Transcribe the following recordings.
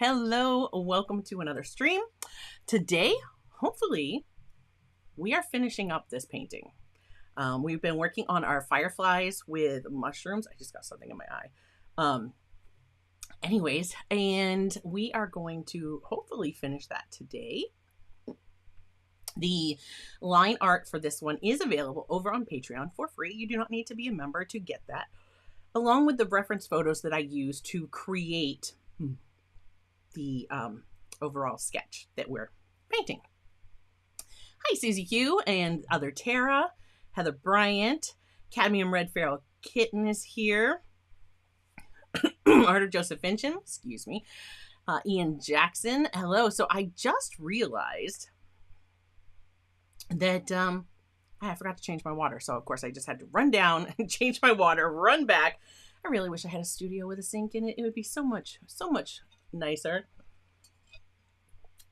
Hello, welcome to another stream. Today, hopefully, we are finishing up this painting. We've been working on our fireflies with mushrooms. I just got something in my eye. Anyways, and we are going to hopefully finish that today. The line art for this one is available over on Patreon for free. You do not need to be a member to get that, along with the reference photos that I use to create the overall sketch that we're painting. Hi, Susie Q and other Tara, Heather Bryant, Cadmium Red Feral Kitten is here. Arthur Joseph Fincham, excuse me. Ian Jackson, hello. So I just realized that I forgot to change my water. So of course I just had to run down and change my water, run back. I really wish I had a studio with a sink in it. It would be so much nicer.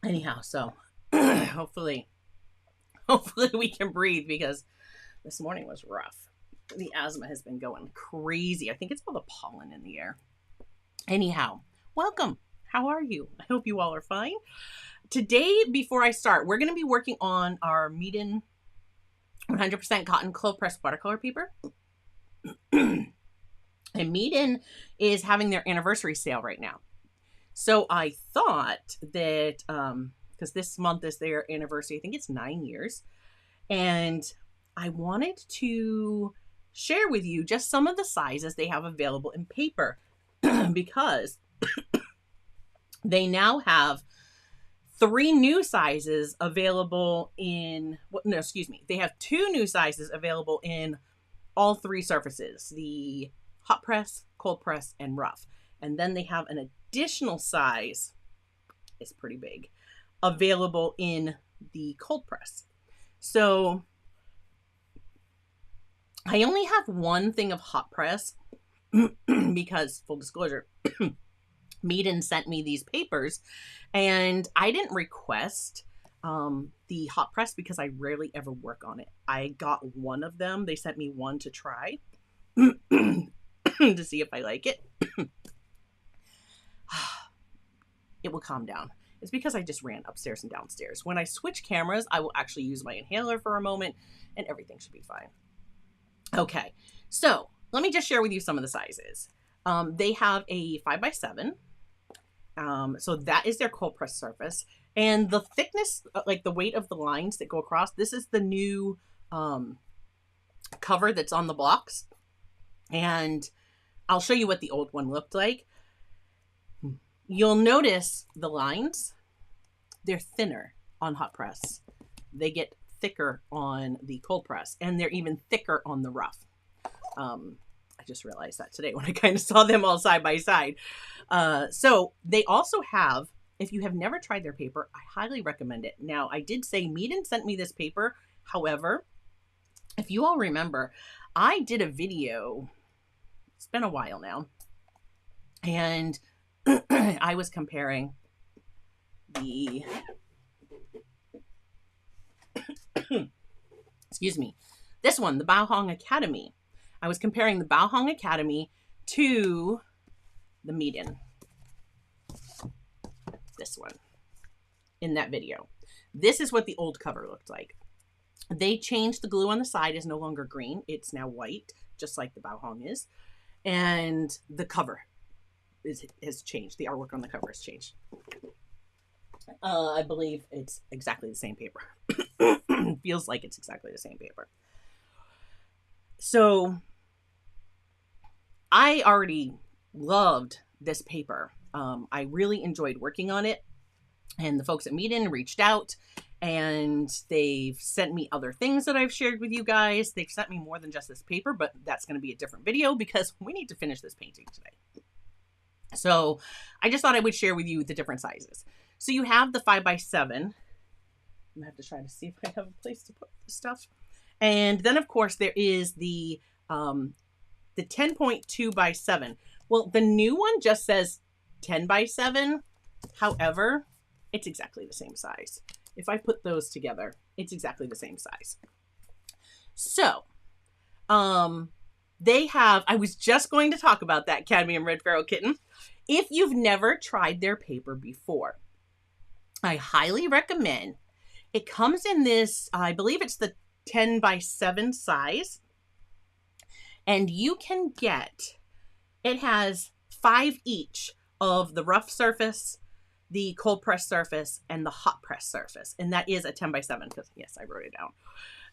Anyhow, so hopefully we can breathe, because this morning was rough. The asthma has been going crazy. I think it's all the pollen in the air. Anyhow, welcome. How are you? I hope you all are fine. Today, before I start, we're going to be working on our Meeden 100% cotton cold pressed watercolor paper. And Meeden is having their anniversary sale right now. So I thought that, because this month is their anniversary, I think it's 9 years. And I wanted to share with you just some of the sizes they have available in paper, because they now have 3 new sizes available in, no, excuse me. They have 2 new sizes available in all 3 surfaces, the hot press, cold press, and rough. And then they have an additional size, it's pretty big, available in the cold press. So I only have one thing of hot press because, full disclosure, Meeden sent me these papers and I didn't request the hot press because I rarely ever work on it. I got one of them. They sent me one to try to see if I like it. It will calm down. It's because I just ran upstairs and downstairs. When I switch cameras, I will actually use my inhaler for a moment and everything should be fine. Okay, so let me just share with you some of the sizes. They have a 5x7. So that is their cold press surface. And the thickness, like the weight of the lines that go across, this is the new cover that's on the blocks. And I'll show you what the old one looked like. You'll notice the lines, they're thinner on hot press. They get thicker on the cold press, and they're even thicker on the rough. I just realized that today when I kind of saw them all side by side. So they also have, if you have never tried their paper, I highly recommend it. Now, I did say Meeden sent me this paper. However, if you all remember, I did a video, it's been a while now, and I was comparing the, excuse me, this one, the Bao Hong Academy. I was comparing the Bao Hong Academy to the Meeden. This one in that video. This is what the old cover looked like. They changed the glue on the side is no longer green. It's now white, just like the Bao Hong is. And the cover has changed. The artwork on the cover has changed. I believe it's exactly the same paper. Feels like it's exactly the same paper. So I already loved this paper. I really enjoyed working on it. And the folks at Meeden reached out and they've sent me other things that I've shared with you guys. They've sent me more than just this paper, but that's going to be a different video because we need to finish this painting today. So I just thought I would share with you the different sizes. So you have the 5x7. I'm going to have to try to see if I have a place to put the stuff. And then, of course, there is the 10.2 by 7. Well, the new one just says 10 by 7. However, it's exactly the same size. If I put those together, it's exactly the same size. So, they have, I was just going to talk about that Cadmium Red Feral Kitten. If you've never tried their paper before, I highly recommend. It comes in this, I believe it's the 10 by 7 size. And you can get, it has 5 each of the rough surface, the cold press surface, and the hot press surface. And that is a 10 by 7 because, yes, I wrote it down.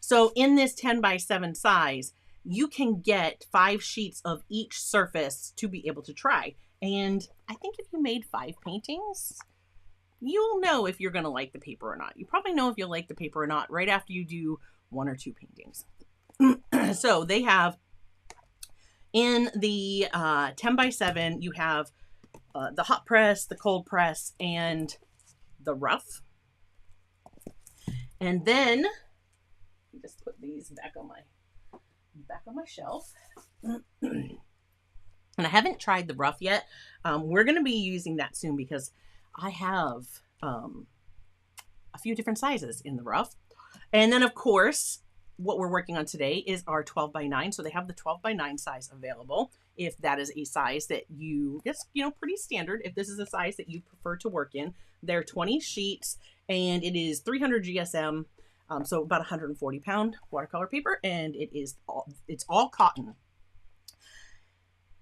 So in this 10 by 7 size, you can get 5 sheets of each surface to be able to try. And I think if you made 5 paintings, you'll know if you're going to like the paper or not. You probably know if you'll like the paper or not right after you do 1 or 2 paintings. So they have, in the 10 by 7, you have the hot press, the cold press, and the rough. And then, just put these back on my shelf. And I haven't tried the rough yet. We're going to be using that soon because I have a few different sizes in the rough. And then, of course, what we're working on today is our 12 by 9. So they have the 12 by 9 size available. If that is a size that you, just, pretty standard. If this is a size that you prefer to work in, they're 20 sheets and it is 300 GSM. So about 140 pound watercolor paper, and it's all cotton.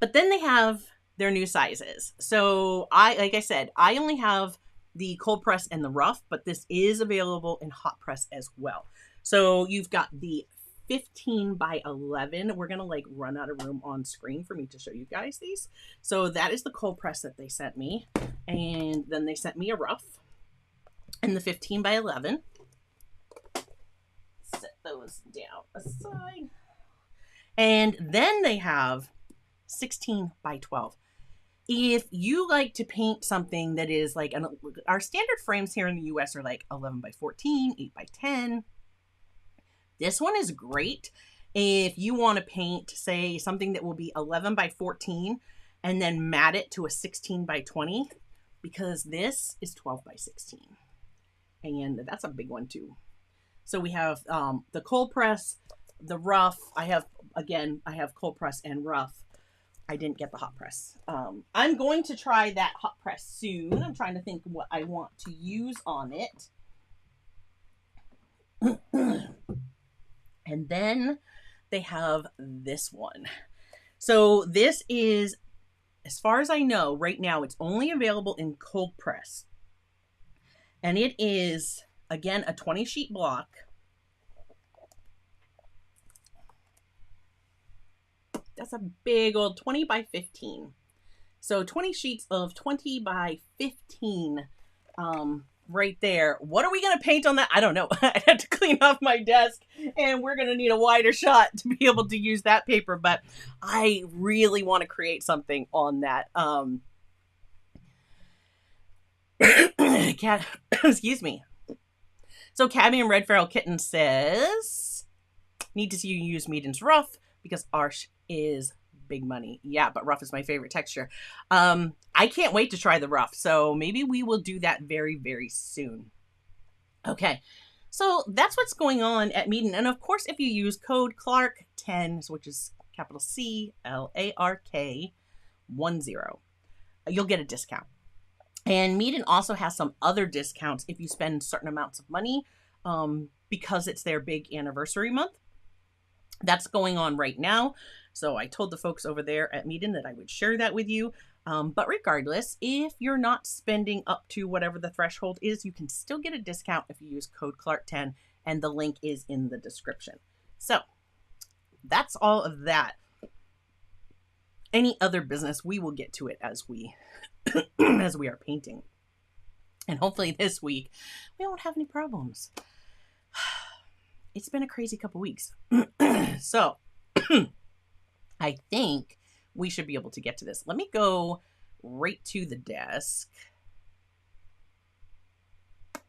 But then they have their new sizes. So like I said, I only have the cold press and the rough, but this is available in hot press as well. So you've got the 15 by 11. We're going to run out of room on screen for me to show you guys these. So that is the cold press that they sent me. And then they sent me a rough and the 15 by 11. Set those down aside. And then they have 16 by 12. If you like to paint something that is our standard frames here in the US are 11 by 14, 8 by 10. This one is great if you want to paint, say, something that will be 11 by 14 and then mat it to a 16 by 20, because this is 12 by 16. And that's a big one too. So we have the cold press, the rough. I have cold press and rough. I didn't get the hot press. I'm going to try that hot press soon. I'm trying to think what I want to use on it. And then they have this one. So this is, as far as I know, right now, it's only available in cold press. And it is, again, a 20 sheet block. That's a big old 20 by 15. So 20 sheets of 20 by 15 right there. What are we going to paint on that? I don't know. I had to clean off my desk and we're going to need a wider shot to be able to use that paper. But I really want to create something on that. Excuse me. So Cadmium Red Feral Kitten says, need to see you use Meeden's rough because Arsh is big money. Yeah, but rough is my favorite texture. I can't wait to try the rough. So maybe we will do that very, very soon. Okay. So that's what's going on at Meeden. And of course, if you use code Clark10, which is capital CLARK10, you'll get a discount. And Meeden also has some other discounts if you spend certain amounts of money because it's their big anniversary month. That's going on right now. So I told the folks over there at Meeden that I would share that with you. But regardless, if you're not spending up to whatever the threshold is, you can still get a discount if you use code Clark10, and the link is in the description. So that's all of that. Any other business, we will get to it as we as we are painting. And hopefully this week we won't have any problems. It's been a crazy couple weeks. So I think we should be able to get to this. Let me go right to the desk.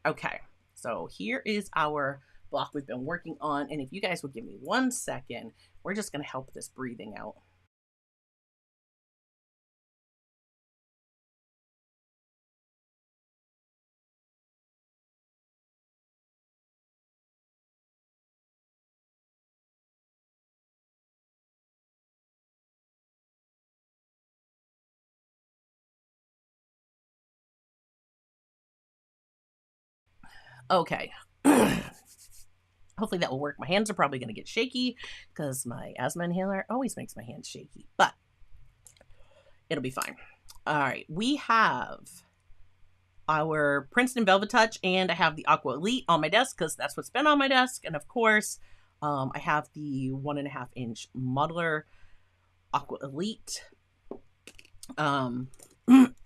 Okay, so here is our block we've been working on. And if you guys will give me 1 second, we're just going to help this breathing out. Okay. Hopefully that will work. My hands are probably going to get shaky because my asthma inhaler always makes my hands shaky, but it'll be fine. All right. We have our Princeton Velvet Touch, and I have the Aqua Elite on my desk because that's what's been on my desk. And of course, I have the 1.5 inch modeler Aqua Elite.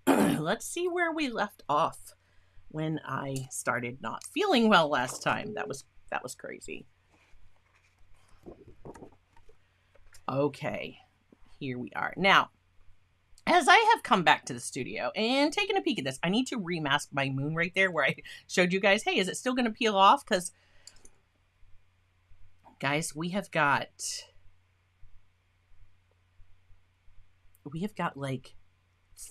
Let's see where we left off when I started not feeling well last time. That was crazy. Okay, here we are. Now, as I have come back to the studio and taken a peek at this, I need to remask my moon right there where I showed you guys, hey, is it still going to peel off? Because, guys, we have got like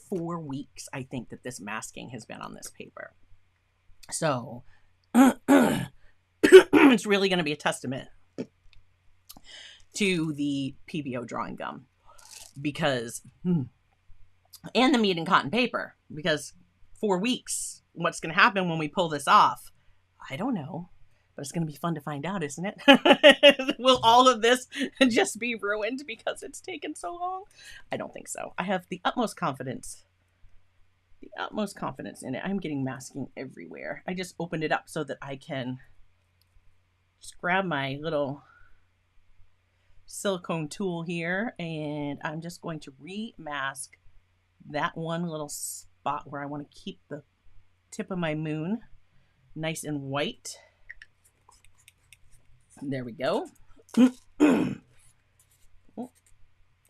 4 weeks, I think, that this masking has been on this paper. So, it's really going to be a testament to the PBO drawing gum because, and the Meeden cotton paper, because 4 weeks, what's going to happen when we pull this off? I don't know, but it's going to be fun to find out, isn't it? Will all of this just be ruined because it's taken so long? I don't think so. I have the utmost confidence in it. I'm getting masking everywhere. I just opened it up so that I can just grab my little silicone tool here, and I'm just going to remask that one little spot where I want to keep the tip of my moon nice and white. There we go.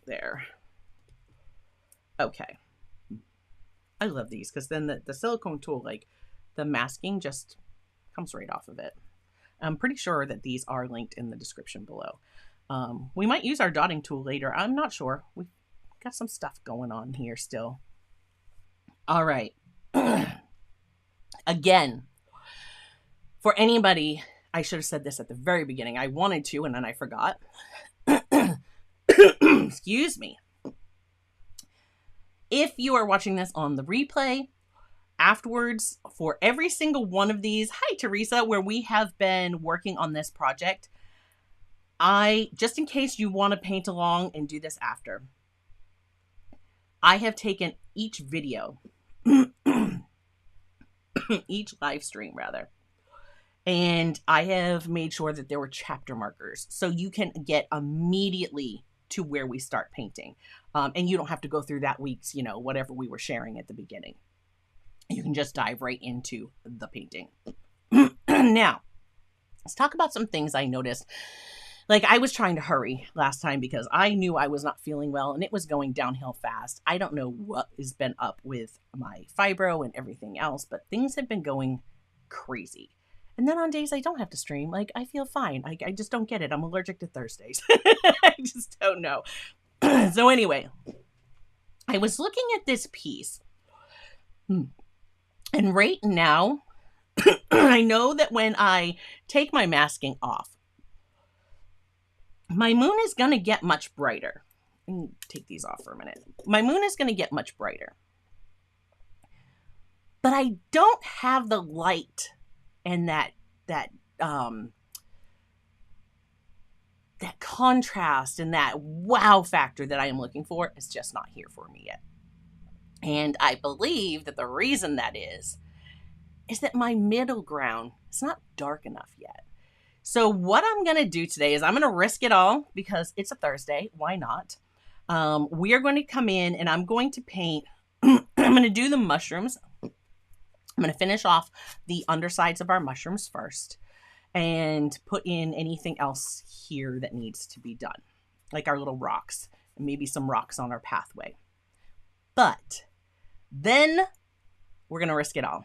There. Okay. I love these because then the silicone tool, like the masking just comes right off of it. I'm pretty sure that these are linked in the description below. We might use our dotting tool later. I'm not sure. We've got some stuff going on here still. All right. Again, for anybody, I should have said this at the very beginning. I wanted to, and then I forgot. Excuse me. If you are watching this on the replay, afterwards, for every single one of these, hi Teresa, where we have been working on this project, just in case you want to paint along and do this after, I have taken each video, each live stream rather, and I have made sure that there were chapter markers so you can get immediately to where we start painting. And you don't have to go through that week's, whatever we were sharing at the beginning. You can just dive right into the painting. Now, let's talk about some things I noticed. Like, I was trying to hurry last time because I knew I was not feeling well and it was going downhill fast. I don't know what has been up with my fibro and everything else, but things have been going crazy. And then on days I don't have to stream, like, I feel fine. I just don't get it. I'm allergic to Thursdays. I just don't know. So anyway, I was looking at this piece. And right now, I know that when I take my masking off, my moon is going to get much brighter. Let me take these off for a minute. My moon is going to get much brighter. But I don't have the light and that contrast and that wow factor that I am looking for is just not here for me yet. And I believe that the reason that is that my middle ground is not dark enough yet. So what I'm going to do today is I'm going to risk it all because it's a Thursday. Why not? We are going to come in and I'm going to paint. I'm going to do the mushrooms. I'm going to finish off the undersides of our mushrooms first and put in anything else here that needs to be done, like our little rocks and maybe some rocks on our pathway. But then we're going to risk it all.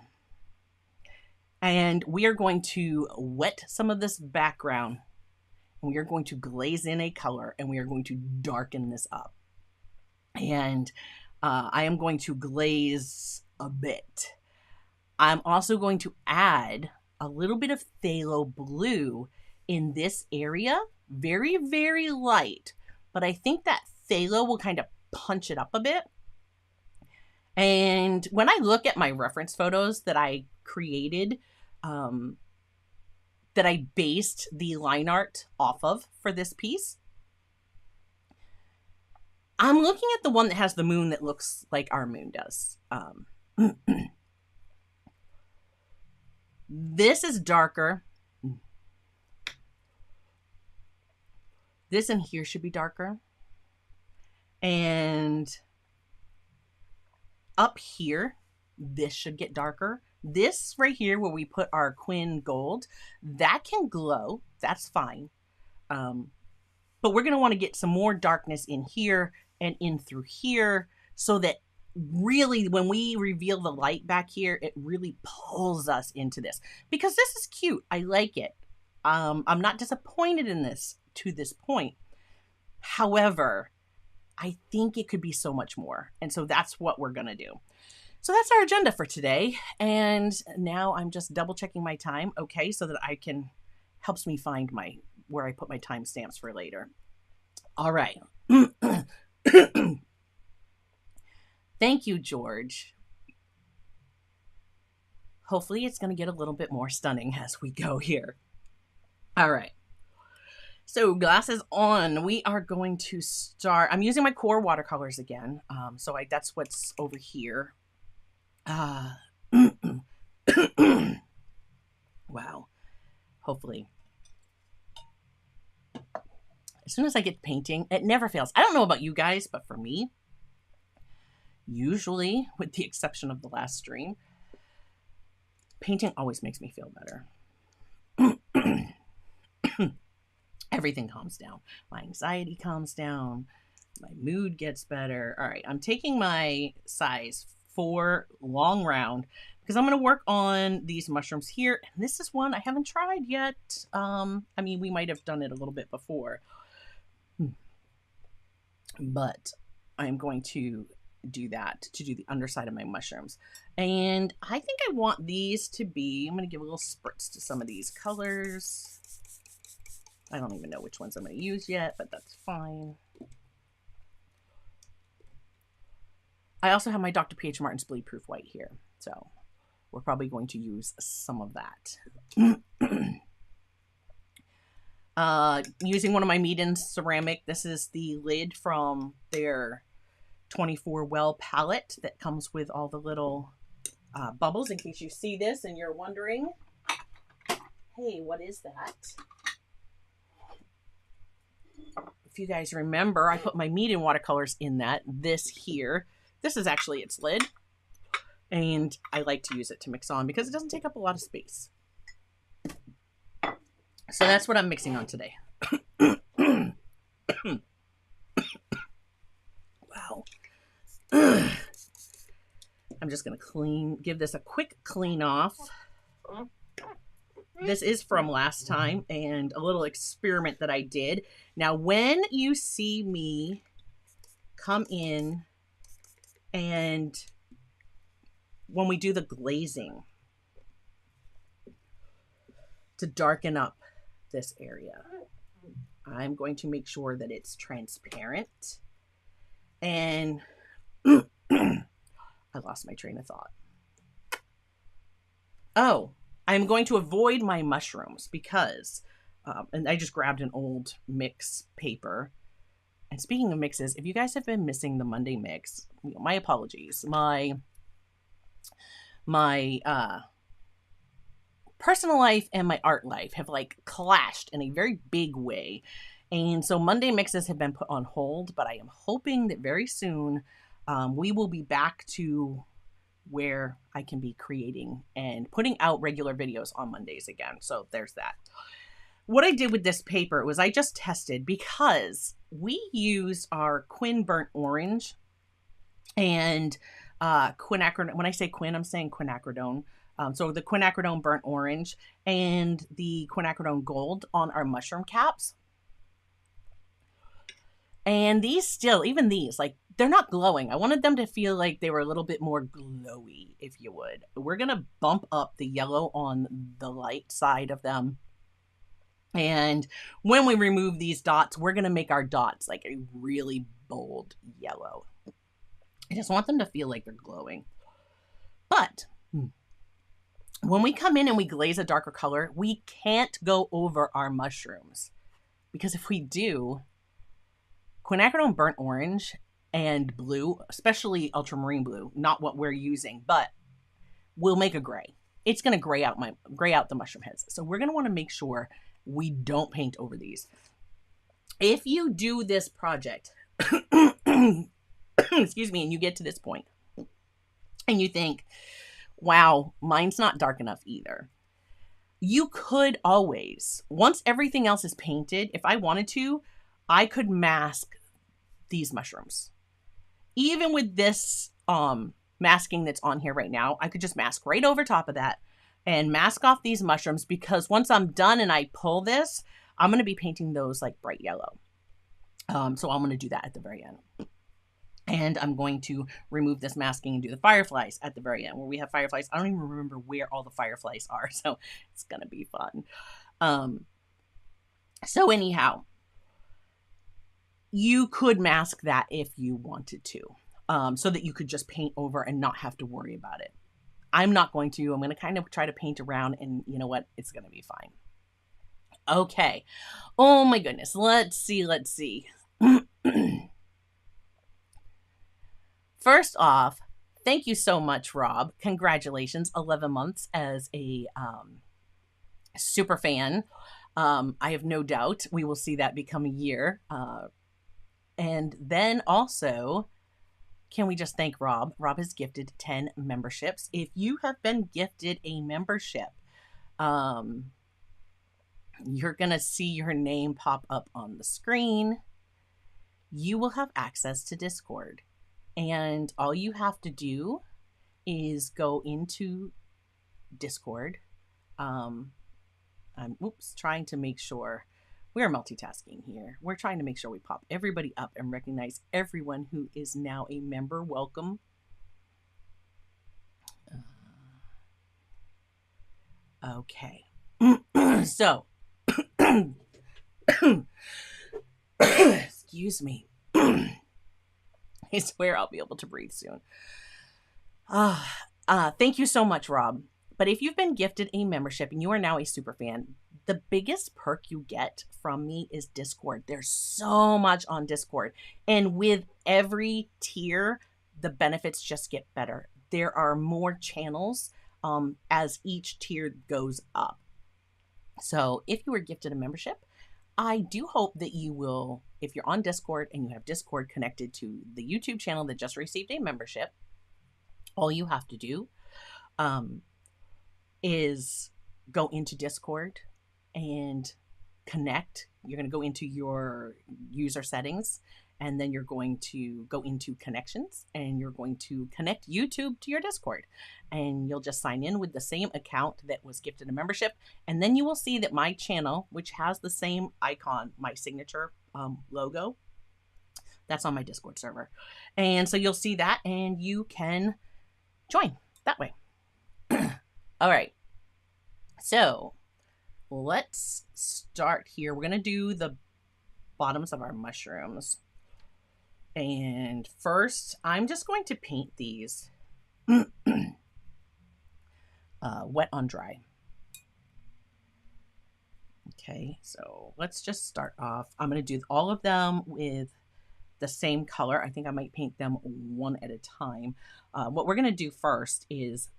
And we are going to wet some of this background and we are going to glaze in a color and we are going to darken this up. And I am going to glaze a bit. I'm also going to add a little bit of phthalo blue in this area. Very, very light. But I think that phthalo will kind of punch it up a bit. And when I look at my reference photos that I created that I based the line art off of for this piece. I'm looking at the one that has the moon that looks like our moon does. This is darker. This in here should be darker. And up here, this should get darker. This right here where we put our Quinn gold, that can glow. That's fine. But we're going to want to get some more darkness in here and in through here so that really when we reveal the light back here, it really pulls us into this. Because this is cute. I like it. I'm not disappointed in this to this point. However, I think it could be so much more. And so that's what we're going to do. So that's our agenda for today. And now I'm just double checking my time. Okay. So that I can, helps me find where I put my timestamps for later. All right. Thank you, George. Hopefully it's going to get a little bit more stunning as we go here. All right. So glasses on, we are going to start. I'm using my core watercolors again. So that's what's over here. Wow. Hopefully. As soon as I get painting, it never fails. I don't know about you guys, but for me, usually, with the exception of the last stream, painting always makes me feel better. Everything calms down. My anxiety calms down. My mood gets better. All right, I'm taking my size 4 long round because I'm going to work on these mushrooms here. And this is one I haven't tried yet. I mean, we might have done it a little bit before. But I'm going to do that to do the underside of my mushrooms. And I think I want these to be, I'm going to give a little spritz to some of these colors. I don't even know which ones I'm going to use yet, but that's fine. I also have my Dr. P.H. Martin's Bleed Proof White here. So we're probably going to use some of that. Using one of my Meeden ceramic. This is the lid from their 24 well palette that comes with all the little bubbles in case you see this and you're wondering, hey, what is that? If you guys remember, I put my Meeden watercolors in that. This here, this is actually its lid. And I like to use it to mix on because it doesn't take up a lot of space. So that's what I'm mixing on today. Wow. I'm just going to give this a quick clean off. This is from last time and a little experiment that I did. Now, when you see me come in and when we do the glazing to darken up this area, I'm going to make sure that it's transparent. And I lost my train of thought. Oh, I'm going to avoid my mushrooms because, and I just grabbed an old mix paper. And speaking of mixes, if you guys have been missing the Monday mix, my apologies. My personal life and my art life have like clashed in a very big way. And so Monday mixes have been put on hold, but I am hoping that very soon we will be back to where I can be creating and putting out regular videos on Mondays again. So there's that. What I did with this paper was I just tested because we used our Quinn burnt orange and quinacridone. When I say Quinn, I'm saying quinacridone. So the quinacridone burnt orange and the quinacridone gold on our mushroom caps. And these still, even these, like, they're not glowing. I wanted them to feel like they were a little bit more glowy, if you would. We're going to bump up the yellow on the light side of them. And when we remove these dots, we're going to make our dots like a really bold yellow. I just want them to feel like they're glowing. But when we come in and we glaze a darker color, we can't go over our mushrooms, because if we do, quinacridone burnt orange and blue, especially ultramarine blue, not what we're using, but will make a gray. It's going to gray out the mushroom heads. So we're going to want to make sure we don't paint over these. If you do this project, excuse me, and you get to this point and you think, wow, mine's not dark enough either, you could always, once everything else is painted, if I wanted to, I could mask these mushrooms. Even with this masking that's on here right now, I could just mask right over top of that and mask off these mushrooms, because once I'm done and I pull this, I'm going to be painting those like bright yellow. So I'm going to do that at the very end. And I'm going to remove this masking and do the fireflies at the very end, where we have fireflies. I don't even remember where all the fireflies are, so it's going to be fun. So anyhow, you could mask that if you wanted to, so that you could just paint over and not have to worry about it. I'm not going to. I'm going to kind of try to paint around, and you know what? It's going to be fine. Okay. Oh my goodness. Let's see. First off, thank you so much, Rob. Congratulations, 11 months as a super fan. I have no doubt we will see that become a year. And then also, can we just thank Rob? Rob has gifted 10 memberships. If you have been gifted a membership, you're going to see your name pop up on the screen. You will have access to Discord. And all you have to do is go into Discord. I'm trying to make sure we're multitasking here. We're trying to make sure we pop everybody up and recognize everyone who is now a member. Welcome. Okay. So, excuse me. I swear I'll be able to breathe soon. Thank you so much, Rob. But if you've been gifted a membership and you are now a super fan, the biggest perk you get from me is Discord. There's so much on Discord. And with every tier, the benefits just get better. There are more channels as each tier goes up. So if you were gifted a membership, I do hope that you will, if you're on Discord and you have Discord connected to the YouTube channel that just received a membership, all you have to do is go into Discord and connect. You're going to go into your user settings, and then you're going to go into connections, and you're going to connect YouTube to your Discord, and you'll just sign in with the same account that was gifted a membership. And then you will see that my channel, which has the same icon, my signature logo, that's on my Discord server. And so you'll see that, and you can join that way. All right. So let's start here. We're going to do the bottoms of our mushrooms. And first, I'm just going to paint these wet on dry. Okay, so let's just start off. I'm going to do all of them with the same color. I think I might paint them one at a time. What we're going to do first is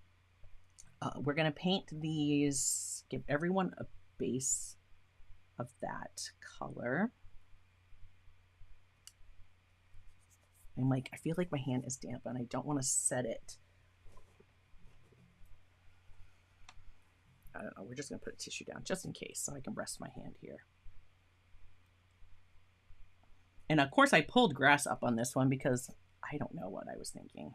we're going to paint these, give everyone a base of that color. I'm like, I feel like my hand is damp and I don't want to set it. I don't know. We're just going to put a tissue down just in case so I can rest my hand here. And of course I pulled grass up on this one because I don't know what I was thinking.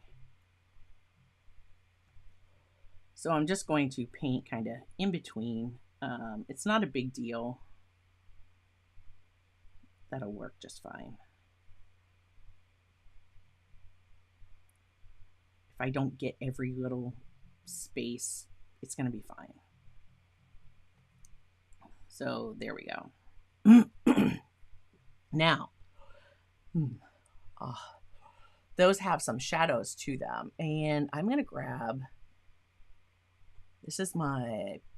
So I'm just going to paint kind of in between. It's not a big deal. That'll work just fine. If I don't get every little space, it's going to be fine. So there we go. Now, those have some shadows to them, and I'm going to grab This is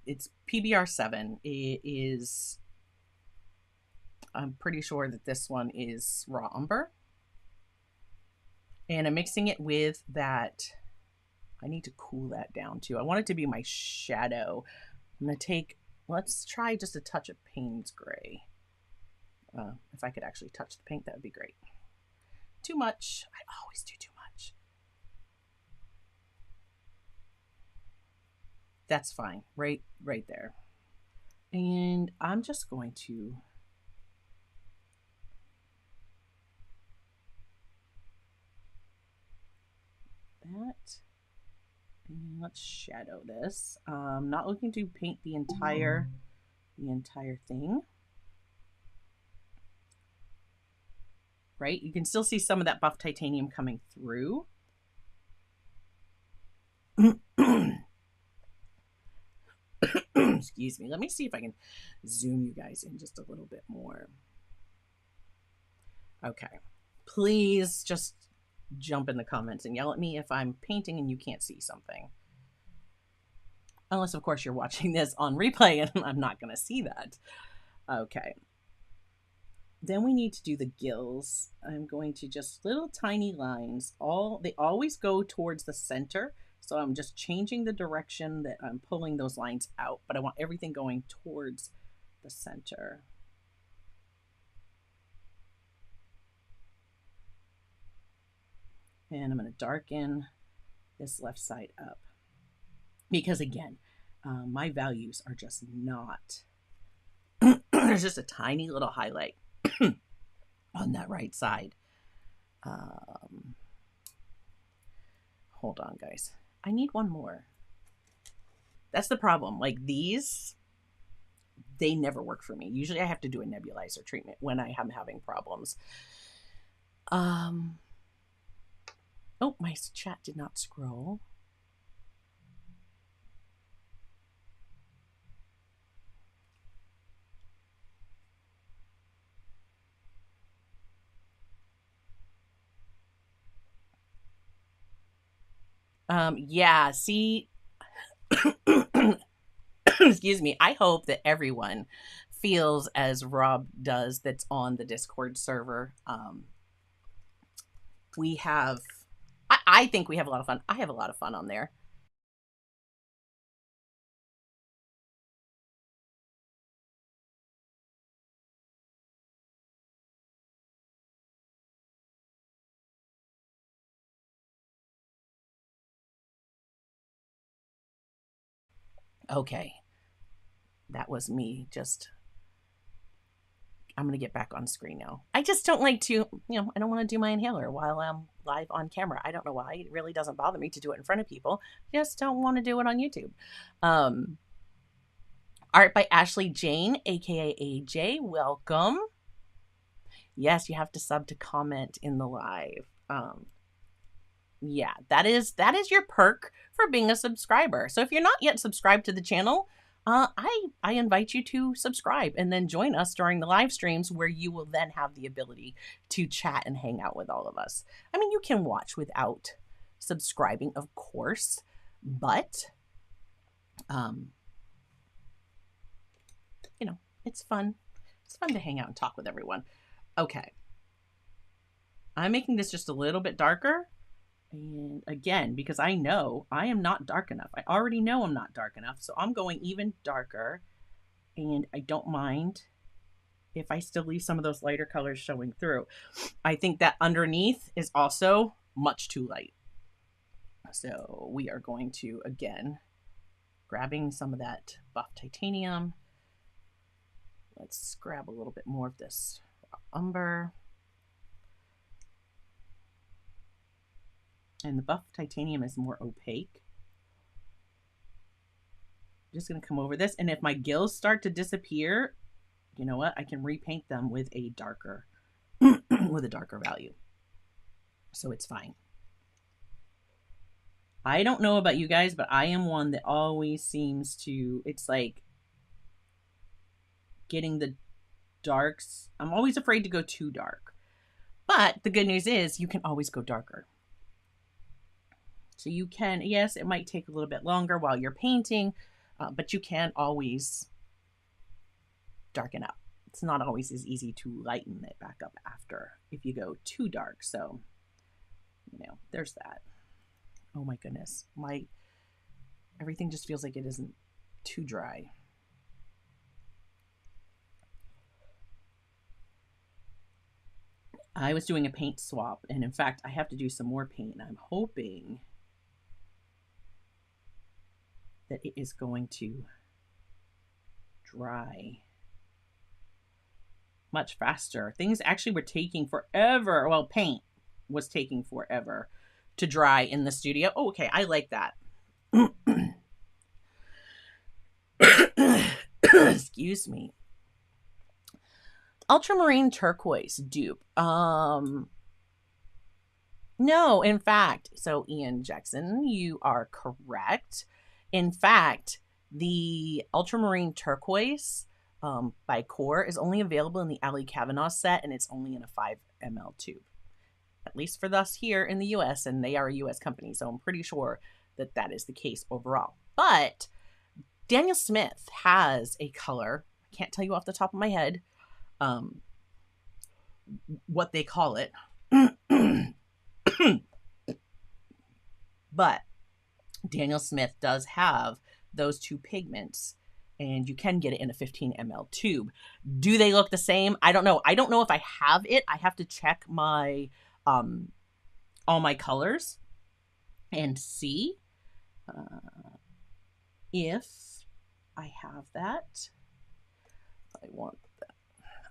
it's PBR7. It is, I'm pretty sure that this one is raw umber. And I'm mixing it with that. I need to cool that down too. I want it to be my shadow. I'm going to take, let's try just a touch of Payne's Gray. If I could actually touch the paint, that would be great. Too much. I always do too much. That's fine. Right there. And I'm just going to that. And let's shadow this. I'm not looking to paint the entire thing. Right? You can still see some of that buff titanium coming through. Excuse me. Let me see if I can zoom you guys in just a little bit more. Okay. Please just jump in the comments and yell at me if I'm painting and you can't see something. Unless, of course, you're watching this on replay and I'm not going to see that. Okay. Then we need to do the gills. I'm going to just little tiny lines. They always go towards the center. So I'm just changing the direction that I'm pulling those lines out, but I want everything going towards the center. And I'm going to darken this left side up. Because again, my values are just not, there's just a tiny little highlight on that right side. Hold on, guys. I need one more. That's the problem. Like these, they never work for me. Usually I have to do a nebulizer treatment when I am having problems. Oh, my chat did not scroll. Yeah, see, excuse me. I hope that everyone feels as Rob does that's on the Discord server. We have, I think we have a lot of fun. I have a lot of fun on there. Okay. That was me just, I'm going to get back on screen now. I just don't like to, I don't want to do my inhaler while I'm live on camera. I don't know why. It really doesn't bother me to do it in front of people. Just don't want to do it on YouTube. Art by Ashley Jane, aka AJ. Welcome. Yes, you have to sub to comment in the live. Yeah, that is your perk for being a subscriber. So if you're not yet subscribed to the channel, I invite you to subscribe and then join us during the live streams where you will then have the ability to chat and hang out with all of us. I mean, you can watch without subscribing, of course, but it's fun. It's fun to hang out and talk with everyone. Okay. I'm making this just a little bit darker. And again, because I know I am not dark enough. I already know I'm not dark enough. So I'm going even darker. And I don't mind if I still leave some of those lighter colors showing through. I think that underneath is also much too light. So we are going to, again, grabbing some of that buff titanium. Let's grab a little bit more of this umber. And the buff titanium is more opaque. I'm just going to come over this. And if my gills start to disappear, you know what? I can repaint them with a darker, with a darker value. So it's fine. I don't know about you guys, but I am one that always seems to, it's like getting the darks. I'm always afraid to go too dark. But the good news is you can always go darker. So you can, yes, it might take a little bit longer while you're painting, but you can always darken up. It's not always as easy to lighten it back up after if you go too dark. So, there's that. Oh my goodness. Everything just feels like it isn't too dry. I was doing a paint swap, and in fact, I have to do some more paint, and I'm hoping that it is going to dry much faster. Things actually were taking forever. Well, paint was taking forever to dry in the studio. Oh, okay, I like that. Excuse me. Ultramarine turquoise dupe. No, in fact, so Ian Jackson, you are correct. In fact, the ultramarine turquoise by Core is only available in the Ali Kavanaugh set, and it's only in a 5 ml tube. At least for us here in the US, and they are a US company, so I'm pretty sure that that is the case overall. But Daniel Smith has a color, I can't tell you off the top of my head what they call it, but Daniel Smith does have those two pigments, and you can get it in a 15 ml tube. Do they look the same? I don't know. I don't know if I have it. I have to check my all my colors and see if I have that. I want that.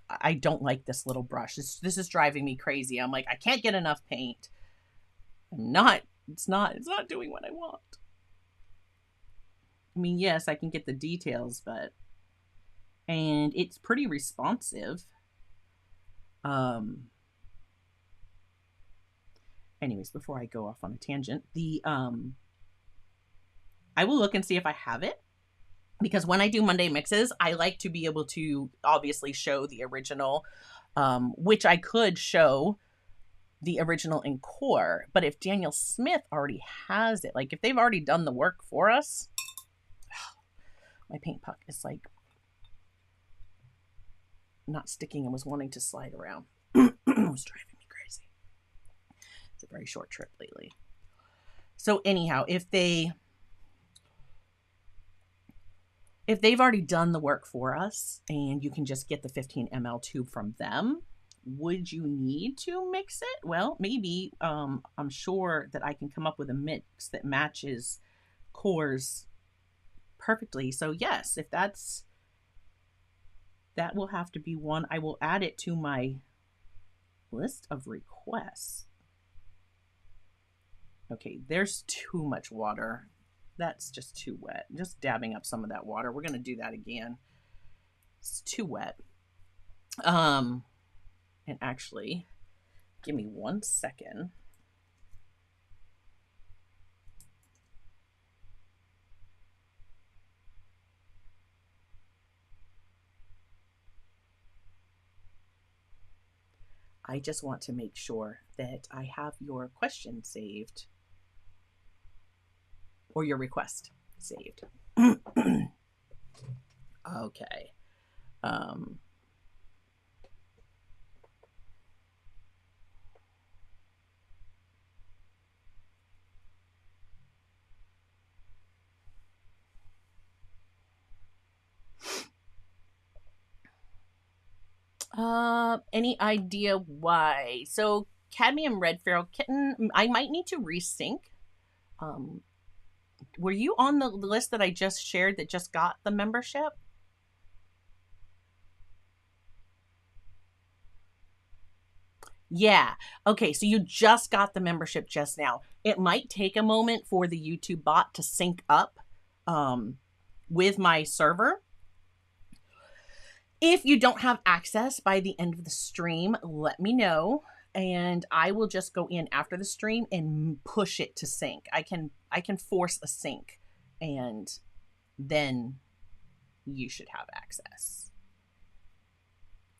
I don't like this little brush. This is driving me crazy. I'm like, I can't get enough paint. It's not doing what I want. I mean, yes, I can get the details, and it's pretty responsive. Anyways, before I go off on a tangent, I will look and see if I have it, because when I do Monday mixes, I like to be able to obviously show the original, which I could show the original in Core. But if Daniel Smith already has it, like if they've already done the work for us, my paint puck is like not sticking and was wanting to slide around. It was driving me crazy. It's a very short trip lately. So anyhow, if they've already done the work for us and you can just get the 15 ml tube from them, would you need to mix it? Well, maybe. I'm sure that I can come up with a mix that matches Core's perfectly. So yes, if that will have to be one. I will add it to my list of requests. Okay, there's too much water. That's just too wet. Just dabbing up some of that water. We're going to do that again. It's too wet. And actually, give me 1 second. I just want to make sure that I have your question saved, or your request saved. Okay. Any idea why? So cadmium red feral kitten, I might need to resync. Were you on the list that I just shared that just got the membership? Yeah. Okay, so you just got the membership just now. It might take a moment for the YouTube bot to sync up with my server. If you don't have access by the end of the stream, let me know, and I will just go in after the stream and push it to sync. I can force a sync, and then you should have access.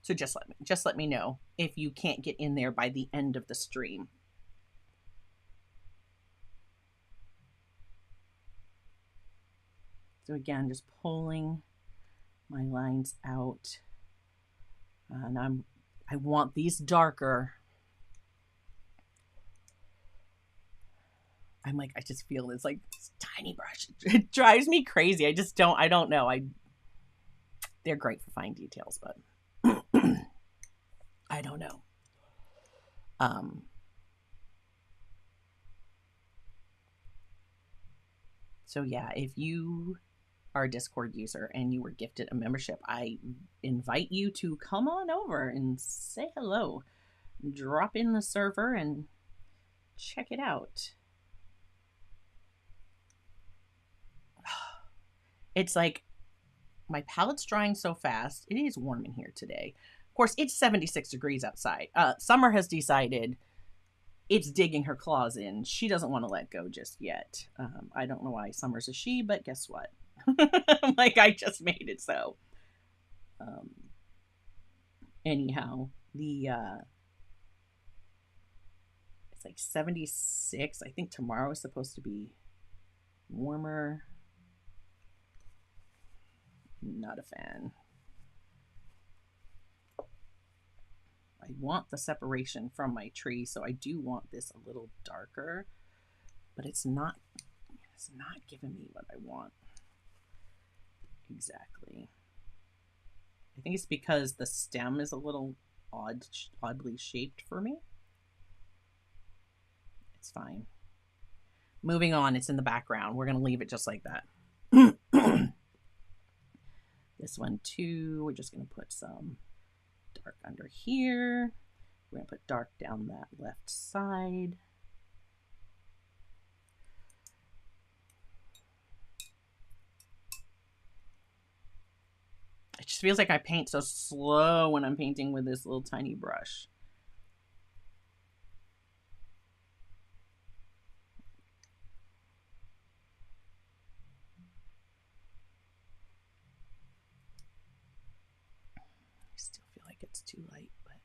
So just let me know if you can't get in there by the end of the stream. So again, just pulling my lines out. And I want these darker. I'm like, I just feel this like this tiny brush. It drives me crazy. I don't know. They're great for fine details, but I don't know. So yeah, if you are a Discord user and you were gifted a membership, I invite you to come on over and say hello. Drop in the server and check it out. It's like my palette's drying so fast. It is warm in here today. Of course, it's 76 degrees outside. Summer has decided it's digging her claws in. She doesn't want to let go just yet. I don't know why Summer's a she, but guess what? Like, I just made it so. Anyhow, it's like 76. I think tomorrow is supposed to be warmer. Not a fan. I want the separation from my tree, so I do want this a little darker, but it's not giving me what I want exactly. I think it's because the stem is a little oddly shaped for me. It's fine. Moving on, it's in the background. We're going to leave it just like that. This one too, we're just going to put some dark under here. We're going to put dark down that left side. It just feels like I paint so slow when I'm painting with this little tiny brush. I still feel like it's too light, but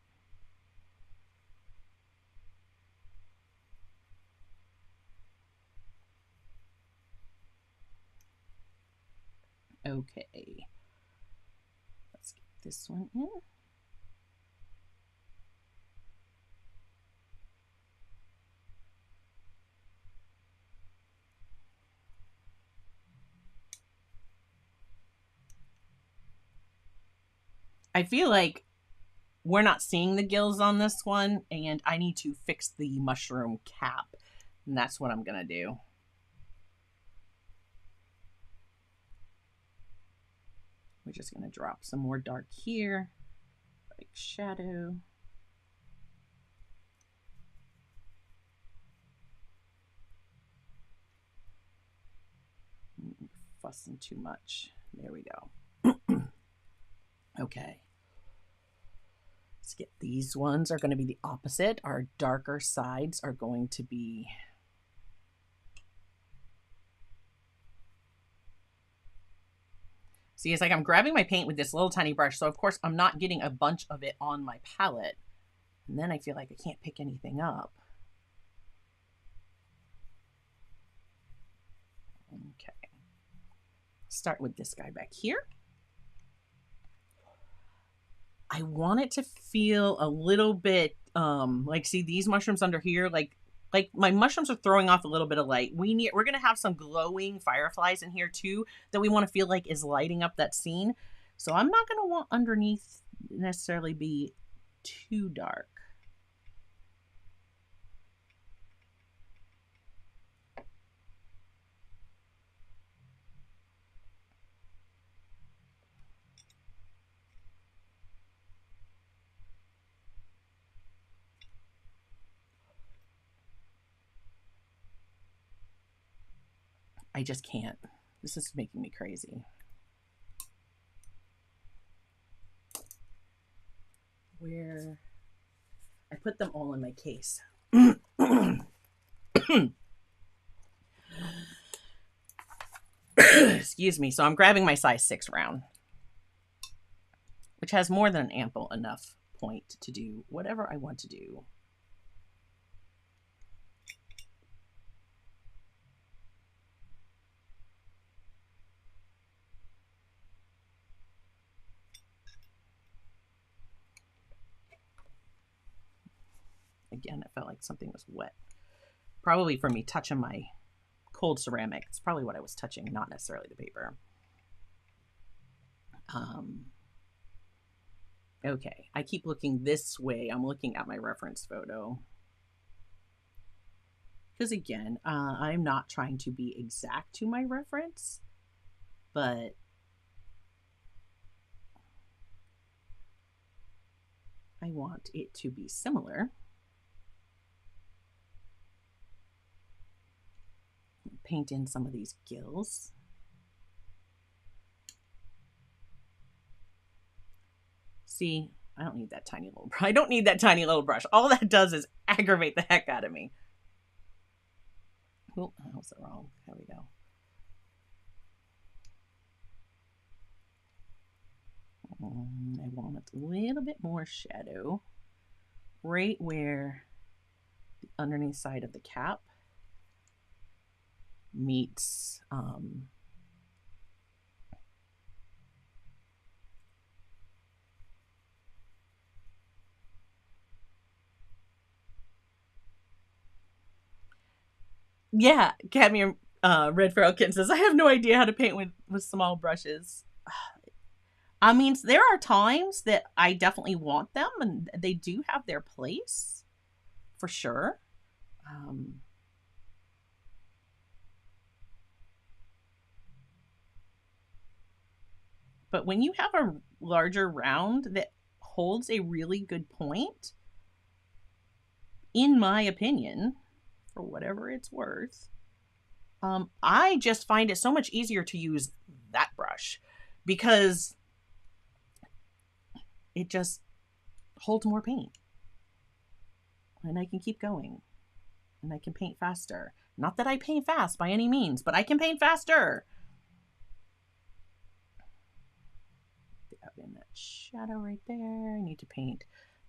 okay. Let's get this one in. I feel like we're not seeing the gills on this one, and I need to fix the mushroom cap, and that's what I'm gonna do. We're just gonna drop some more dark here, like shadow. Fussing too much. There we go. Okay. Let's get these ones are going to be the opposite. Our darker sides are going to be see, it's like I'm grabbing my paint with this little tiny brush, so of course I'm not getting a bunch of it on my palette. And then I feel like I can't pick anything up. Okay. Start with this guy back here. I want it to feel a little bit like, see these mushrooms under here, like my mushrooms are throwing off a little bit of light. We're gonna have some glowing fireflies in here too that we want to feel like is lighting up that scene. So I'm not gonna want underneath necessarily be too dark. I just can't. This is making me crazy. Where I put them all in my case. Excuse me. So I'm grabbing my size 6 round, which has more than an ample enough point to do whatever I want to do. Again, it felt like something was wet. Probably from me touching my cold ceramic. It's probably what I was touching, not necessarily the paper. Okay, I keep looking this way. I'm looking at my reference photo. Because again, I'm not trying to be exact to my reference, but I want it to be similar. Paint in some of these gills. See, I don't need that tiny little brush. I don't need that tiny little brush. All that does is aggravate the heck out of me. Oh, that was wrong. There we go. I want a little bit more shadow right where the underneath side of the cap meets yeah, Cadmium Red Feral Kitten says, I have no idea how to paint with small brushes. I mean, there are times that I definitely want them, and they do have their place, for sure. But when you have a larger round that holds a really good point, in my opinion, for whatever it's worth, I just find it so much easier to use that brush because it just holds more paint. And I can keep going. And I can paint faster. Not that I paint fast by any means, but I can paint faster. In that shadow right there. I need to paint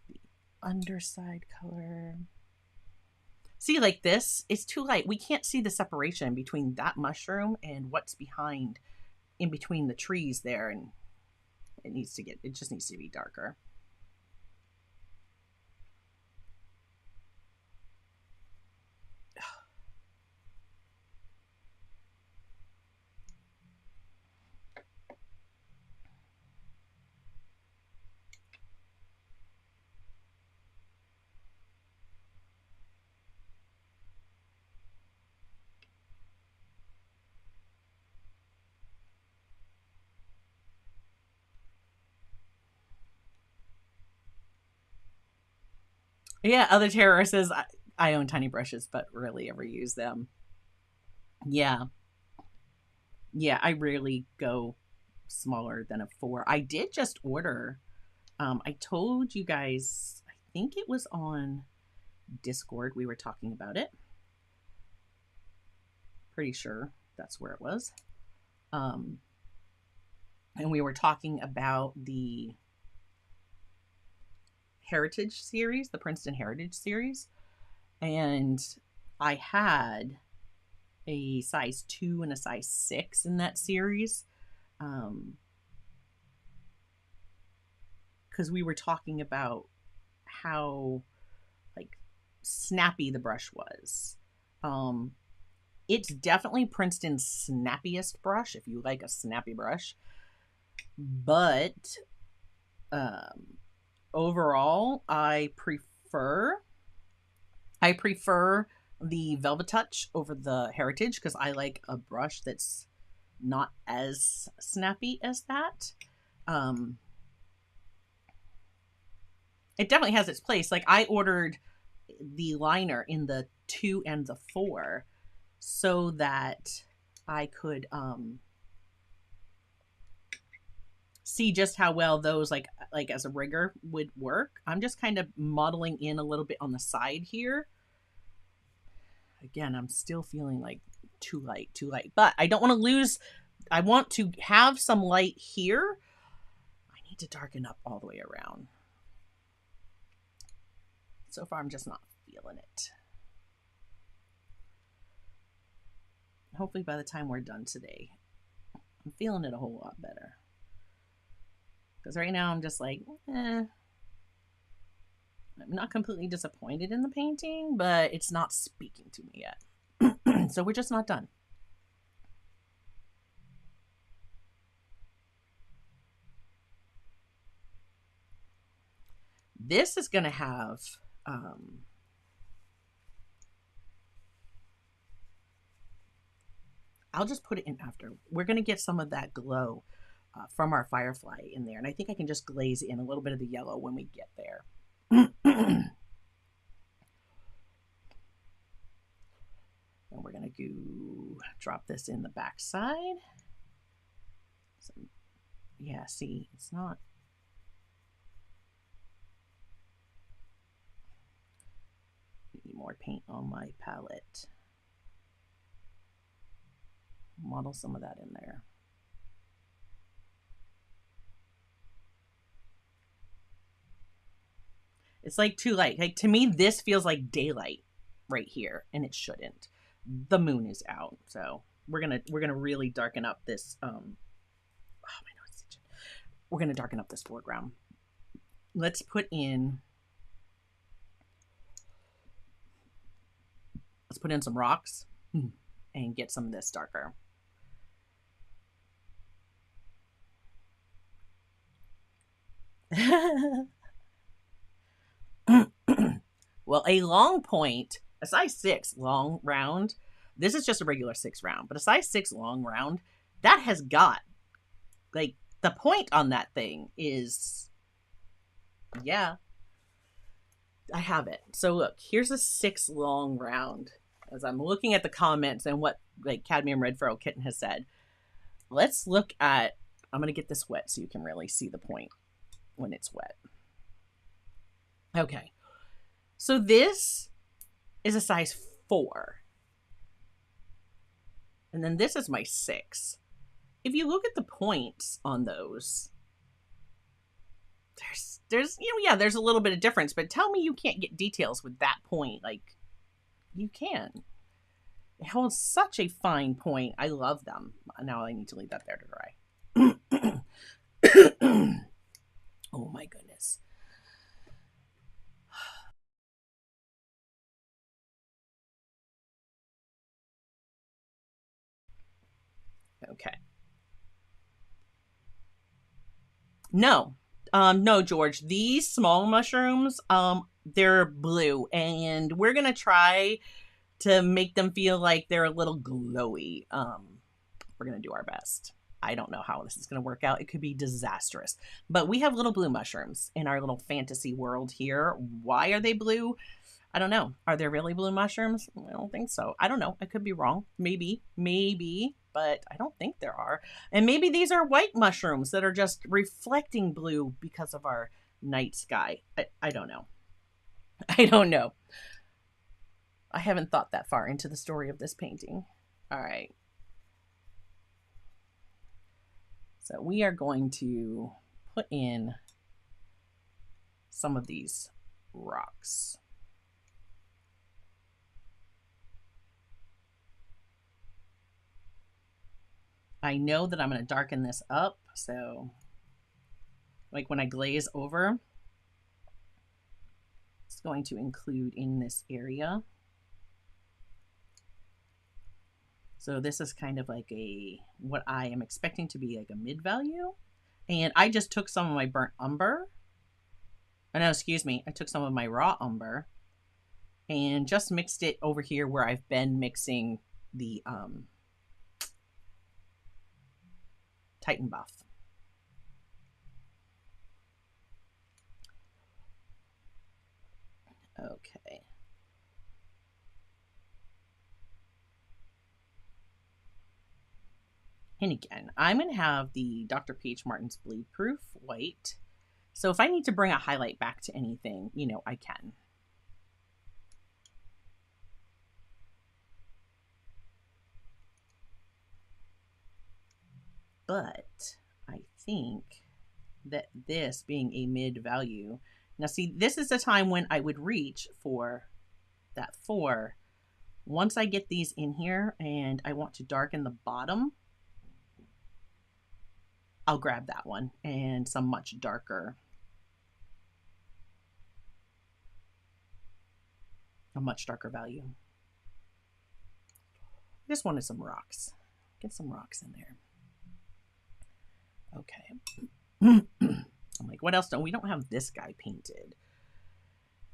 the underside color. See, like this, it's too light. We can't see the separation between that mushroom and what's behind in between the trees there. And it just needs to be darker. Yeah, other terror says, I own tiny brushes, but rarely ever use them. Yeah. Yeah, I rarely go smaller than a 4. I did just order. I told you guys, I think it was on Discord, we were talking about it. Pretty sure that's where it was. And we were talking about the Heritage series, the Princeton Heritage series. And I had a size 2 and a size 6 in that series. Because we were talking about how like snappy the brush was. It's definitely Princeton's snappiest brush if you like a snappy brush. But overall, I prefer the Velvet Touch over the Heritage because I like a brush that's not as snappy as that. It definitely has its place. Like I ordered the liner in the 2 and the 4 so that I could see just how well those like as a rigger would work. I'm just kind of modeling in a little bit on the side here. Again, I'm still feeling like too light, but I don't want to lose. I want to have some light here. I need to darken up all the way around. So far, I'm just not feeling it. Hopefully by the time we're done today, I'm feeling it a whole lot better. Because right now I'm just like, I'm not completely disappointed in the painting, but it's not speaking to me yet. So we're just not done. This is going to have I'll just put it in after. We're going to get some of that glow from our firefly in there. And I think I can just glaze in a little bit of the yellow when we get there. And we're going to go drop this in the back side. So, yeah, see, it's not. Need more paint on my palette. Model some of that in there. It's like too light. Like to me, this feels like daylight right here, and it shouldn't. The moon is out, so we're gonna really darken up this. Oh my nose! We're gonna darken up this foreground. Let's put in. Let's put in some rocks and get some of this darker. Well, a long point, a size 6 long round, this is just a regular 6 round, but a size 6 long round, that has got, like, the point on that thing is, yeah, I have it. So look, here's a 6 long round. As I'm looking at the comments and what, like, Cadmium Red Furrow Kitten has said, let's look at, I'm going to get this wet so you can really see the point when it's wet. Okay. So this is a size 4. And then this is my 6. If you look at the points on those, there's yeah, there's a little bit of difference, but tell me you can't get details with that point. Like, you can. It holds such a fine point. I love them. Now I need to leave that there to dry. Oh my goodness. Okay. No. No, George. These small mushrooms, they're blue, and we're gonna try to make them feel like they're a little glowy. We're gonna do our best. I don't know how this is gonna work out. It could be disastrous. But we have little blue mushrooms in our little fantasy world here. Why are they blue? I don't know. Are there really blue mushrooms? I don't think so. I don't know. I could be wrong. Maybe, but I don't think there are. And maybe these are white mushrooms that are just reflecting blue because of our night sky. I don't know. I don't know. I haven't thought that far into the story of this painting. All right. So we are going to put in some of these rocks. I know that I'm going to darken this up. So like when I glaze over, it's going to include in this area. So this is kind of like what I am expecting to be like a mid value. And I just took some of my burnt umber. Oh, no, excuse me. I took some of my raw umber and just mixed it over here where I've been mixing the Titan buff. Okay. And again, I'm going to have the Dr. Peach Martin's Bleed Proof White. So if I need to bring a highlight back to anything, you know, I can. But I think that this being a mid value, now see, this is the time when I would reach for that 4. Once I get these in here and I want to darken the bottom, I'll grab that one and some much darker. a much darker value. I just wanted some rocks. Get some rocks in there. Okay. I'm like, what else? We don't have this guy painted.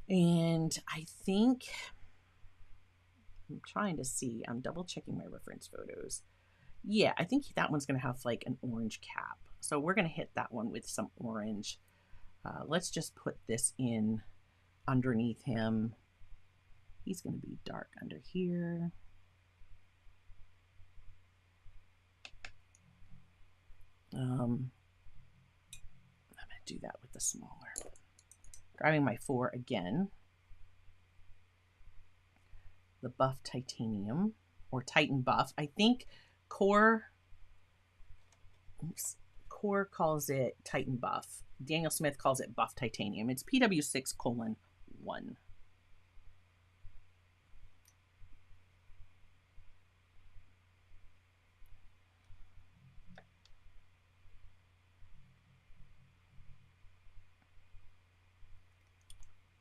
And I think I'm trying to see. I'm double checking my reference photos. Yeah, I think that one's going to have like an orange cap. So we're going to hit that one with some orange. Let's just put this in underneath him. He's going to be dark under here. I'm going to do that with the smaller. Grabbing my 4 again. The buff titanium or Titan buff. I think Core calls it Titan buff. Daniel Smith calls it buff titanium. It's PW6:1.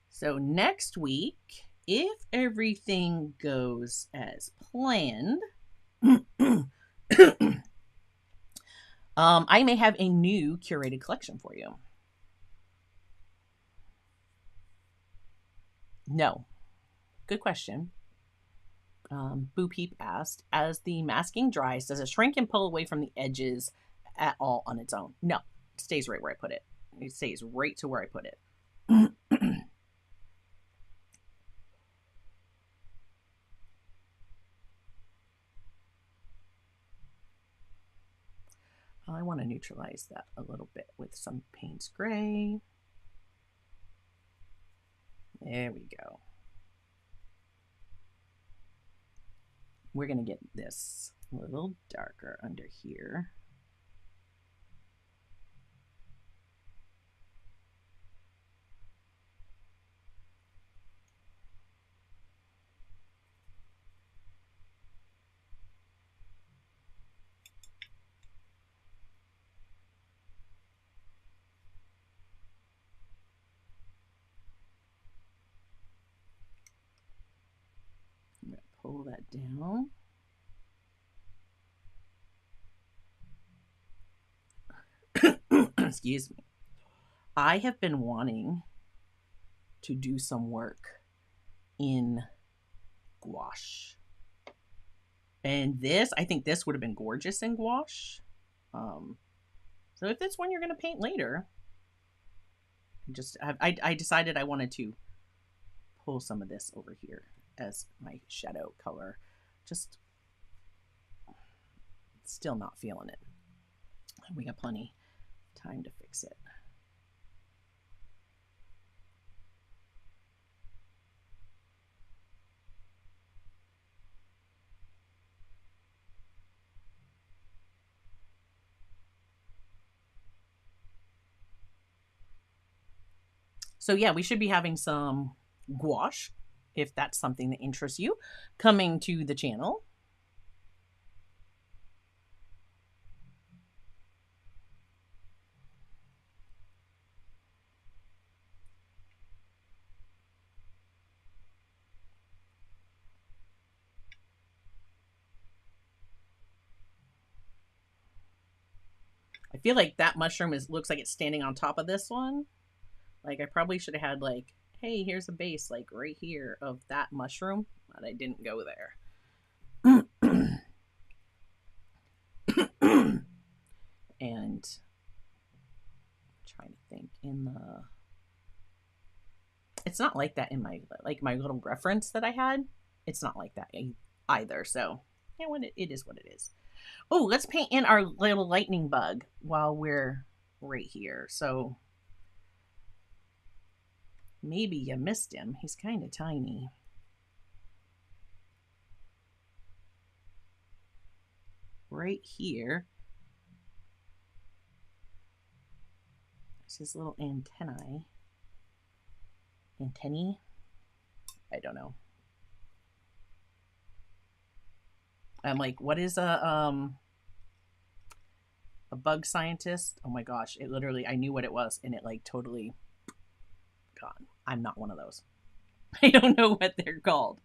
So next week, if everything goes as planned, I may have a new curated collection for you. No. Good question. Boo Peep asked, as the masking dries, does it shrink and pull away from the edges at all on its own? No. It stays right where I put it. It stays right to where I put it. I want to neutralize that a little bit with some Payne's Gray. There we go. We're going to get this a little darker under here. I'm going to pull that down. Excuse me. I have been wanting to do some work in gouache. And this, I think this would have been gorgeous in gouache. So if it's one you're going to paint later, I decided I wanted to pull some of this over here as my shadow color. Just still not feeling it. We got plenty of time to fix it. So yeah, we should be having some gouache, if that's something that interests you, coming to the channel. I feel like that mushroom looks like it's standing on top of this one. Like I probably should have had like, hey, here's a base like right here of that mushroom, but I didn't go there. And I'm trying to think it's not like that in my little reference that I had. It's not like that either. So yeah, it is what it is. Oh, let's paint in our little lightning bug while we're right here. So maybe you missed him. He's kind of tiny. Right here. There's his little antennae. Antennae? I don't know. I'm like, what is a bug scientist? Oh my gosh, I knew what it was and it like totally gone. I'm not one of those. I don't know what they're called.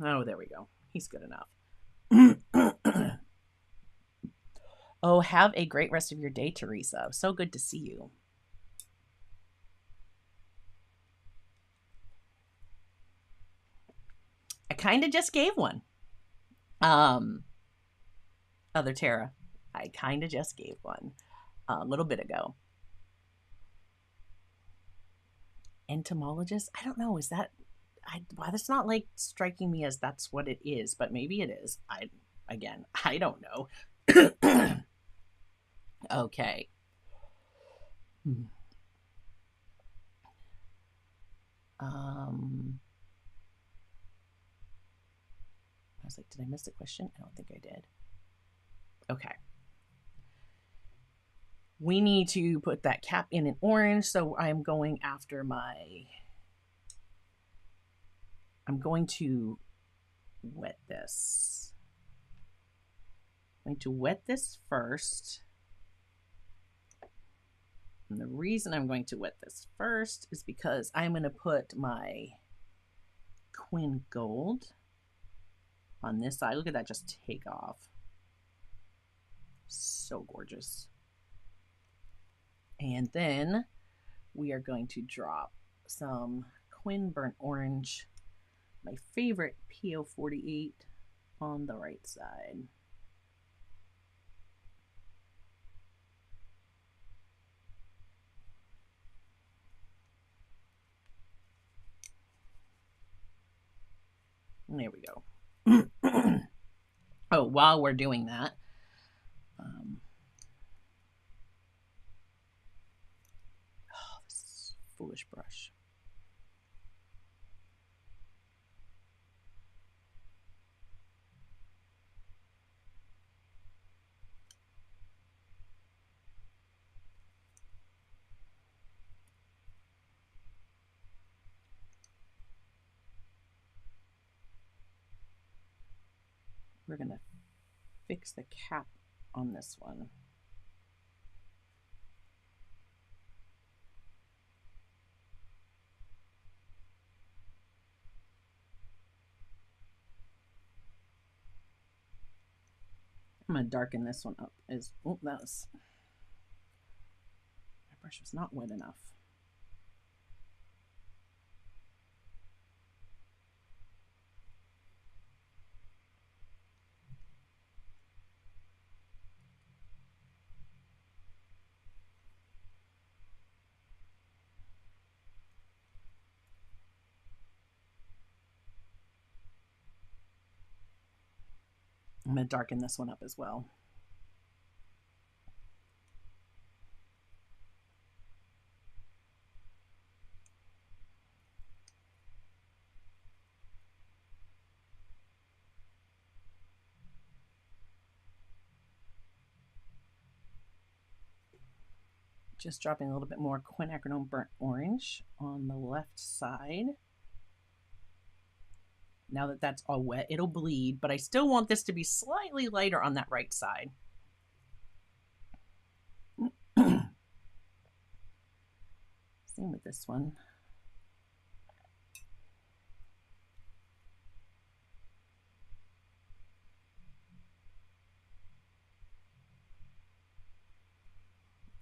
Oh, there we go. He's good enough. Oh, have a great rest of your day, Teresa. So good to see you. I kind of just gave one. Um, Other Tara, I kind of just gave one a little bit ago. Entomologist? I don't know. Is that well, that's not like striking me as that's what it is, but maybe it is. I don't know. Okay. Um, I was like, did I miss a question? I don't think I did. Okay. We need to put that cap in an orange, so I'm going after I'm going to wet this. I'm going to wet this first. And the reason I'm going to wet this first is because I'm going to put my Quinn Gold on this side. Look at that just take off. So gorgeous. And then we are going to drop some Quinn Burnt Orange, my favorite PO48, on the right side. And there we go. Oh, while we're doing that, this foolish brush. We're going to fix the cap on this one. I'm going to darken this one up. Oh, that was, my brush was not wet enough. I'm going to darken this one up as well. Just dropping a little bit more quinacridone burnt orange on the left side. Now that that's all wet, it'll bleed, but I still want this to be slightly lighter on that right side. Same with this one.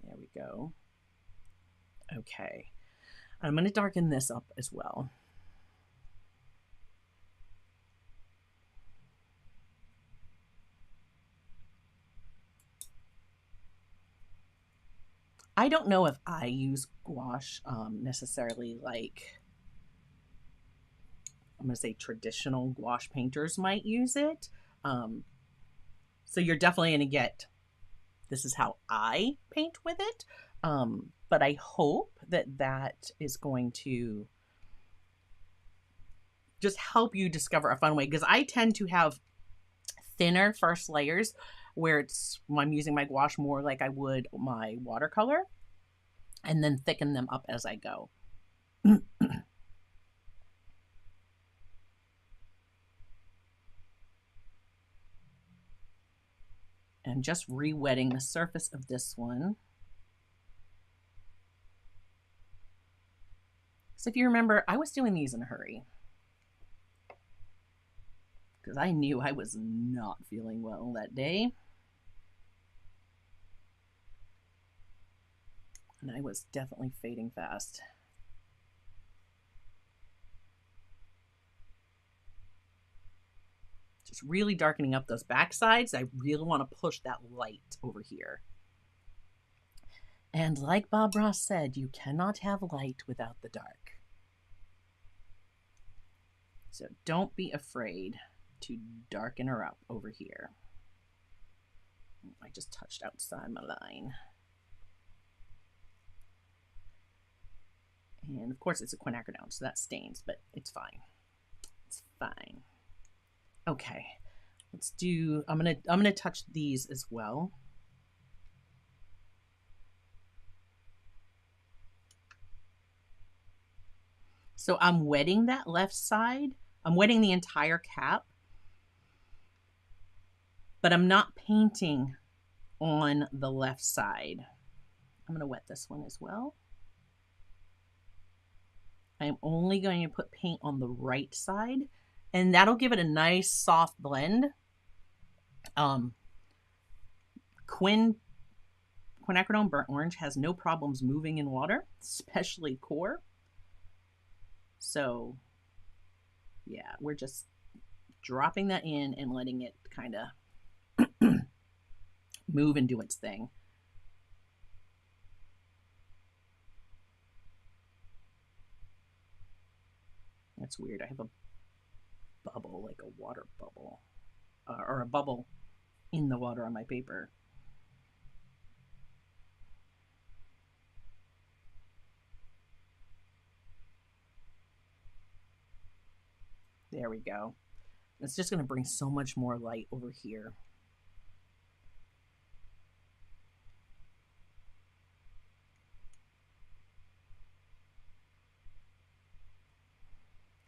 There we go. Okay. I'm going to darken this up as well. I don't know if I use gouache necessarily like, I'm going to say traditional gouache painters might use it. So you're definitely going to get, this is how I paint with it. But I hope that that is going to just help you discover a fun way, because I tend to have thinner first layers where I'm using my gouache more like I would my watercolor. and then thicken them up as I go. And just re-wetting the surface of this one. So if you remember, I was doing these in a hurry because I knew I was not feeling well that day. And I was definitely fading fast. Just really darkening up those back sides. I really want to push that light over here. And like Bob Ross said, you cannot have light without the dark. So don't be afraid to darken her up over here. I just touched outside my line. And of course it's a quinacridone, so that stains, but it's fine. It's fine. Okay, let's do, I'm gonna touch these as well. So I'm wetting that left side. I'm wetting the entire cap, but I'm not painting on the left side. I'm gonna wet this one as well. I'm only going to put paint on the right side, and that'll give it a nice soft blend. Quinacridone Burnt Orange has no problems moving in water, especially core. So yeah, we're just dropping that in and letting it kind of move and do its thing. That's weird. I have a bubble, like a water bubble, or a bubble in the water on my paper. There we go. It's just going to bring so much more light over here.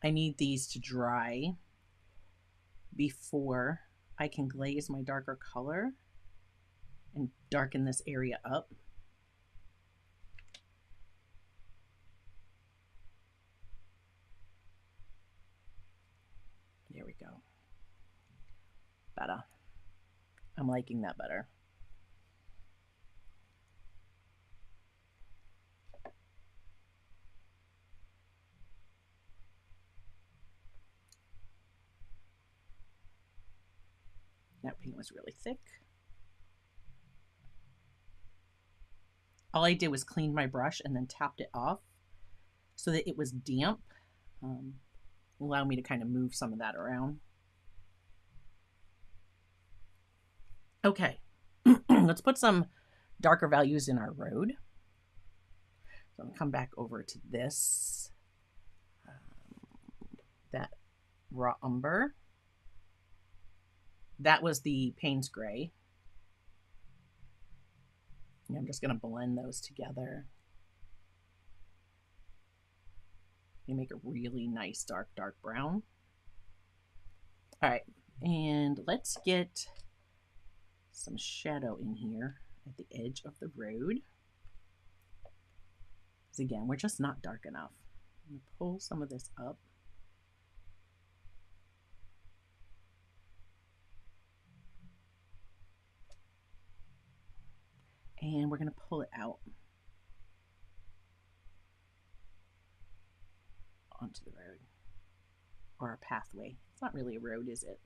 I need these to dry before I can glaze my darker color and darken this area up. There we go. Better. I'm liking that better. That paint was really thick. All I did was clean my brush and then tapped it off so that it was damp. Allow me to kind of move some of that around. Okay, let's put some darker values in our road. So I'm gonna come back over to this, that raw umber. That was the Payne's Gray. And I'm just gonna blend those together. You make a really nice dark brown. All right, and let's get some shadow in here at the edge of the road. Because again, we're just not dark enough. I'm gonna pull some of this up. And we're gonna pull it out onto the road, or a pathway. It's not really a road, is it?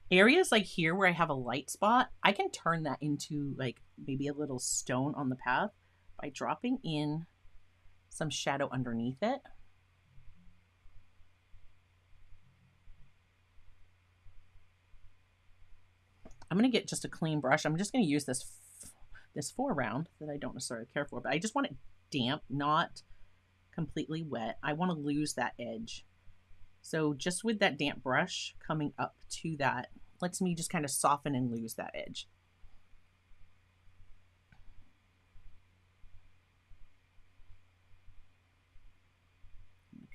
Areas like here where I have a light spot, I can turn that into like maybe a little stone on the path by dropping in some shadow underneath it. I'm going to get just a clean brush. I'm just going to use this 4-round that I don't necessarily care for, but I just want it damp, not completely wet. I want to lose that edge. So just with that damp brush coming up to that lets me just kind of soften and lose that edge.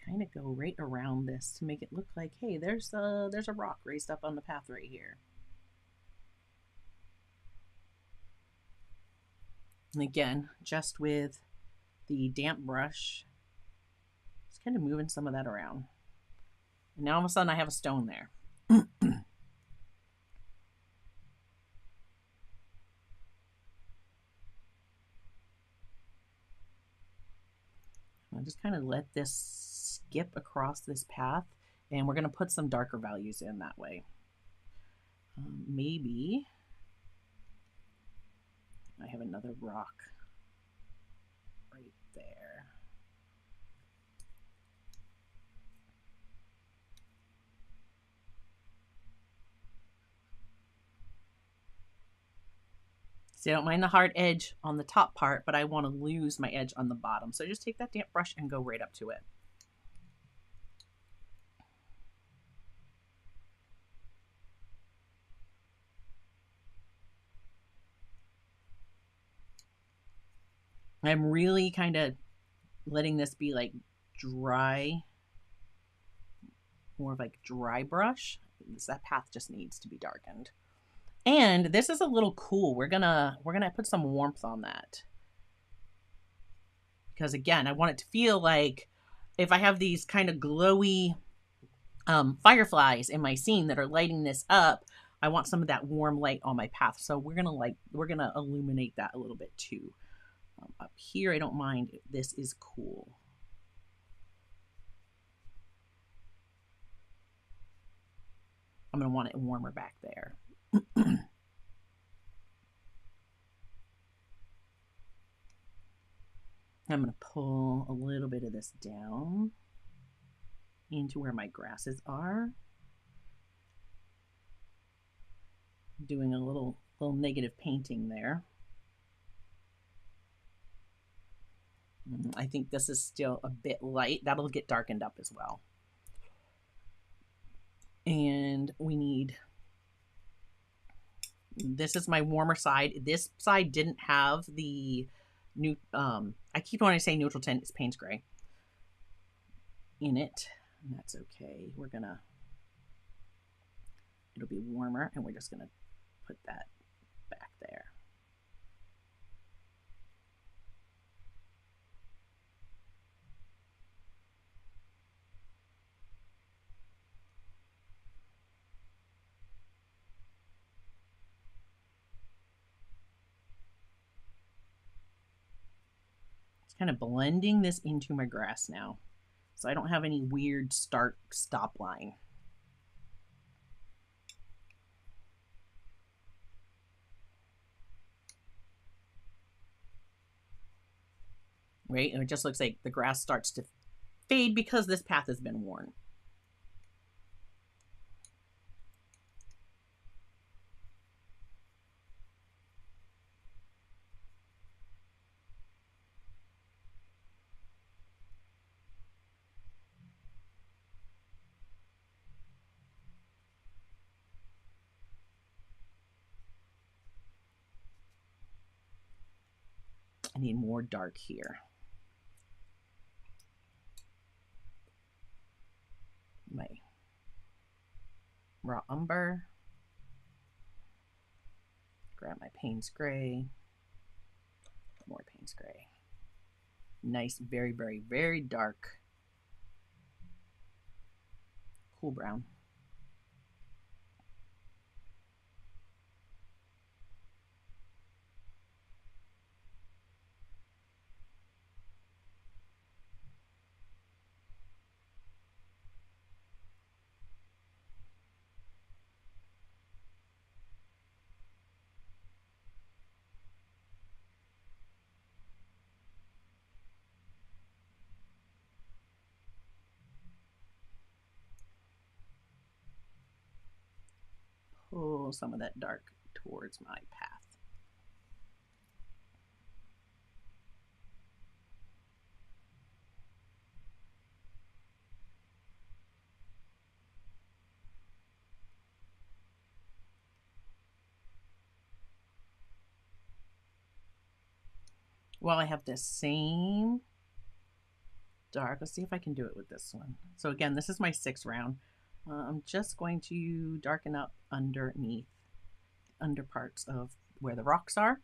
Kind of go right around this to make it look like, hey, there's a rock raised up on the path right here. And again, just with the damp brush, just kind of moving some of that around. And now all of a sudden I have a stone there. I'll just kind of let this skip across this path, and we're going to put some darker values in that way. Maybe I have another rock right there. See, I don't mind the hard edge on the top part, but I want to lose my edge on the bottom. So just take that damp brush and go right up to it. I'm really kind of letting this be like dry, more of like dry brush. That path just needs to be darkened. And this is a little cool. We're gonna put some warmth on that. Because again, I want it to feel like if I have these kind of glowy fireflies in my scene that are lighting this up, I want some of that warm light on my path. So we're gonna illuminate that a little bit too. Up here, I don't mind. This is cool. I'm gonna want it warmer back there. I'm going to pull a little bit of this down into where my grasses are. Doing a little negative painting there. I think this is still a bit light. That'll get darkened up as well. And we need, this is my warmer side. This side didn't have the new, I keep wanting to say neutral tint, it's Payne's Gray in it, and that's okay. It'll be warmer, and we're just gonna put that back there. Kind of blending this into my grass now, so I don't have any weird stop line. Right, and it just looks like the grass starts to fade because this path has been worn. I need more dark here. My raw umber. Grab my Payne's Gray. More Payne's Gray. Nice, very, very, very dark. Cool brown. Pull some of that dark towards my path. Well, I have the same dark. Let's see if I can do it with this one. So again, this is my 6th round. I'm just going to darken up underneath, under parts of where the rocks are.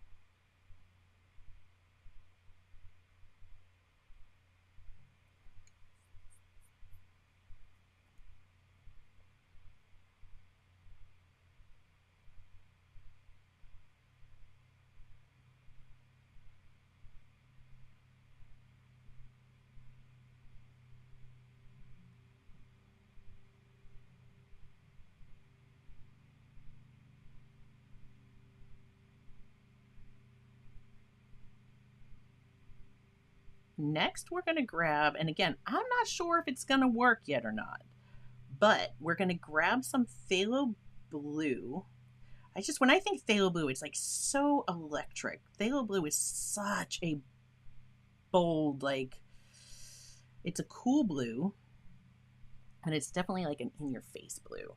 Next, we're going to grab, and again, I'm not sure if it's going to work yet or not, but we're going to grab some phthalo blue. When I think phthalo blue, it's like so electric. Phthalo blue is such a bold, like, it's a cool blue, and it's definitely like an in-your-face blue.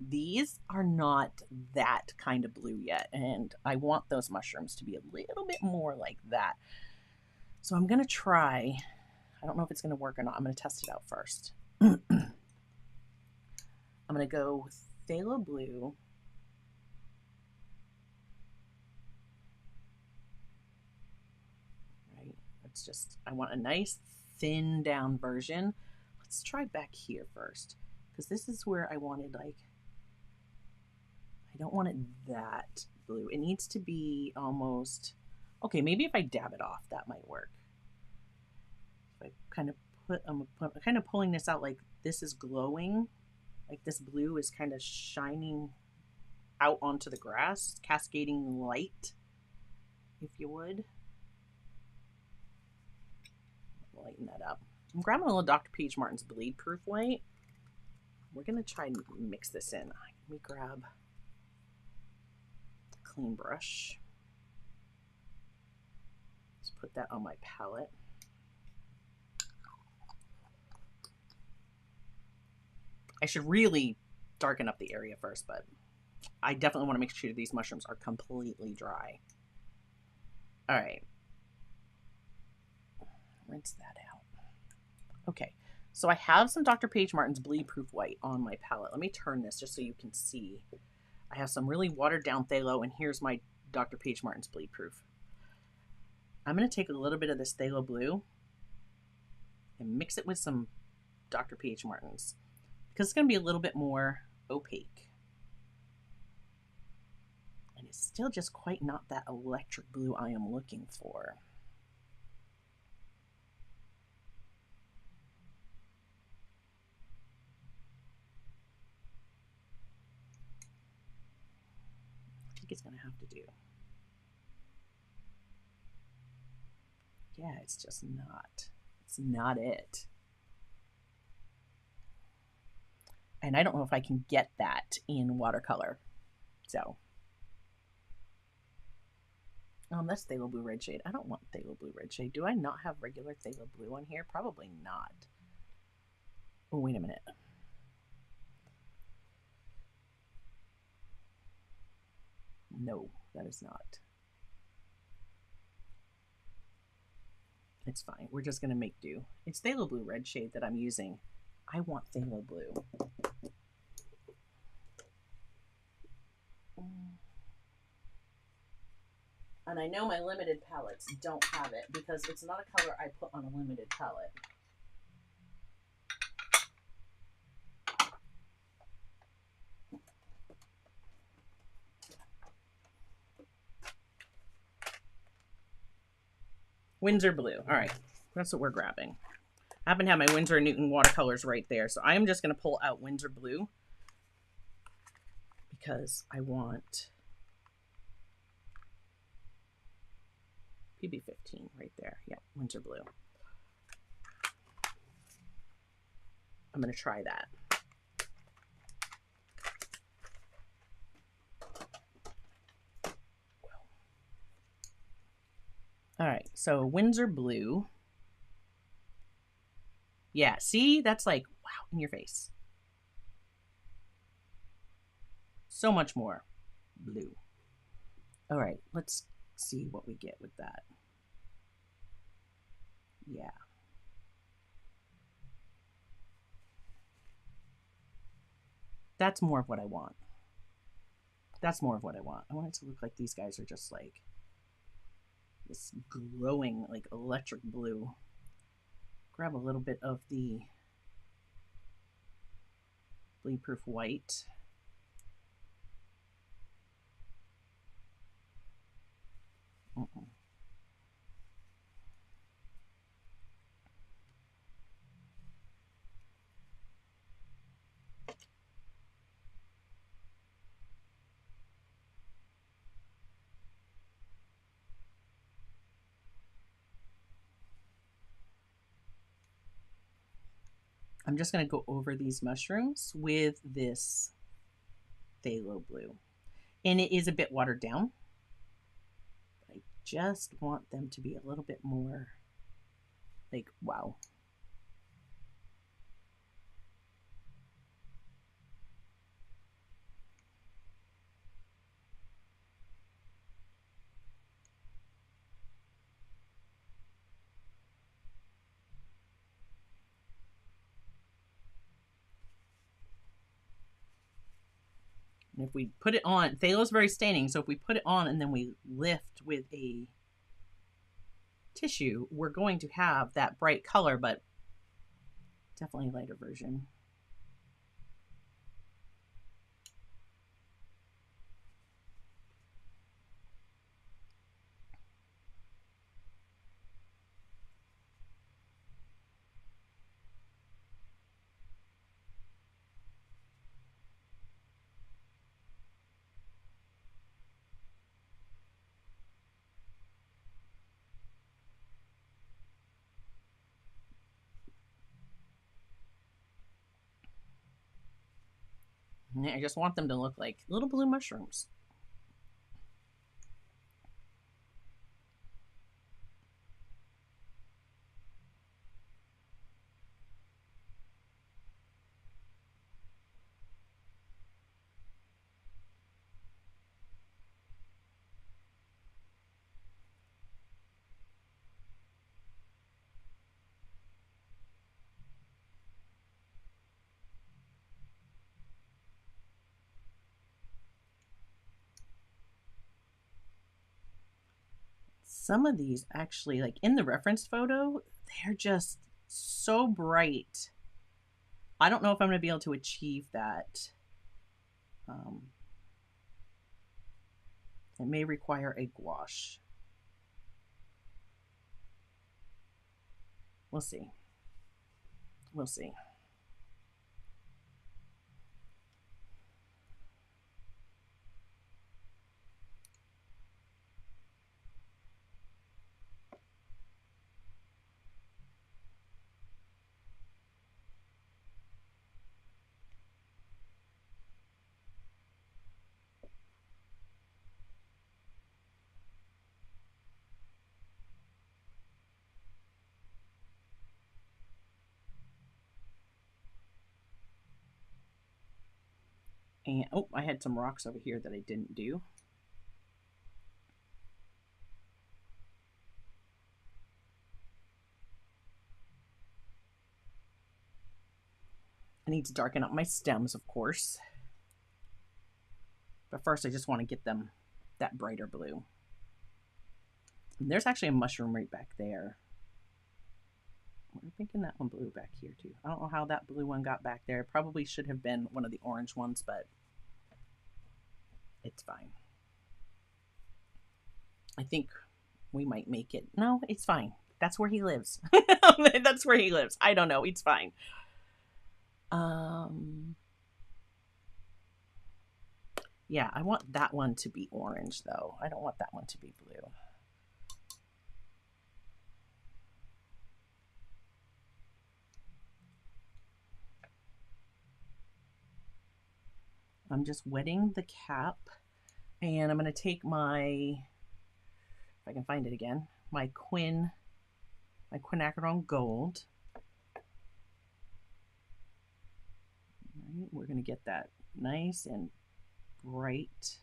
These are not that kind of blue yet, and I want those mushrooms to be a little bit more like that. So I'm going to try, I don't know if it's going to work or not. I'm going to test it out first. I'm going to go with phthalo blue. Right. It's just, I want a nice thin down version. Let's try back here first, because this is where I wanted, like, I don't want it that blue. It needs to be almost, okay, maybe if I dab it off, that might work. If I kind of I'm kind of pulling this out, like this is glowing, like this blue is kind of shining out onto the grass, cascading light, if you would. Lighten that up. I'm grabbing a little Dr. Peach Martin's Bleed Proof White. We're going to try and mix this in. Let me grab a clean brush. Just put that on my palette. I should really darken up the area first, but I definitely want to make sure these mushrooms are completely dry. All right. Rinse that out. Okay, so I have some Dr. Page Martin's Bleed Proof White on my palette. Let me turn this just so you can see. I have some really watered down phthalo, and here's my Dr. Page Martin's Bleed Proof. I'm going to take a little bit of this phthalo blue and mix it with some Dr. Page Martin's, because it's going to be a little bit more opaque. And it's still just quite not that electric blue I am looking for. I think it's going to have to do. Yeah, it's just not. It's not it. And I don't know if I can get that in watercolor. So, that's phthalo blue red shade. I don't want phthalo blue red shade. Do I not have regular phthalo blue on here? Probably not. Oh, wait a minute. No, that is not. It's fine. We're just going to make do. It's phthalo blue red shade that I'm using. I want phthalo blue. And I know my limited palettes don't have it because it's not a color I put on a limited palette. Winsor Blue. All right, that's what we're grabbing. I happen to have my Winsor & Newton watercolors right there, so I am just going to pull out Winsor Blue because I want PB15 right there. Yeah, Winsor Blue. I'm going to try that. All right, so Winsor Blue. Yeah, see? That's like, wow, in your face. So much more blue. All right, let's see what we get with that. Yeah. That's more of what I want. That's more of what I want. I want it to look like these guys are just like this glowing, like electric blue. Grab a little bit of the bleed proof white. I'm just going to go over these mushrooms with this phthalo blue. And it is a bit watered down. I just want them to be a little bit more like, wow. And if we put it on, phthalo is very staining, so if we put it on and then we lift with a tissue, we're going to have that bright color, but definitely a lighter version. And I just want them to look like little blue mushrooms. Some of these actually, like in the reference photo, they're just so bright. I don't know if I'm going to be able to achieve that. It may require a gouache. We'll see. We'll see. And oh, I had some rocks over here that I didn't do. I need to darken up my stems, of course. But first, I just want to get them that brighter blue. And there's actually a mushroom right back there. I'm thinking that one blue back here too. I don't know how that blue one got back there. It probably should have been one of the orange ones, but it's fine. I think we might make it. No, it's fine. That's where he lives. That's where he lives. I don't know. It's fine. Yeah, I want that one to be orange though. I don't want that one to be blue. I'm just wetting the cap, and I'm going to take my, if I can find it again, my quinacridone gold. Right, we're going to get that nice and bright.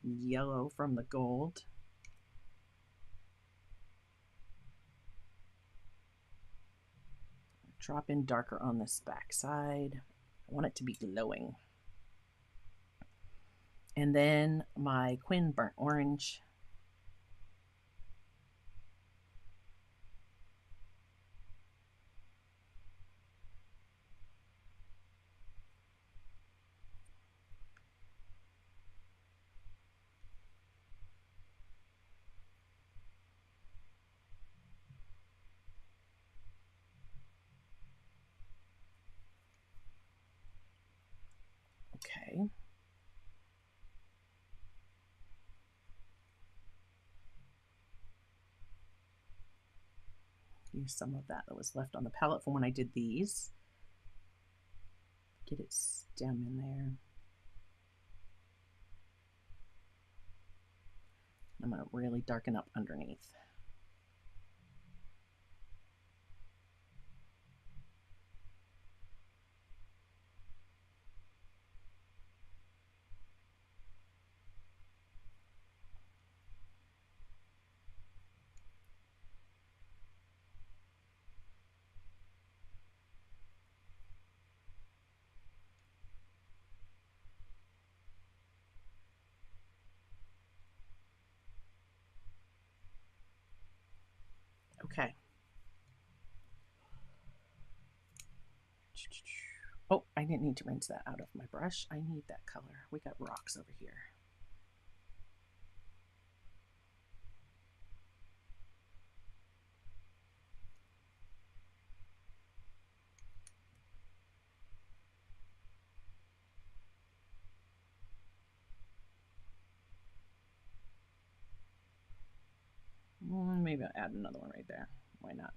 yellow from the gold. Drop in darker on this back side. I want it to be glowing. And then my Quinn burnt orange. Okay. Use some of that was left on the palette from when I did these. Get its stem in there. I'm going to really darken up underneath. Okay. Oh, I didn't need to rinse that out of my brush. I need that color. We got rocks over here. Maybe I'll add another one right there. Why not?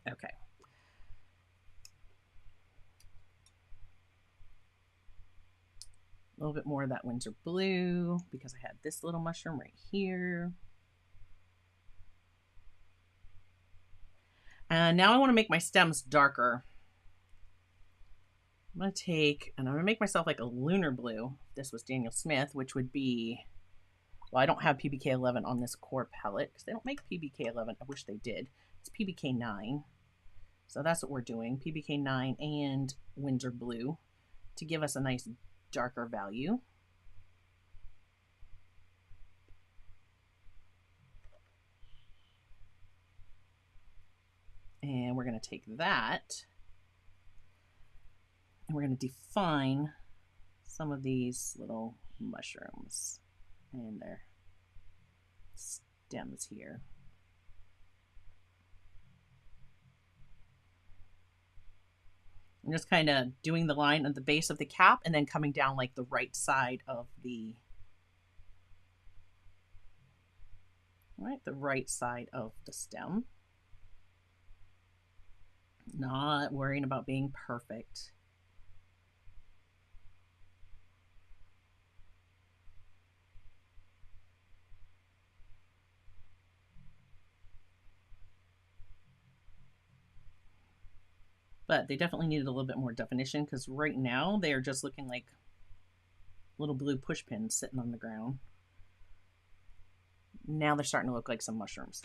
Okay. A little bit more of that winter blue because I had this little mushroom right here. And now I want to make my stems darker. I'm going to take, and I'm going to make myself like a lunar blue. This was Daniel Smith, which would be, well, I don't have PBK 11 on this core palette because they don't make PBK 11. I wish they did. It's PBK 9. So that's what we're doing. PBK 9 and Windsor Blue to give us a nice darker value. And we're going to take that and we're going to define some of these little mushrooms and their stems here. I'm just kind of doing the line at the base of the cap and then coming down like the right side of the right side of the stem. Not worrying about being perfect. But they definitely needed a little bit more definition because right now they are just looking like little blue push pins sitting on the ground. Now they're starting to look like some mushrooms.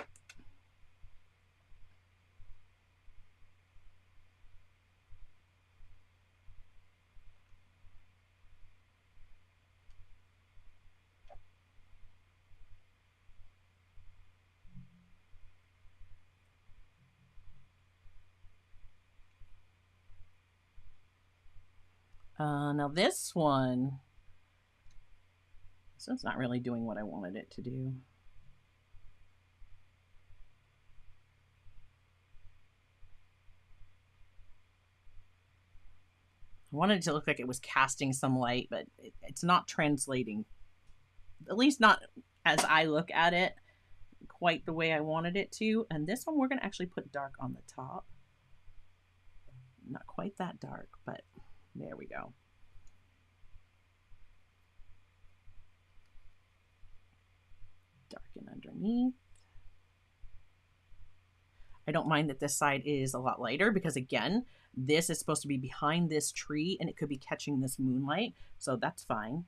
Now this one's not really doing what I wanted it to do. I wanted it to look like it was casting some light, but it's not translating, at least not as I look at it, quite the way I wanted it to. And this one we're going to actually put dark on the top. Not quite that dark, but there we go. Darken underneath. I don't mind that this side is a lot lighter because again, this is supposed to be behind this tree and it could be catching this moonlight. So that's fine.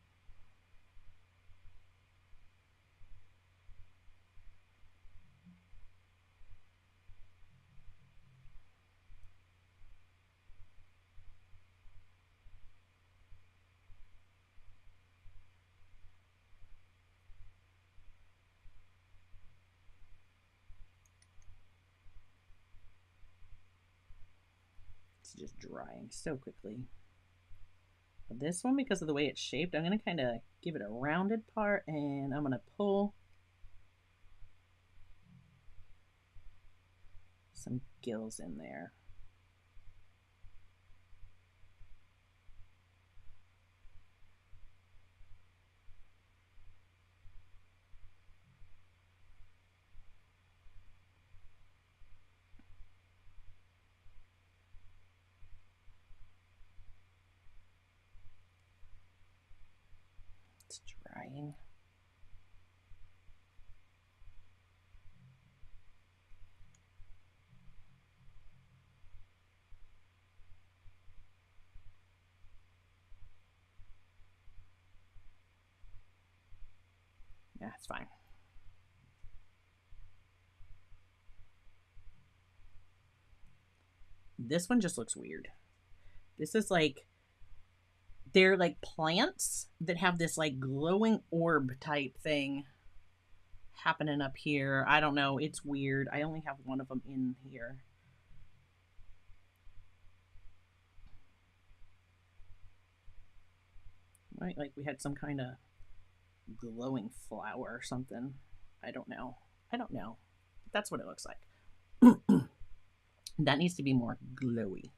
just drying so quickly. But this one, because of the way it's shaped, I'm going to kind of give it a rounded part, and I'm going to pull some gills in there. It's drying. Yeah, it's fine. This one just looks weird. This is like, they're like plants that have this like glowing orb type thing happening up here. I don't know. It's weird. I only have one of them in here. Right? Like we had some kind of glowing flower or something. I don't know. That's what it looks like. That needs to be more glowy.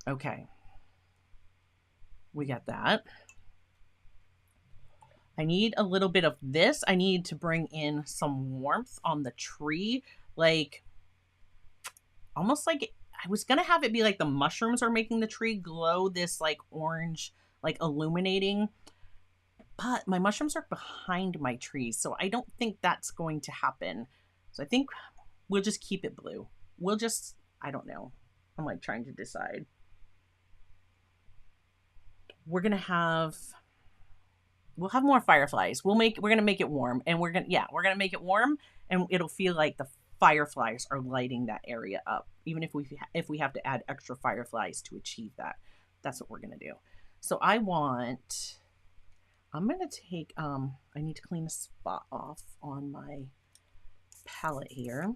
Okay. We got that. I need a little bit of this. I need to bring in some warmth on the tree. Like, almost like I was going to have it be like the mushrooms are making the tree glow this like orange, like illuminating. But my mushrooms are behind my trees, so I don't think that's going to happen. So I think we'll just keep it blue. I don't know. I'm like trying to decide. We'll have more fireflies. We're going to make it warm, and we're going to make it warm, and it'll feel like the fireflies are lighting that area up, even if we have to add extra fireflies to achieve that. That's what we're going to do. So I'm going to take I need to clean a spot off on my palette here.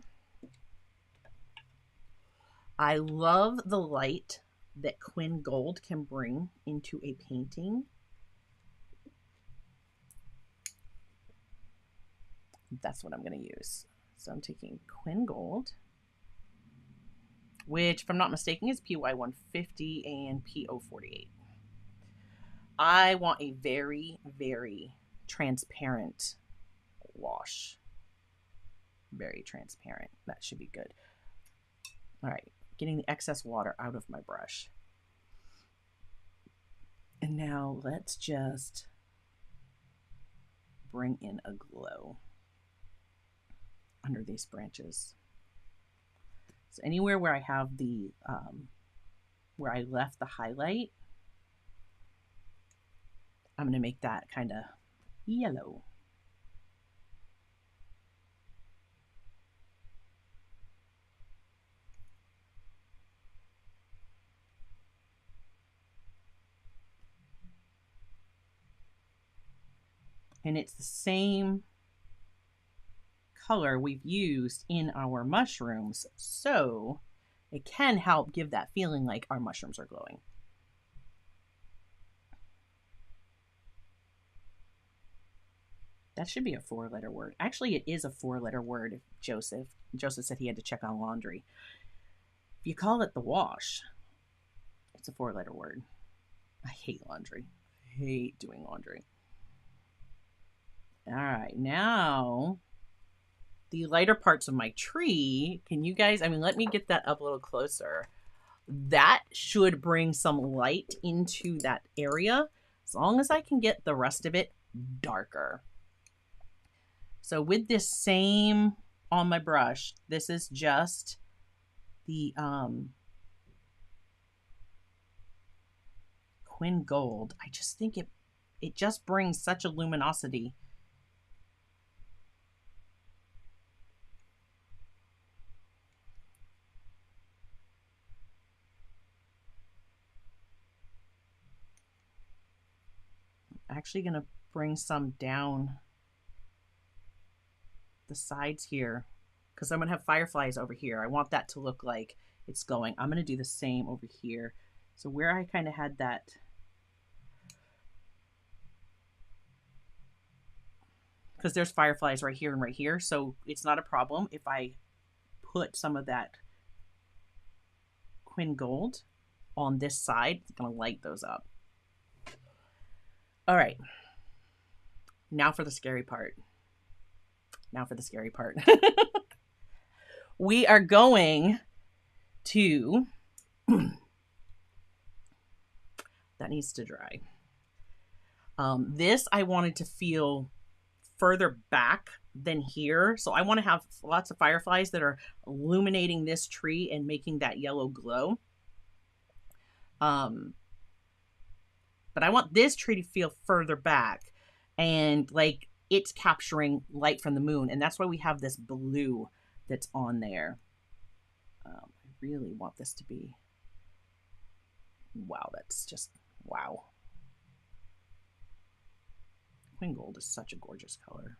I love the light that Quinn Gold can bring into a painting. That's what I'm going to use. So I'm taking Quinn Gold, which, if I'm not mistaken, is PY150 and PO48. I want a very, very transparent wash. Very transparent. That should be good. All right, getting the excess water out of my brush. And now let's just bring in a glow under these branches. So anywhere where I have the, where I left the highlight, I'm going to make that kind of yellow. And it's the same color we've used in our mushrooms, so it can help give that feeling like our mushrooms are glowing. That should be a 4-letter word. Actually, it is a 4-letter word. Joseph said he had to check on laundry. If you call it the wash, it's a 4-letter word. I hate laundry. I hate doing laundry. All right, now the lighter parts of my tree. Can you guys, let me get that up a little closer. That should bring some light into that area, as long as I can get the rest of it darker. So with this same on my brush, this is just the Quinn Gold. I just think it just brings such a luminosity. I'm actually going to bring some down the sides here, because I'm going to have fireflies over here. I want that to look like it's going. I'm going to do the same over here. So where I kind of had that, because there's fireflies right here and right here, so it's not a problem if I put some of that Quin Gold on this side. It's going to light those up. All right. Now for the scary part. Now for the scary part. We are going to... that needs to dry. This I wanted to feel further back than here. So I want to have lots of fireflies that are illuminating this tree and making that yellow glow. But I want this tree to feel further back and like it's capturing light from the moon. And that's why we have this blue that's on there. I really want this to be, wow, that's just, wow. Quin Gold is such a gorgeous color.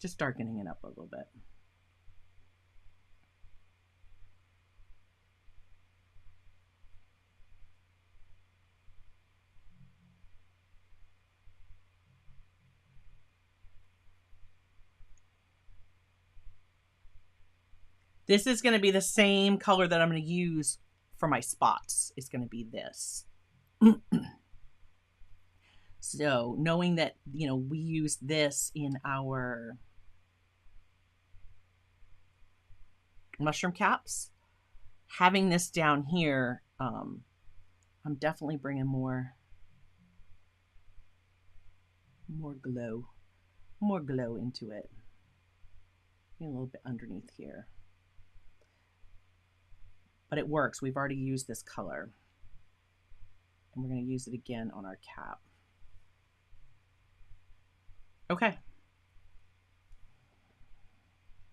Just darkening it up a little bit. This is going to be the same color that I'm going to use for my spots. It's going to be this. So knowing that, you know, we use this in our mushroom caps, having this down here, I'm definitely bringing more glow into it. A little bit underneath here. But it works. We've already used this color. And we're going to use it again on our cap. Okay.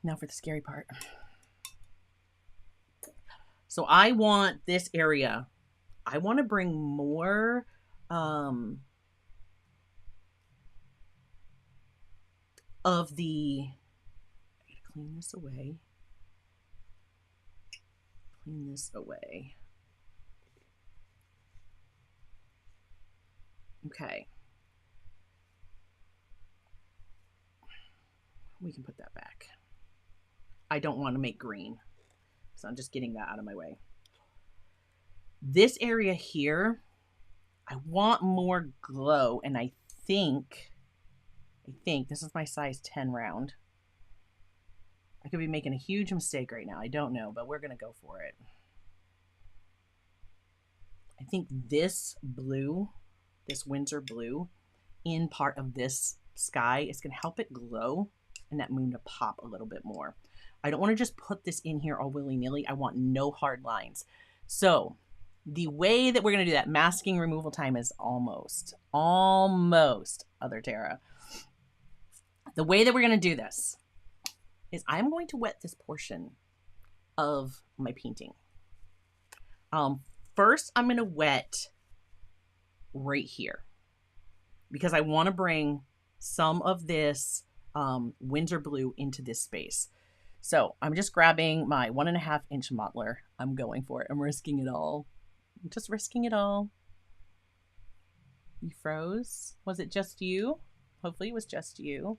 Now for the scary part. So I want this area, I want to bring more of the, I gotta clean this away. Clean this away. Okay. We can put that back. I don't want to make green, so I'm just getting that out of my way. This area here, I want more glow, and I think this is my size 10 round. I could be making a huge mistake right now. I don't know, but we're going to go for it. I think this blue, this Windsor blue, in part of this sky is going to help it glow and that moon to pop a little bit more. I don't want to just put this in here all willy-nilly. I want no hard lines. So the way that we're going to do that, masking removal time is almost, Other Tara. The way that we're going to do this is I'm going to wet this portion of my painting. First, I'm going to wet right here because I want to bring some of this Windsor blue into this space. So I'm just grabbing my 1.5 inch modeler. I'm going for it. I'm risking it all. I'm just risking it all. You froze? Was it just you? Hopefully it was just you.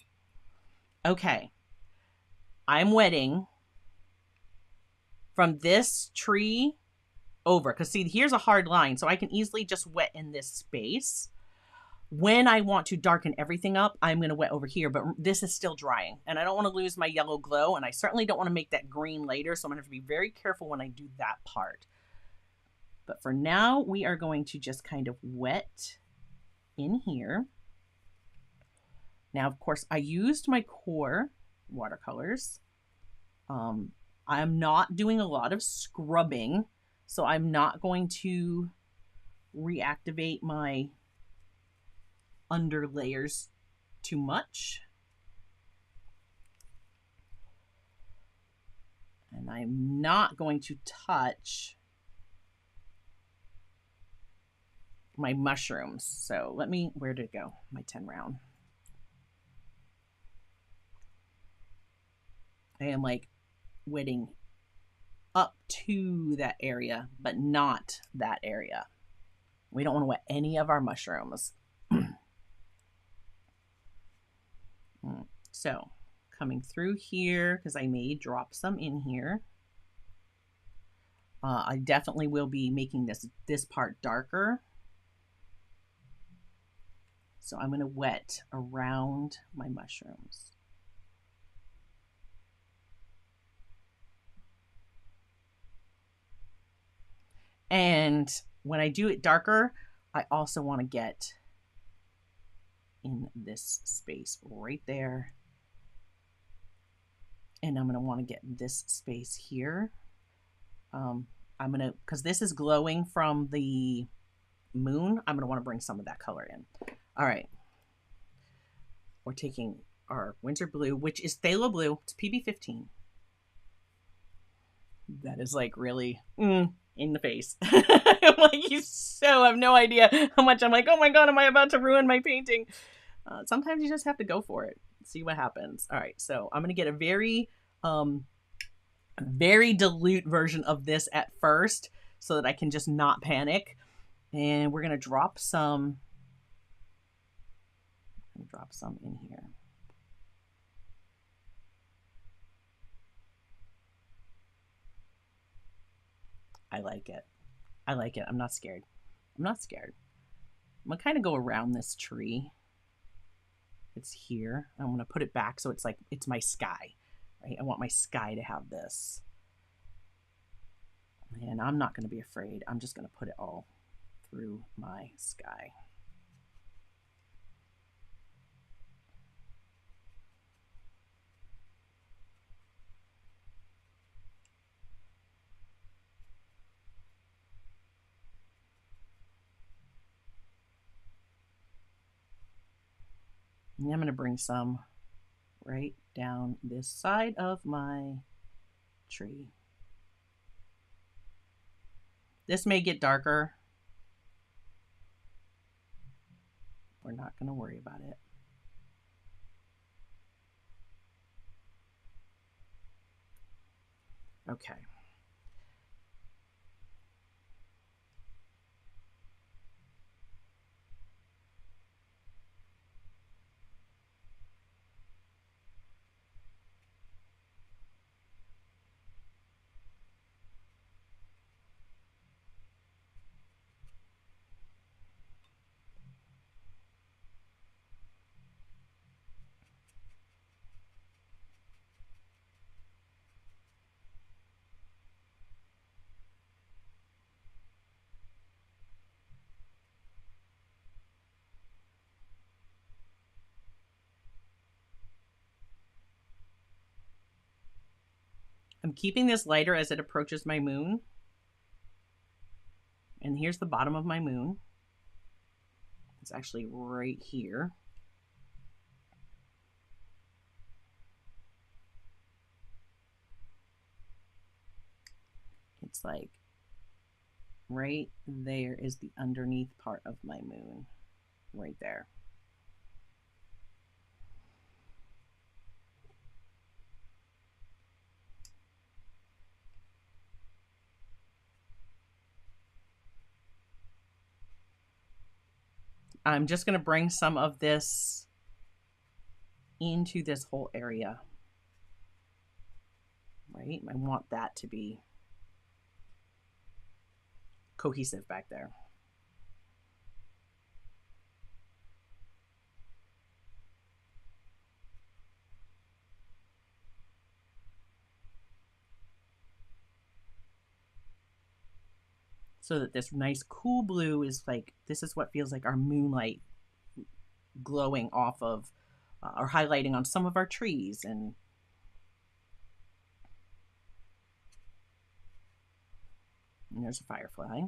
Okay. I'm wetting from this tree over, because see, here's a hard line, so I can easily just wet in this space. When I want to darken everything up, I'm going to wet over here, but this is still drying, and I don't want to lose my yellow glow, and I certainly don't want to make that green later, so I'm going to have to be very careful when I do that part. But for now, we are going to just kind of wet in here. Now, of course, I used my core watercolors. I'm not doing a lot of scrubbing, so I'm not going to reactivate my under layers too much. And I'm not going to touch my mushrooms. So let me, where did it go? My 10 round. I am like wetting up to that area, but not that area. We don't want to wet any of our mushrooms. So coming through here, because I may drop some in here. I definitely will be making this part darker. So I'm going to wet around my mushrooms. And when I do it darker, I also want to get in this space right there. And I'm going to want to get this space here. I'm going to, because this is glowing from the moon, I'm going to want to bring some of that color in. All right. We're taking our winter blue, which is phthalo blue. It's PB15. That is like really in the face. I'm like, you so have no idea how much I'm like, oh my God, am I about to ruin my painting? Sometimes you just have to go for it. See what happens. All right. So I'm going to get a very dilute version of this at first so that I can just not panic. And we're going to drop some in here. I like it. I like it. I'm not scared. I'm not scared. I'm going to kind of go around this tree. It's here. I'm going to put it back so it's like, it's my sky, right? I want my sky to have this. And I'm not going to be afraid. I'm just going to put it all through my sky. And I'm going to bring some right down this side of my tree. This may get darker. We're not going to worry about it. Okay. I'm keeping this lighter as it approaches my moon. And here's the bottom of my moon. It's actually right here. It's like right there is the underneath part of my moon. Right there. I'm just going to bring some of this into this whole area. Right? I want that to be cohesive back there. So that this nice cool blue is like, this is what feels like our moonlight glowing off of or highlighting on some of our trees. And there's a firefly.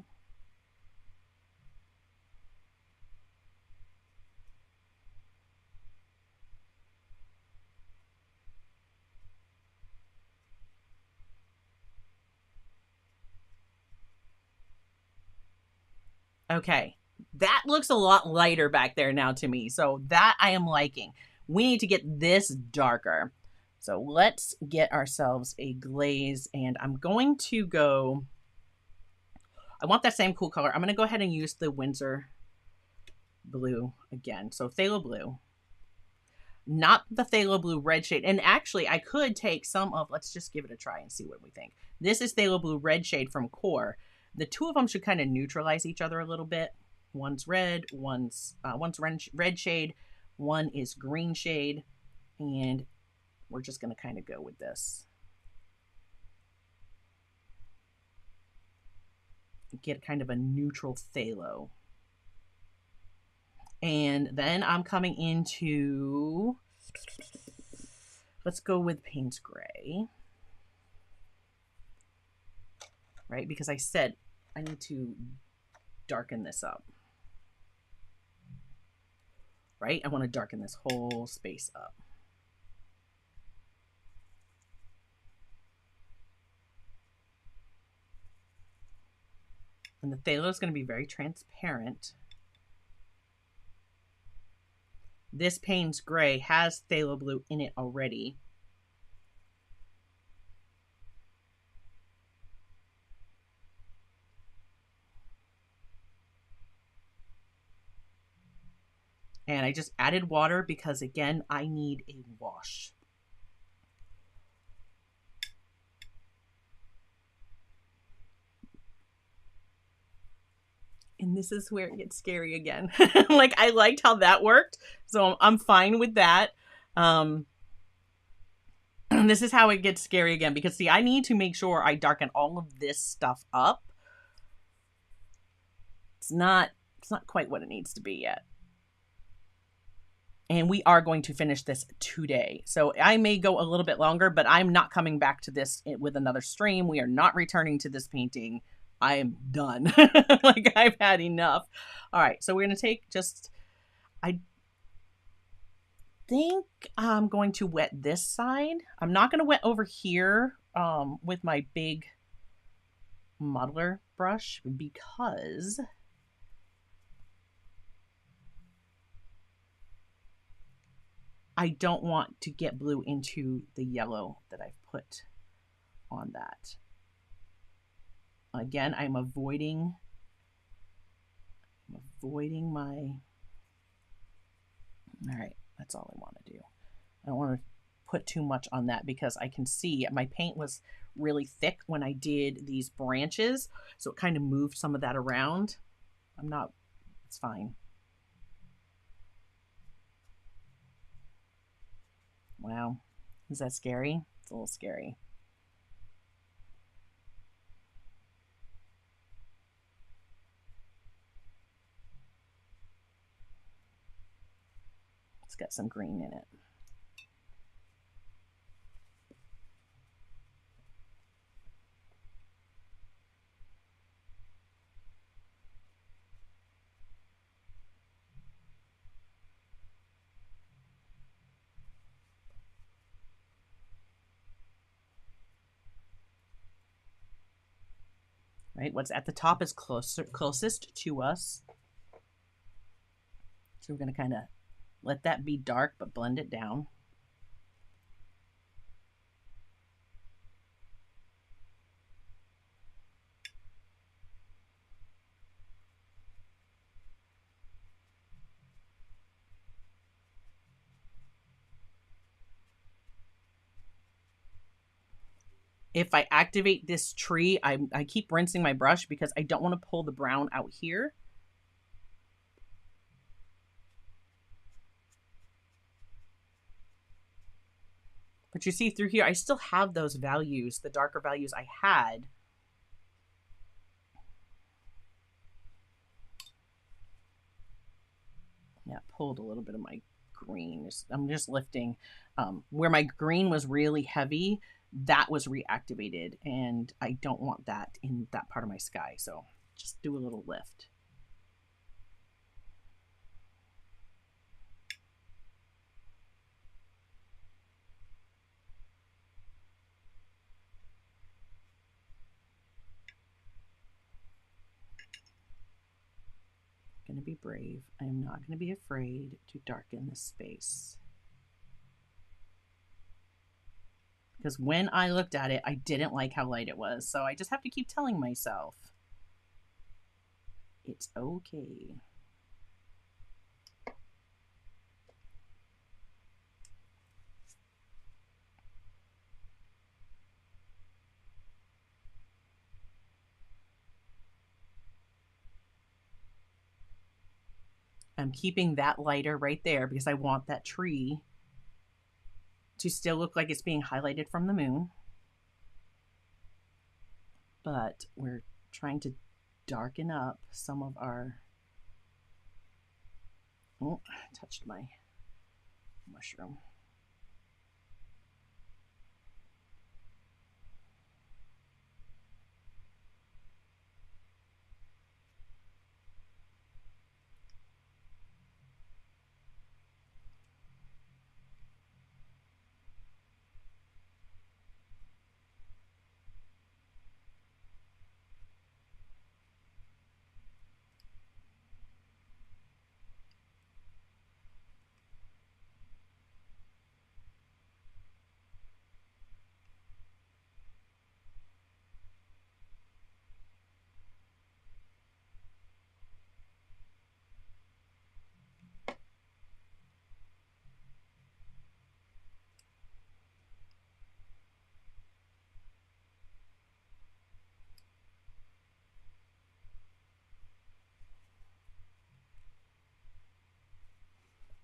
Okay. That looks a lot lighter back there now to me. So that I am liking. We need to get this darker. So let's get ourselves a glaze, and I'm going to go, I want that same cool color. I'm going to go ahead and use the Windsor blue again. So phthalo blue, not the phthalo blue red shade. And actually I could take some of, let's just give it a try and see what we think. This is phthalo blue red shade from Core. The two of them should kind of neutralize each other a little bit. One's red, one's red shade, one is green shade, and we're just going to kind of go with this. Get kind of a neutral phthalo. And then I'm coming into, let's go with Payne's Gray. Right? Because I said I need to darken this up. Right? I want to darken this whole space up. And the phthalo is going to be very transparent. This Payne's Gray has phthalo blue in it already. And I just added water because, again, I need a wash. And this is where it gets scary again. Like, I liked how that worked, so I'm fine with that. And this is how it gets scary again, because, see, I need to make sure I darken all of this stuff up. It's not quite what it needs to be yet. And we are going to finish this today. So I may go a little bit longer, but I'm not coming back to this with another stream. We are not returning to this painting. I am done. Like, I've had enough. All right, so we're going to take just, I think I'm going to wet this side. I'm not going to wet over here with my big modeler brush, because I don't want to get blue into the yellow that I've put on that. Again, I'm avoiding my, all right, that's all I want to do. I don't want to put too much on that, because I can see my paint was really thick when I did these branches, so it kind of moved some of that around. It's fine. Wow. Is that scary? It's a little scary. It's got some green in it. Right? What's at the top is closest to us. So we're going to kind of let that be dark, but blend it down. If I activate this tree, I keep rinsing my brush because I don't want to pull the brown out here. But you see through here, I still have those values, the darker values I had. Yeah, pulled a little bit of my green. I'm just lifting. Where my green was really heavy, that was reactivated, and I don't want that in that part of my sky. So just do a little lift. going to be brave. I am not going to be afraid to darken this space. Because when I looked at it, I didn't like how light it was. So I just have to keep telling myself, it's okay. I'm keeping that lighter right there because I want that tree to still look like it's being highlighted from the moon. But we're trying to darken up some of our... Oh, I touched my mushroom.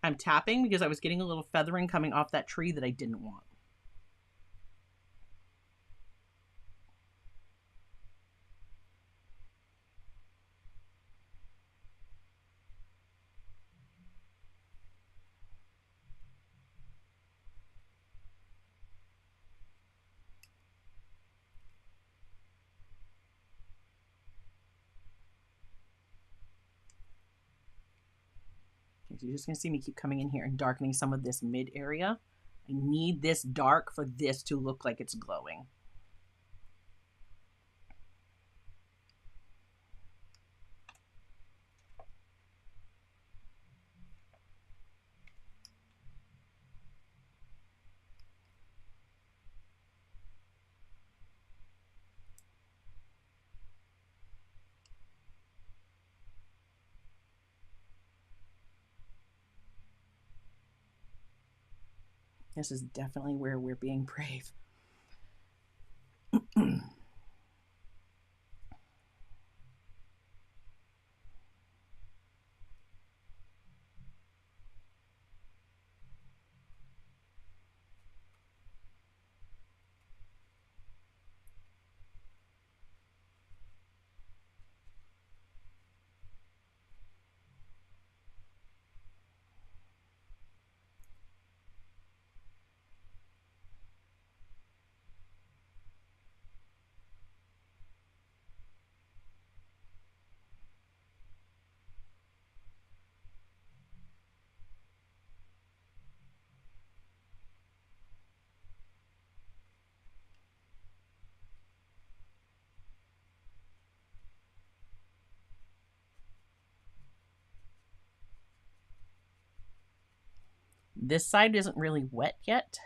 I'm tapping because I was getting a little feathering coming off that tree that I didn't want. Okay, so you're just going to see me keep coming in here and darkening some of this mid area. I need this dark for this to look like it's glowing. This is definitely where we're being brave. This side isn't really wet yet.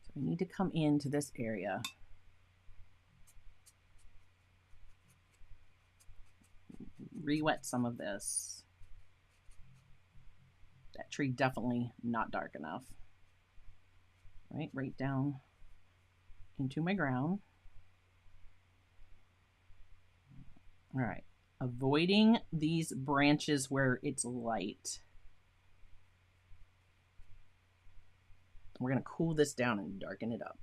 So we need to come into this area. Re-wet some of this. That tree definitely not dark enough. Right down into my ground. All right, avoiding these branches where it's light. We're going to cool this down and darken it up.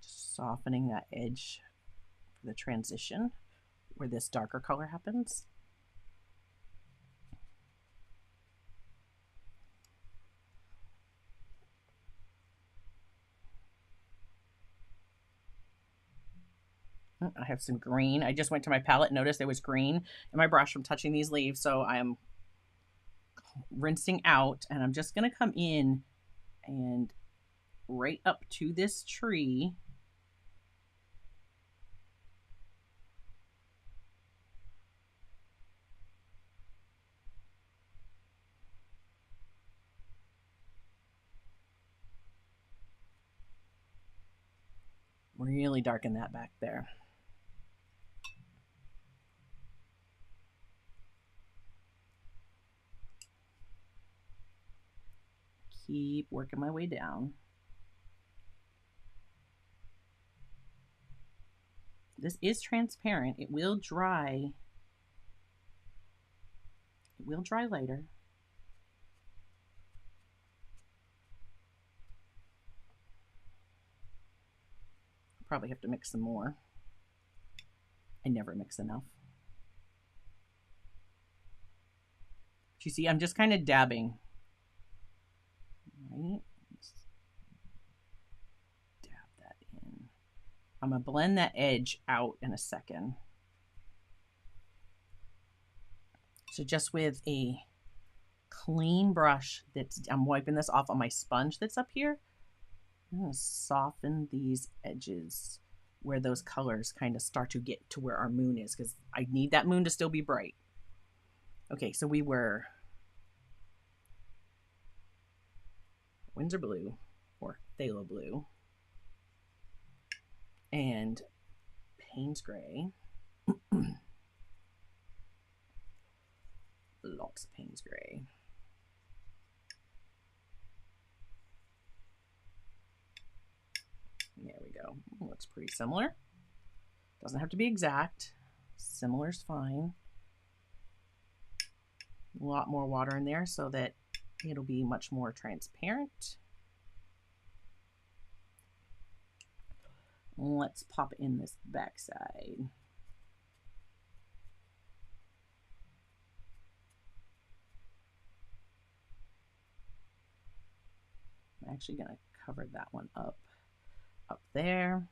Just softening that edge for the transition where this darker color happens. I have some green. I just went to my palette and noticed there was green in my brush from touching these leaves. So I am rinsing out, and I'm just going to come in and right up to this tree. Really darken that back there. Keep working my way down. This is transparent. It will dry. It will dry later. Probably have to mix some more. I never mix enough. But you see, I'm just kind of dabbing. Right? Let's dab that in. I'm going to blend that edge out in a second. So just with a clean brush, I'm wiping this off on my sponge that's up here. I'm going to soften these edges where those colors kind of start to get to where our moon is, because I need that moon to still be bright. Okay, so we were Windsor Blue or Phthalo Blue and Payne's Gray. Lots of Payne's Gray. There we go. Looks pretty similar. Doesn't have to be exact. Similar's fine. A lot more water in there so that it'll be much more transparent. Let's pop in this backside. I'm actually going to cover that one up there.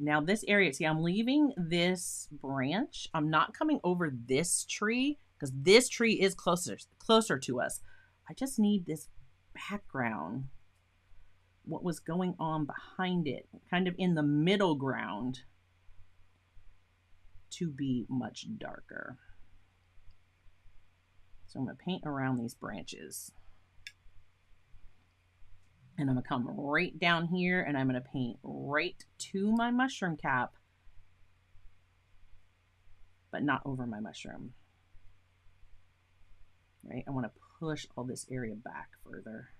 Now this area, see, I'm leaving this branch. I'm not coming over this tree because this tree is closer to us. I just need this background, what was going on behind it, kind of in the middle ground, to be much darker. So I'm going to paint around these branches. And I'm going to come right down here and I'm going to paint right to my mushroom cap, but not over my mushroom. Right? I want to push all this area back further.